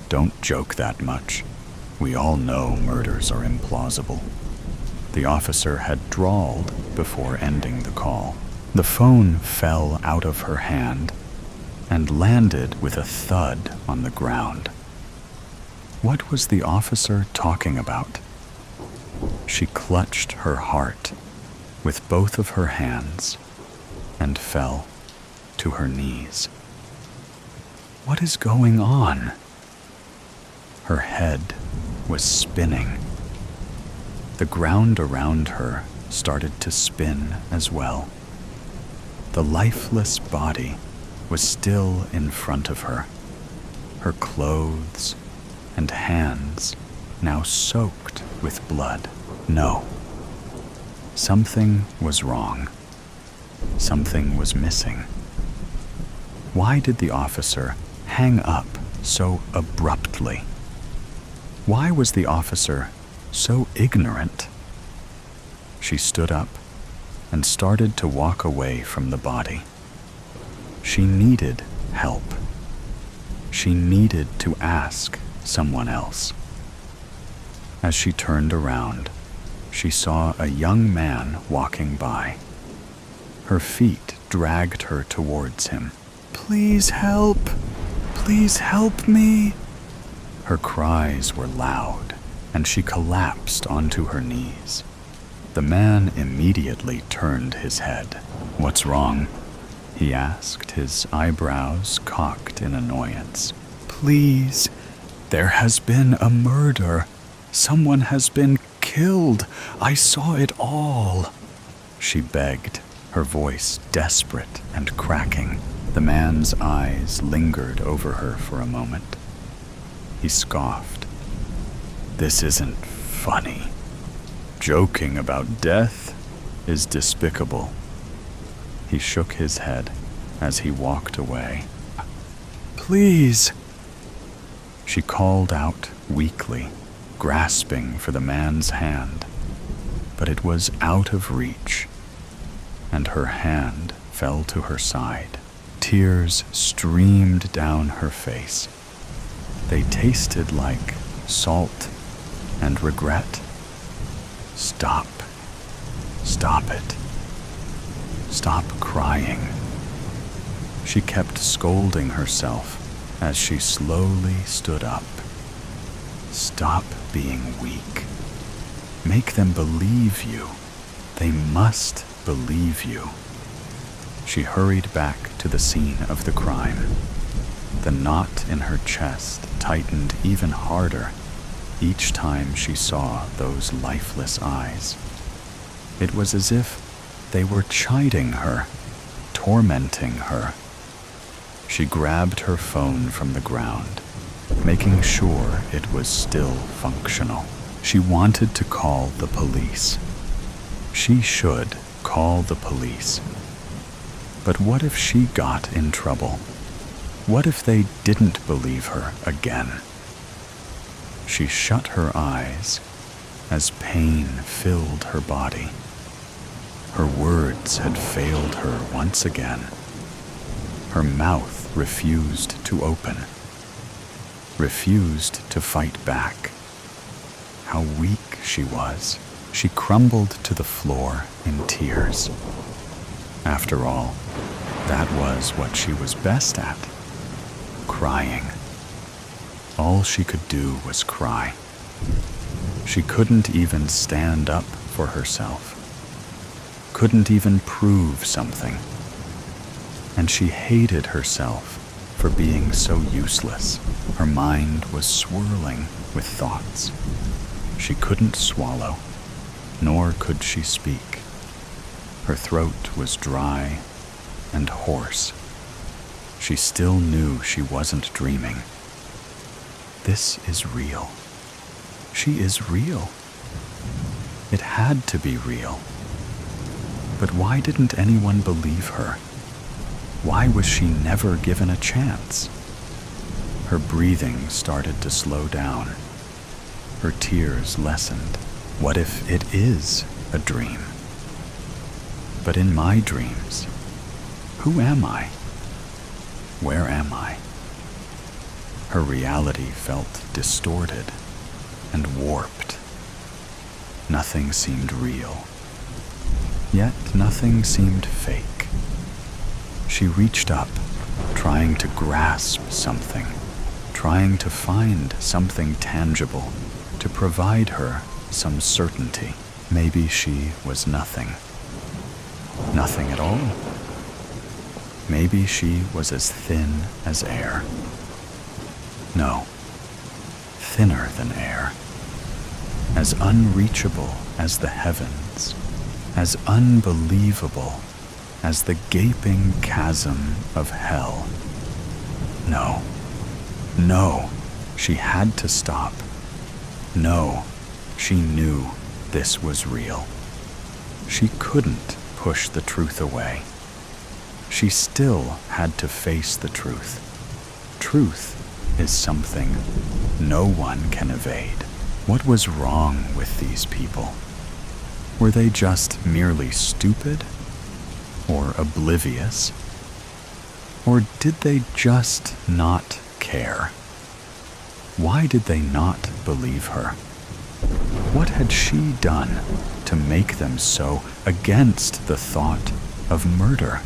Don't joke that much. We all know murders are implausible." The officer had drawled before ending the call. The phone fell out of her hand and landed with a thud on the ground. What was the officer talking about? She clutched her heart with both of her hands and fell to her knees. What is going on? Her head was spinning. The ground around her started to spin as well. The lifeless body was still in front of her, her clothes and hands now soaked with blood. No. Something was wrong. Something was missing. Why did the officer hang up so abruptly? Why was the officer so ignorant? She stood up and started to walk away from the body. She needed help. She needed to ask someone else. As she turned around, she saw a young man walking by. Her feet dragged her towards him. "Please help! Please help me!" Her cries were loud, and she collapsed onto her knees. The man immediately turned his head. "What's wrong?" he asked, his eyebrows cocked in annoyance. "Please, there has been a murder. Someone has been killed. I saw it all," she begged, her voice desperate and cracking. The man's eyes lingered over her for a moment. He scoffed. "This isn't funny. Joking about death is despicable." He shook his head as he walked away. "Please!" She called out weakly, grasping for the man's hand, but it was out of reach, and her hand fell to her side. Tears streamed down her face. They tasted like salt and regret. "Stop. Stop it. Stop crying." She kept scolding herself as she slowly stood up. "Stop being weak. Make them believe you. They must believe you." She hurried back to the scene of the crime. The knot in her chest tightened even harder each time she saw those lifeless eyes. It was as if they were chiding her, tormenting her. She grabbed her phone from the ground, making sure it was still functional. She wanted to call the police. She should call the police. But what if she got in trouble? What if they didn't believe her again? She shut her eyes as pain filled her body. Her words had failed her once again. Her mouth refused to open, refused to fight back. How weak she was. She crumbled to the floor in tears. After all, that was what she was best at. Crying. All she could do was cry. She couldn't even stand up for herself. Couldn't even prove something. And she hated herself for being so useless. Her mind was swirling with thoughts. She couldn't swallow, nor could she speak. Her throat was dry and hoarse. She still knew she wasn't dreaming. This is real. She is real. It had to be real. But why didn't anyone believe her? Why was she never given a chance? Her breathing started to slow down. Her tears lessened. What if it is a dream? But in my dreams, who am I? Where am I? Her reality felt distorted and warped. Nothing seemed real, yet nothing seemed fake. She reached up, trying to grasp something, trying to find something tangible to provide her some certainty. Maybe she was nothing. Nothing at all. Maybe she was as thin as air. No, thinner than air. As unreachable as the heavens, as unbelievable as the gaping chasm of hell. No, no, she had to stop. No, she knew this was real. She couldn't push the truth away. She still had to face the truth. Truth is something no one can evade. What was wrong with these people? Were they just merely stupid? Or oblivious? Or did they just not care? Why did they not believe her? What had she done to make them so against the thought of murder?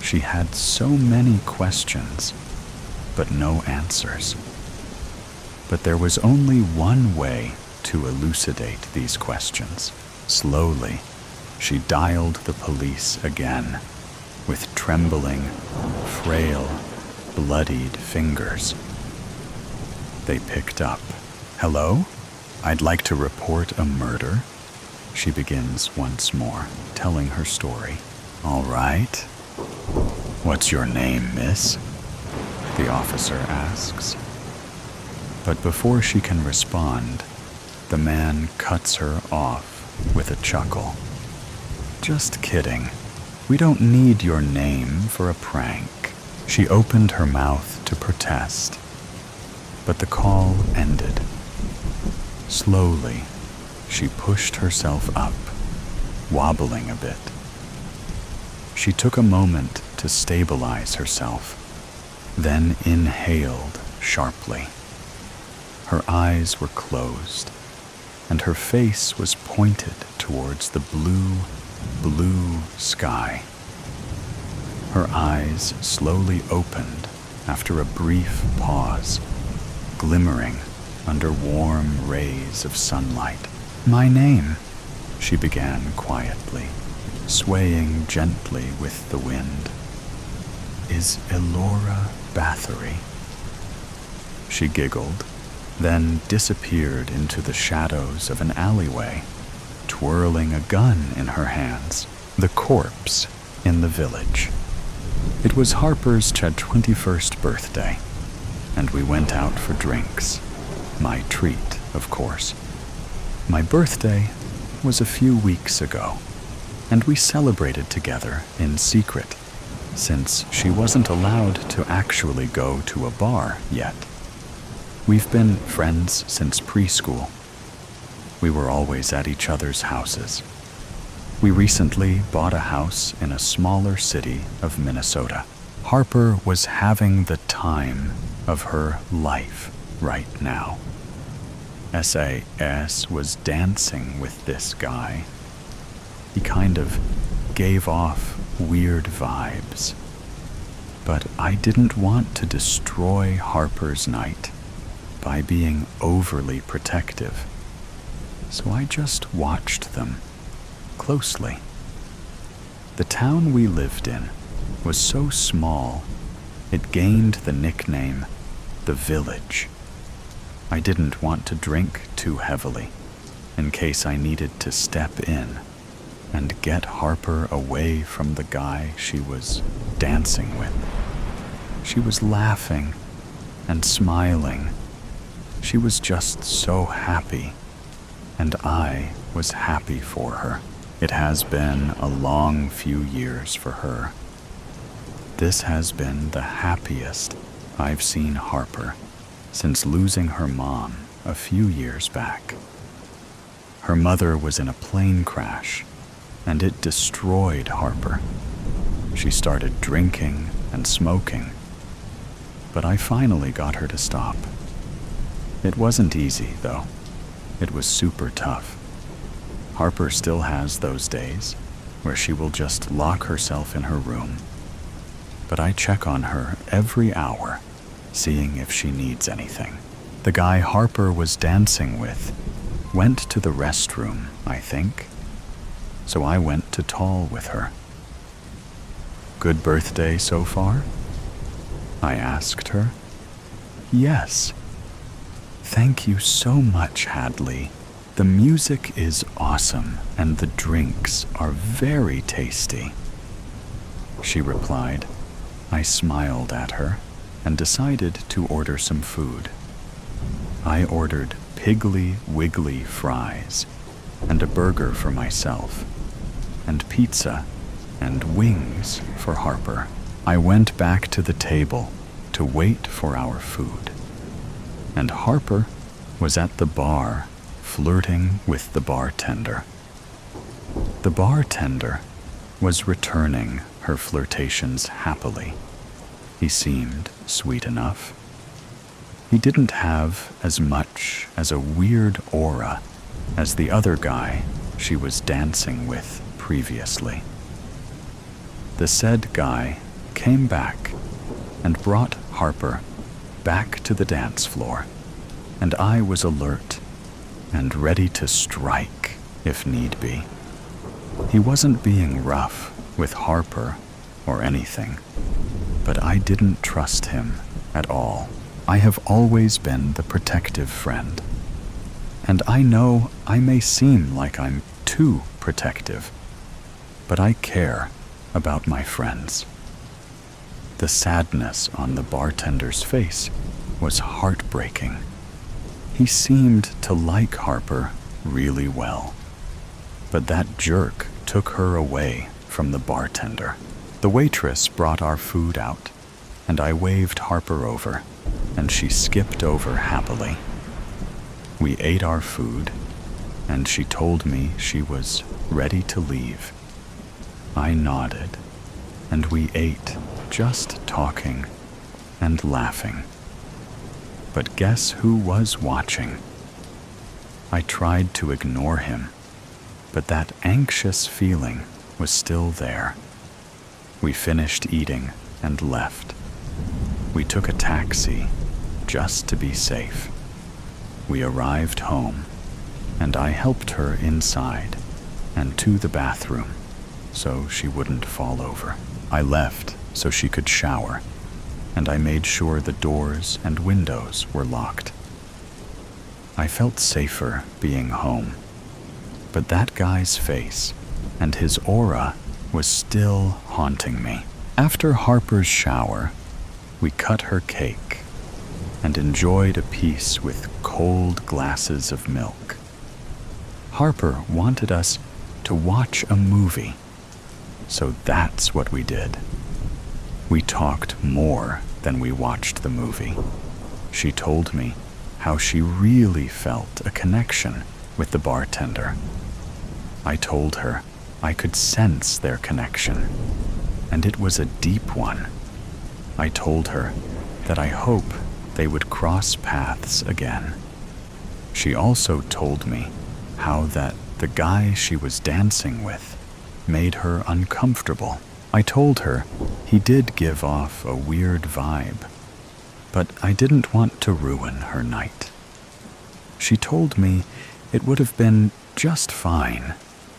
She had so many questions, but no answers. But there was only one way to elucidate these questions. Slowly, she dialed the police again, with trembling, frail, bloodied fingers. They picked up. "Hello? I'd like to report a murder," she begins once more, telling her story. "All right. What's your name, miss?" the officer asks. But before she can respond, the man cuts her off with a chuckle. "Just kidding. We don't need your name for a prank." She opened her mouth to protest, but the call ended. Slowly, she pushed herself up, wobbling a bit. She took a moment to stabilize herself, then inhaled sharply. Her eyes were closed, and her face was pointed towards the blue, blue sky. Her eyes slowly opened after a brief pause, glimmering under warm rays of sunlight. "My name," she began quietly, swaying gently with the wind, "is Elora Bathory." She giggled, then disappeared into the shadows of an alleyway, twirling a gun in her hands. The corpse in the village. It was Harper's 21st birthday, and we went out for drinks. My treat, of course. My birthday was a few weeks ago, and we celebrated together in secret, since she wasn't allowed to actually go to a bar yet. We've been friends since preschool. We were always at each other's houses. We recently bought a house in a smaller city of Minnesota. Harper was having the time of her life right now. SAS was dancing with this guy. He kind of gave off weird vibes. But I didn't want to destroy Harper's night by being overly protective, so I just watched them closely. The town we lived in was so small, it gained the nickname the Village. I didn't want to drink too heavily in case I needed to step in and get Harper away from the guy she was dancing with. She was laughing and smiling. She was just so happy, and I was happy for her. It has been a long few years for her. This has been the happiest I've seen Harper since losing her mom a few years back. Her mother was in a plane crash, and it destroyed Harper. She started drinking and smoking, but I finally got her to stop. It wasn't easy, though. It was super tough. Harper still has those days where she will just lock herself in her room. But I check on her every hour, seeing if she needs anything. The guy Harper was dancing with went to the restroom, I think, so I went to Tall with her. "Good birthday so far?" I asked her. "Yes. Thank you so much, Hadley. The music is awesome and the drinks are very tasty," she replied. I smiled at her and decided to order some food. I ordered Piggly Wiggly fries and a burger for myself, and pizza and wings for Harper. I went back to the table to wait for our food, and Harper was at the bar flirting with the bartender. The bartender was returning her flirtations happily. He seemed sweet enough. He didn't have as much as a weird aura as the other guy she was dancing with previously. The said guy came back and brought Harper back to the dance floor, and I was alert and ready to strike if need be. He wasn't being rough with Harper or anything, but I didn't trust him at all. I have always been the protective friend, and I know I may seem like I'm too protective, but I care about my friends. The sadness on the bartender's face was heartbreaking. He seemed to like Harper really well, but that jerk took her away from the bartender. The waitress brought our food out, and I waved Harper over, and she skipped over happily. We ate our food, and she told me she was ready to leave. I nodded, and we ate, just talking and laughing. But guess who was watching? I tried to ignore him, but that anxious feeling was still there. We finished eating and left. We took a taxi just to be safe. We arrived home, and I helped her inside and to the bathroom so she wouldn't fall over. I left so she could shower, and I made sure the doors and windows were locked. I felt safer being home, but that guy's face and his aura was still haunting me. After Harper's shower, we cut her cake and enjoyed a piece with cold glasses of milk. Harper wanted us to watch a movie, so that's what we did. We talked more than we watched the movie. She told me how she really felt a connection with the bartender. I told her I could sense their connection, and it was a deep one. I told her that I hope they would cross paths again. She also told me how that the guy she was dancing with made her uncomfortable. I told her he did give off a weird vibe, but I didn't want to ruin her night. She told me it would have been just fine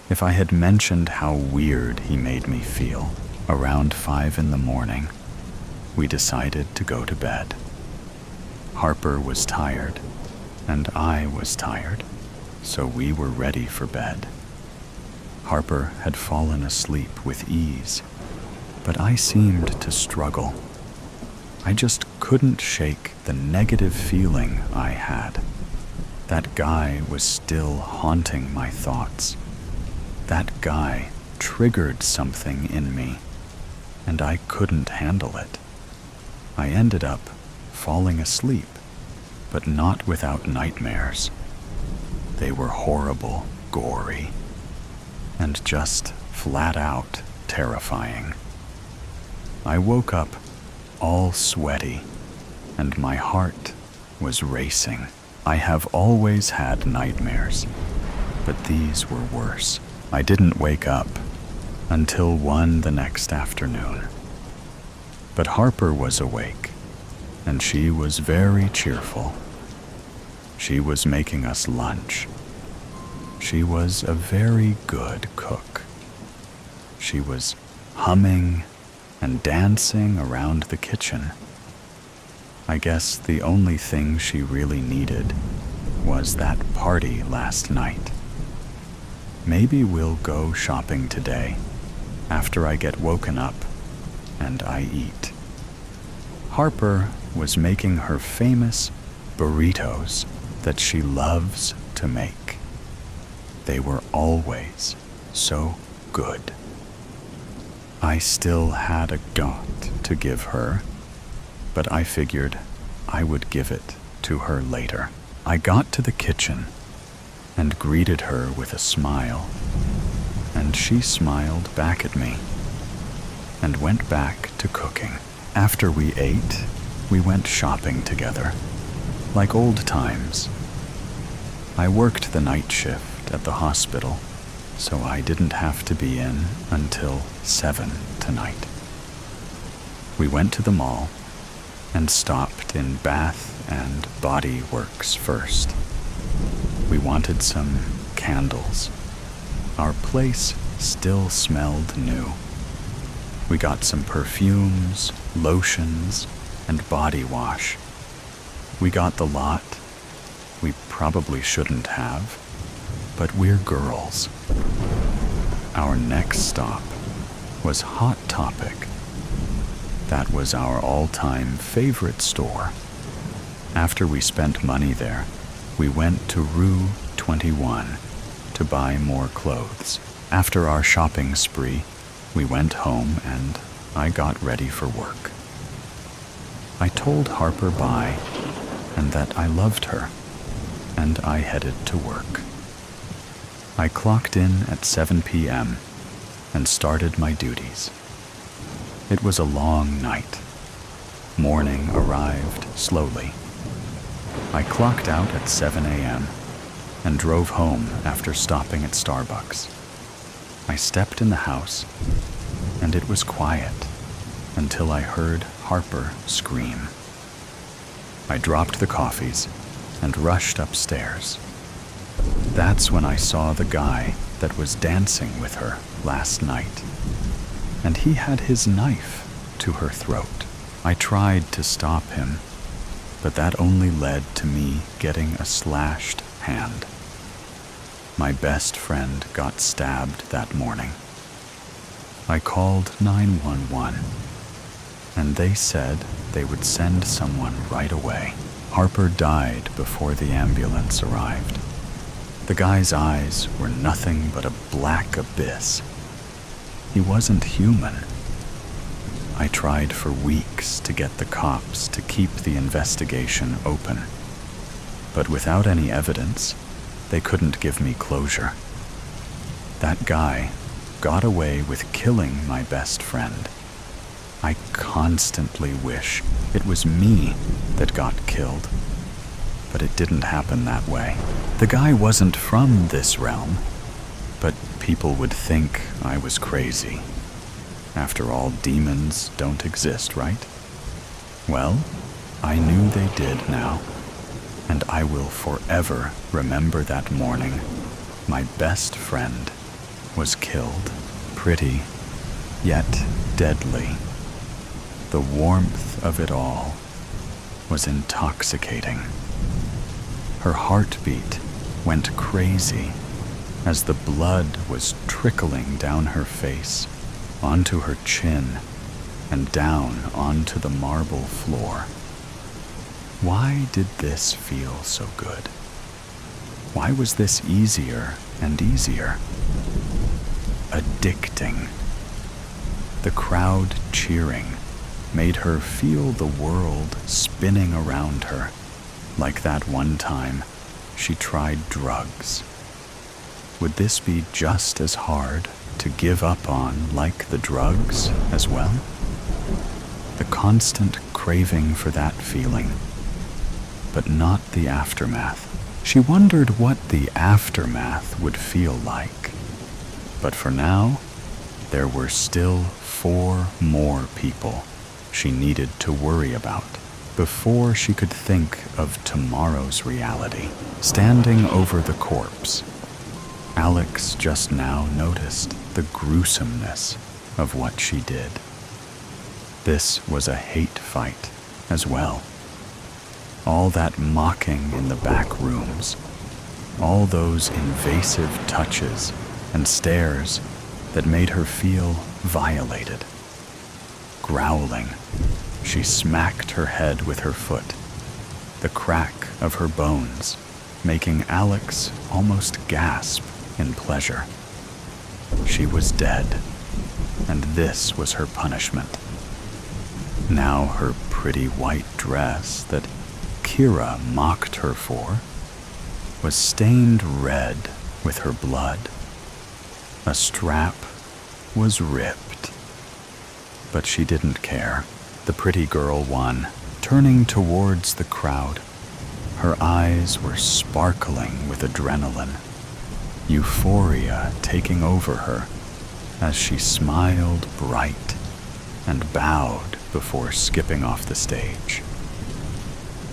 if I had mentioned how weird he made me feel. Around 5 in the morning, we decided to go to bed. Harper was tired, and I was tired, so we were ready for bed. Harper had fallen asleep with ease, but I seemed to struggle. I just couldn't shake the negative feeling I had. That guy was still haunting my thoughts. That guy triggered something in me, and I couldn't handle it. I ended up falling asleep, but not without nightmares. They were horrible, gory, and just flat out terrifying. I woke up all sweaty, and my heart was racing. I have always had nightmares, but these were worse. I didn't wake up until 1 the next afternoon. But Harper was awake, and she was very cheerful. She was making us lunch. She was a very good cook. She was humming and dancing around the kitchen. I guess the only thing she really needed was that party last night. Maybe we'll go shopping today, after I get woken up and I eat. Harper was making her famous burritos that she loves to make. They were always so good. I still had a dot to give her, but I figured I would give it to her later. I got to the kitchen and greeted her with a smile, and she smiled back at me and went back to cooking. After we ate, we went shopping together, like old times. I worked the night shift at the hospital, so I didn't have to be in until 7 tonight. We went to the mall and stopped in Bath and Body Works first. We wanted some candles. Our place still smelled new. We got some perfumes, lotions, and body wash. We got the lot. We probably shouldn't have, but we're girls. Our next stop was Hot Topic. That was our all-time favorite store. After we spent money there, we went to Rue 21 to buy more clothes. After our shopping spree, we went home and I got ready for work. I told Harper bye and that I loved her, and I headed to work. I clocked in at 7 p.m. and started my duties. It was a long night. Morning arrived slowly. I clocked out at 7 a.m. and drove home after stopping at Starbucks. I stepped in the house, and it was quiet until I heard Harper scream. I dropped the coffees and rushed upstairs. That's when I saw the guy that was dancing with her last night, and he had his knife to her throat. I tried to stop him, but that only led to me getting a slashed hand. My best friend got stabbed that morning. I called 911, and they said they would send someone right away. Harper died before the ambulance arrived. The guy's eyes were nothing but a black abyss. He wasn't human. I tried for weeks to get the cops to keep the investigation open, but without any evidence, they couldn't give me closure. That guy got away with killing my best friend. I constantly wish it was me that got killed, but it didn't happen that way. The guy wasn't from this realm. But people would think I was crazy. After all, demons don't exist, right? Well, I knew they did now, and I will forever remember that morning my best friend was killed. Pretty, yet deadly. The warmth of it all was intoxicating. Her heartbeat went crazy as the blood was trickling down her face, onto her chin, and down onto the marble floor. Why did this feel so good? Why was this easier and easier? Addicting. The crowd cheering made her feel the world spinning around her, like that one time she tried drugs. Would this be just as hard to give up on like the drugs as well? The constant craving for that feeling, but not the aftermath. She wondered what the aftermath would feel like. But for now, there were still 4 more people she needed to worry about before she could think of tomorrow's reality. Standing over the corpse, Alex just now noticed the gruesomeness of what she did. This was a hate fight as well. All that mocking in the back rooms, all those invasive touches and stares that made her feel violated. Growling, she smacked her head with her foot, the crack of her bones making Alex almost gasp in pleasure. She was dead, and this was her punishment. Now her pretty white dress that Kira mocked her for was stained red with her blood. A strap was ripped. But she didn't care. The pretty girl won, turning towards the crowd. Her eyes were sparkling with adrenaline, euphoria taking over her as she smiled bright and bowed before skipping off the stage.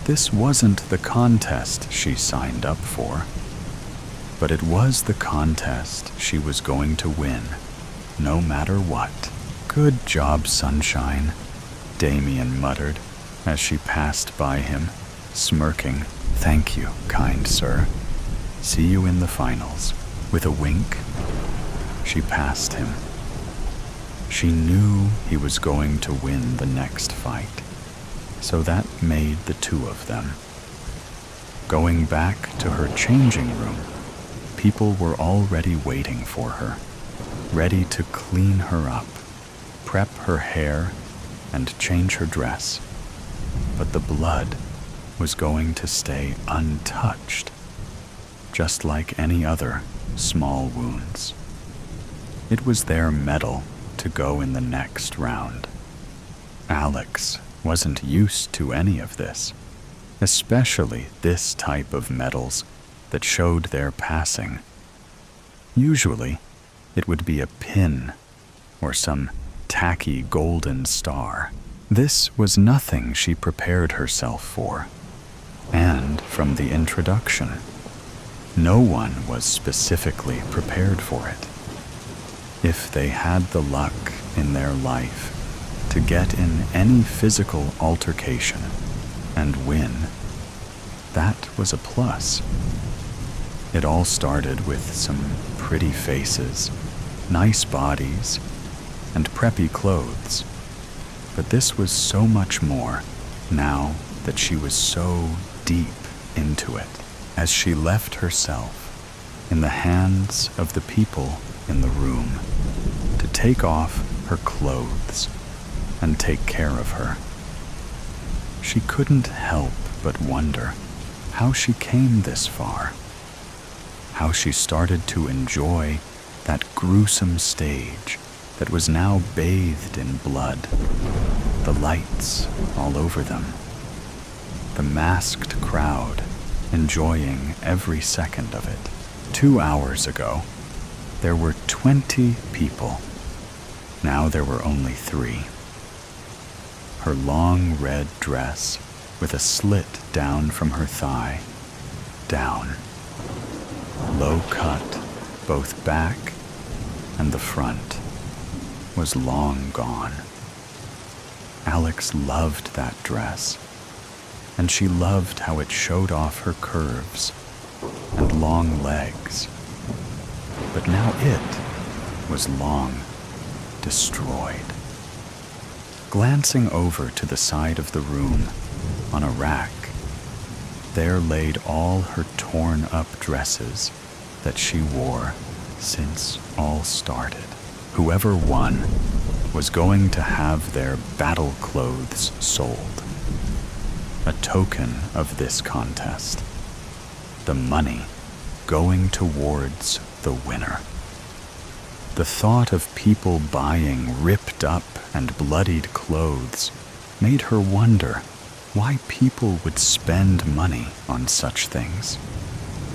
This wasn't the contest she signed up for, but it was the contest she was going to win, no matter what. "Good job, sunshine," Damien muttered as she passed by him, smirking. "Thank you, kind sir. See you in the finals." With a wink, she passed him. She knew he was going to win the next fight, so that made the 2 of them. Going back to her changing room, people were already waiting for her, ready to clean her up, prep her hair, and change her dress. But the blood was going to stay untouched, just like any other small wounds. It was their medal to go in the next round. Alex wasn't used to any of this, especially this type of medals that showed their passing. Usually, it would be a pin or some tacky golden star. This was nothing she prepared herself for, and from the introduction, no one was specifically prepared for it. If they had the luck in their life to get in any physical altercation and win, that was a plus. It all started with some pretty faces, nice bodies, and preppy clothes. But this was so much more now that she was so deep into it. As she left herself in the hands of the people in the room to take off her clothes and take care of her, she couldn't help but wonder how she came this far, how she started to enjoy that gruesome stage that was now bathed in blood, the lights all over them, the masked crowd enjoying every second of it. 2 hours ago, There were 20 people. Now there were only 3. Her long red dress with a slit down from her thigh, down, low cut, both back and the front, was long gone. Alex loved that dress, and she loved how it showed off her curves and long legs. But now it was long destroyed. Glancing over to the side of the room, on a rack, there laid all her torn-up dresses that she wore since all started. Whoever won was going to have their battle clothes sold. A token of this contest. The money going towards the winner. The thought of people buying ripped up and bloodied clothes made her wonder why people would spend money on such things.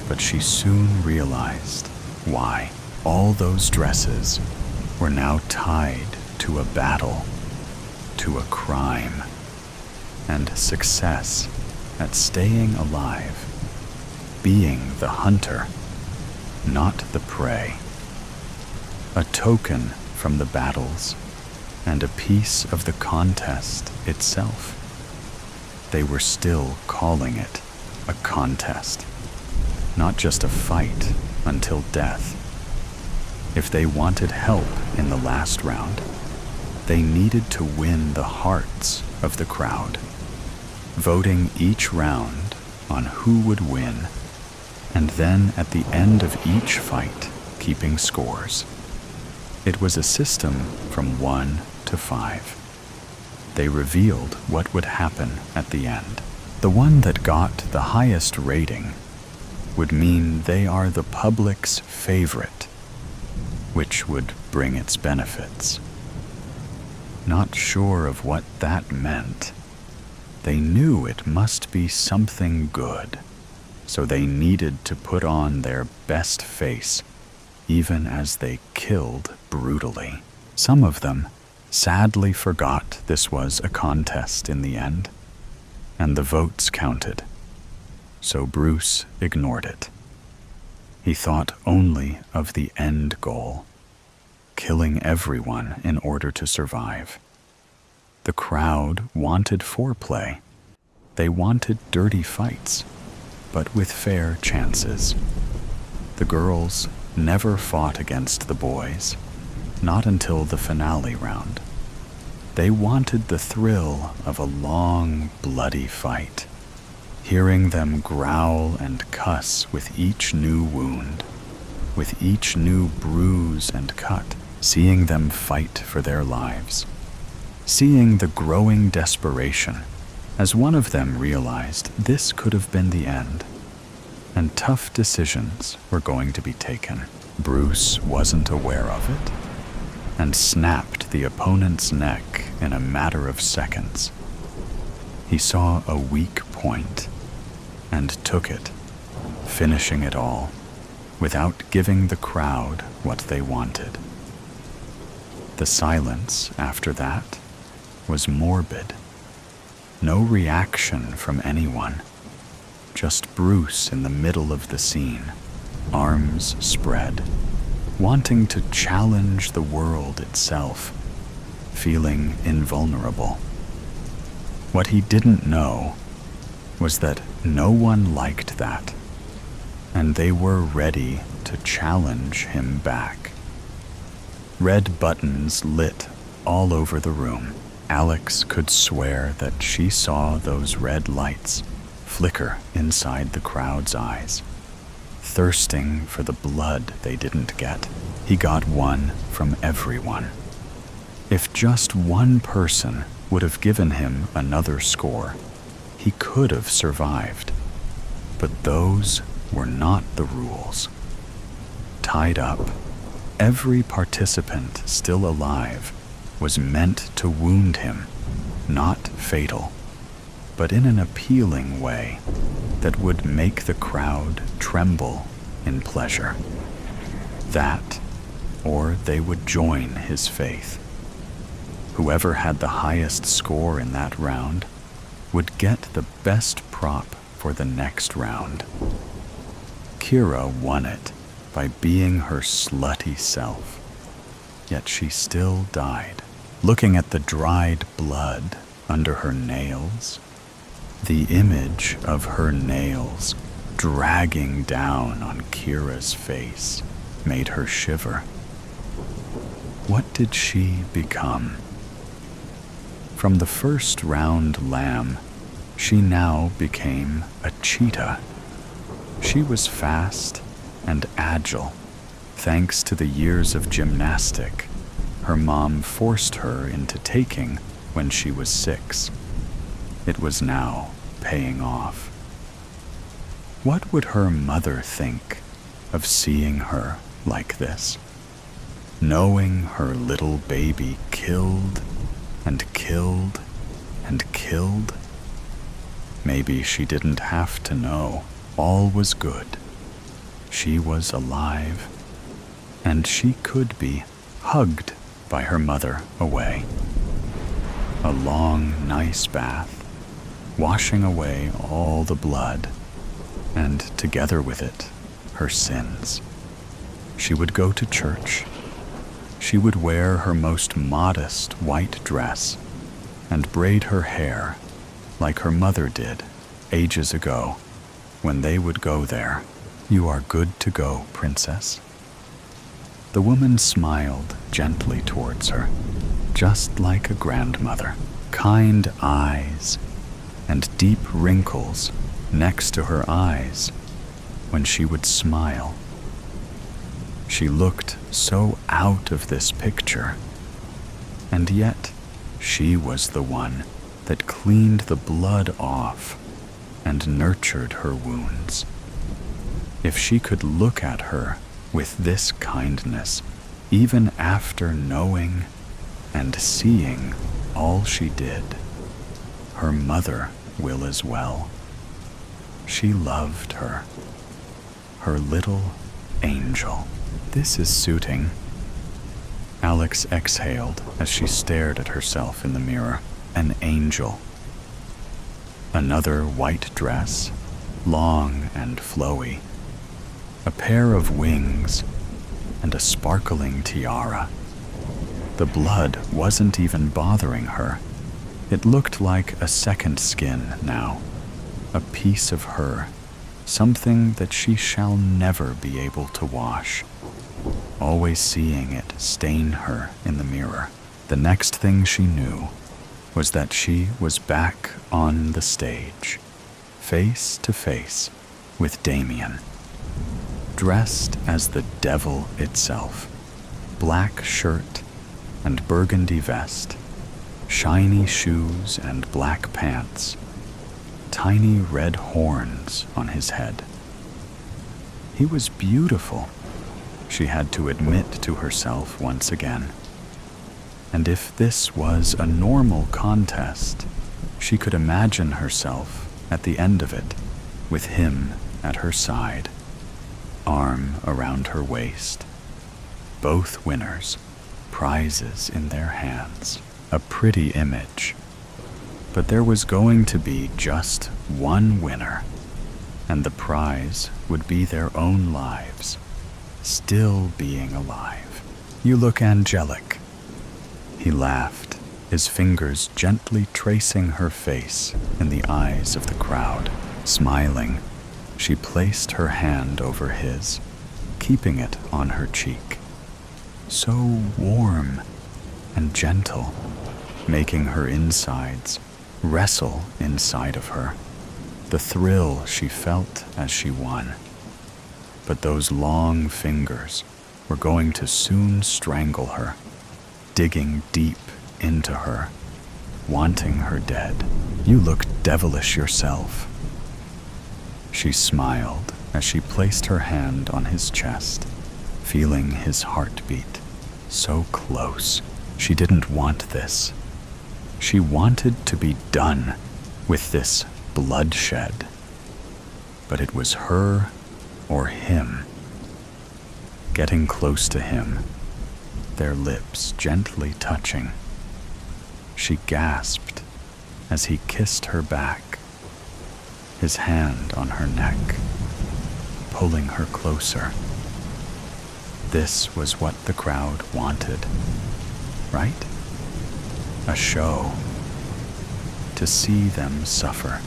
But she soon realized why. All those dresses were now tied to a battle, to a crime, and success at staying alive, being the hunter, not the prey. A token from the battles and a piece of the contest itself. They were still calling it a contest, not just a fight until death. If they wanted help in the last round, they needed to win the hearts of the crowd, voting each round on who would win, and then at the end of each fight, keeping scores. It was a system from 1 to 5. They revealed what would happen at the end. The one that got the highest rating would mean they are the public's favorite, which would bring its benefits. Not sure of what that meant, they knew it must be something good, so they needed to put on their best face, even as they killed brutally. Some of them sadly forgot this was a contest in the end, and the votes counted, so Bruce ignored it. He thought only of the end goal, killing everyone in order to survive. The crowd wanted foreplay. They wanted dirty fights, but with fair chances. The girls never fought against the boys, not until the finale round. They wanted the thrill of a long, bloody fight, hearing them growl and cuss with each new wound, with each new bruise and cut, seeing them fight for their lives, seeing the growing desperation as one of them realized this could have been the end, and tough decisions were going to be taken. Bruce wasn't aware of it, and snapped the opponent's neck in a matter of seconds. He saw a weak point and took it, finishing it all without giving the crowd what they wanted. The silence after that was morbid. No reaction from anyone, just Bruce in the middle of the scene, arms spread, wanting to challenge the world itself, feeling invulnerable. What he didn't know was that no one liked that, and they were ready to challenge him back. Red buttons lit all over the room. Alex could swear that she saw those red lights flicker inside the crowd's eyes, thirsting for the blood they didn't get. He got one from everyone. If just one person would have given him another score, he could have survived. But those were not the rules. Tied up, every participant still alive was meant to wound him, not fatal, but in an appealing way that would make the crowd tremble in pleasure. That or they would join his faith. Whoever had the highest score in that round would get the best prop for the next round. Kira won it by being her slutty self, yet she still died. Looking at the dried blood under her nails, the image of her nails dragging down on Kira's face made her shiver. What did she become? From the first round lamb, she now became a cheetah. She was fast and agile, thanks to the years of gymnastic her mom forced her into taking when she was 6. It was now paying off. What would her mother think of seeing her like this? Knowing her little baby killed and killed and killed? Maybe she didn't have to know. All was good. She was alive, and she could be hugged by her mother away. A long, nice bath, washing away all the blood, and together with it, her sins. She would go to church. She would wear her most modest white dress and braid her hair like her mother did ages ago when they would go there. "You are good to go, princess." The woman smiled gently towards her, just like a grandmother. Kind eyes and deep wrinkles next to her eyes when she would smile. She looked so out of this picture, and yet she was the one that cleaned the blood off and nurtured her wounds. If she could look at her with this kindness, even after knowing and seeing all she did, her mother will as well. She loved her, her little angel. "This is suiting." Alex exhaled as she stared at herself in the mirror. An angel. Another white dress, long and flowy. A pair of wings and a sparkling tiara. The blood wasn't even bothering her. It looked like a second skin now, a piece of her, something that she shall never be able to wash, always seeing it stain her in the mirror. The next thing she knew was that she was back on the stage, face to face with Damien, dressed as the devil itself, black shirt and burgundy vest, shiny shoes and black pants, tiny red horns on his head. He was beautiful, she had to admit to herself once again. And if this was a normal contest, she could imagine herself at the end of it, with him at her side, arm around her waist. Both winners, prizes in their hands. A pretty image. But there was going to be just one winner, and the prize would be their own lives, still being alive. "You look angelic." He laughed, his fingers gently tracing her face in the eyes of the crowd. Smiling, she placed her hand over his, keeping it on her cheek. So warm and gentle, making her insides wrestle inside of her. The thrill she felt as she won. But those long fingers were going to soon strangle her, digging deep into her, wanting her dead. "You look devilish yourself." She smiled as she placed her hand on his chest, feeling his heartbeat. So close. She didn't want this. She wanted to be done with this bloodshed. But it was her or him. Getting close to him, their lips gently touching. She gasped as he kissed her back, his hand on her neck, pulling her closer. This was what the crowd wanted, right? A show. To see them suffer.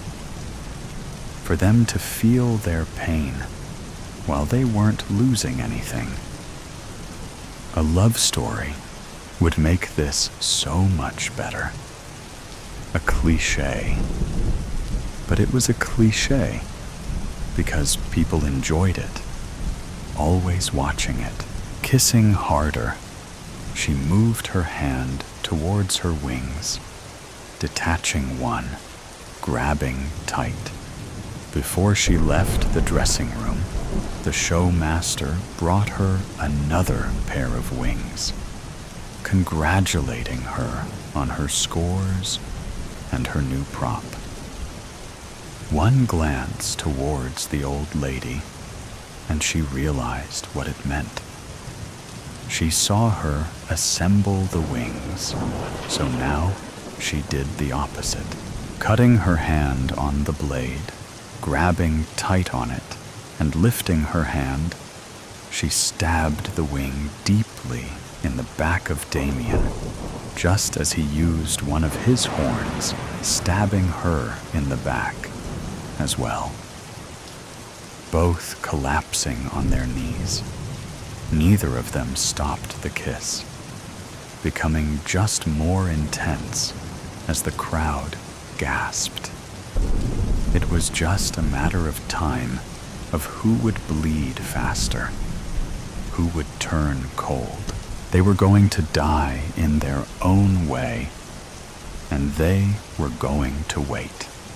For them to feel their pain while they weren't losing anything. A love story would make this so much better. A cliché. But it was a cliché because people enjoyed it, always watching it. Kissing harder, she moved her hand towards her wings, detaching one, grabbing tight. Before she left the dressing room, the showmaster brought her another pair of wings, congratulating her on her scores and her new prop. One glance towards the old lady, and she realized what it meant. She saw her assemble the wings, so now she did the opposite, cutting her hand on the blade, grabbing tight on it, and lifting her hand, she stabbed the wing deeply in the back of Damien, just as he used one of his horns, stabbing her in the back as well. Both collapsing on their knees, neither of them stopped the kiss, becoming just more intense as the crowd gasped. It was just a matter of time of who would bleed faster, who would turn cold. They were going to die in their own way, and they were going to wait.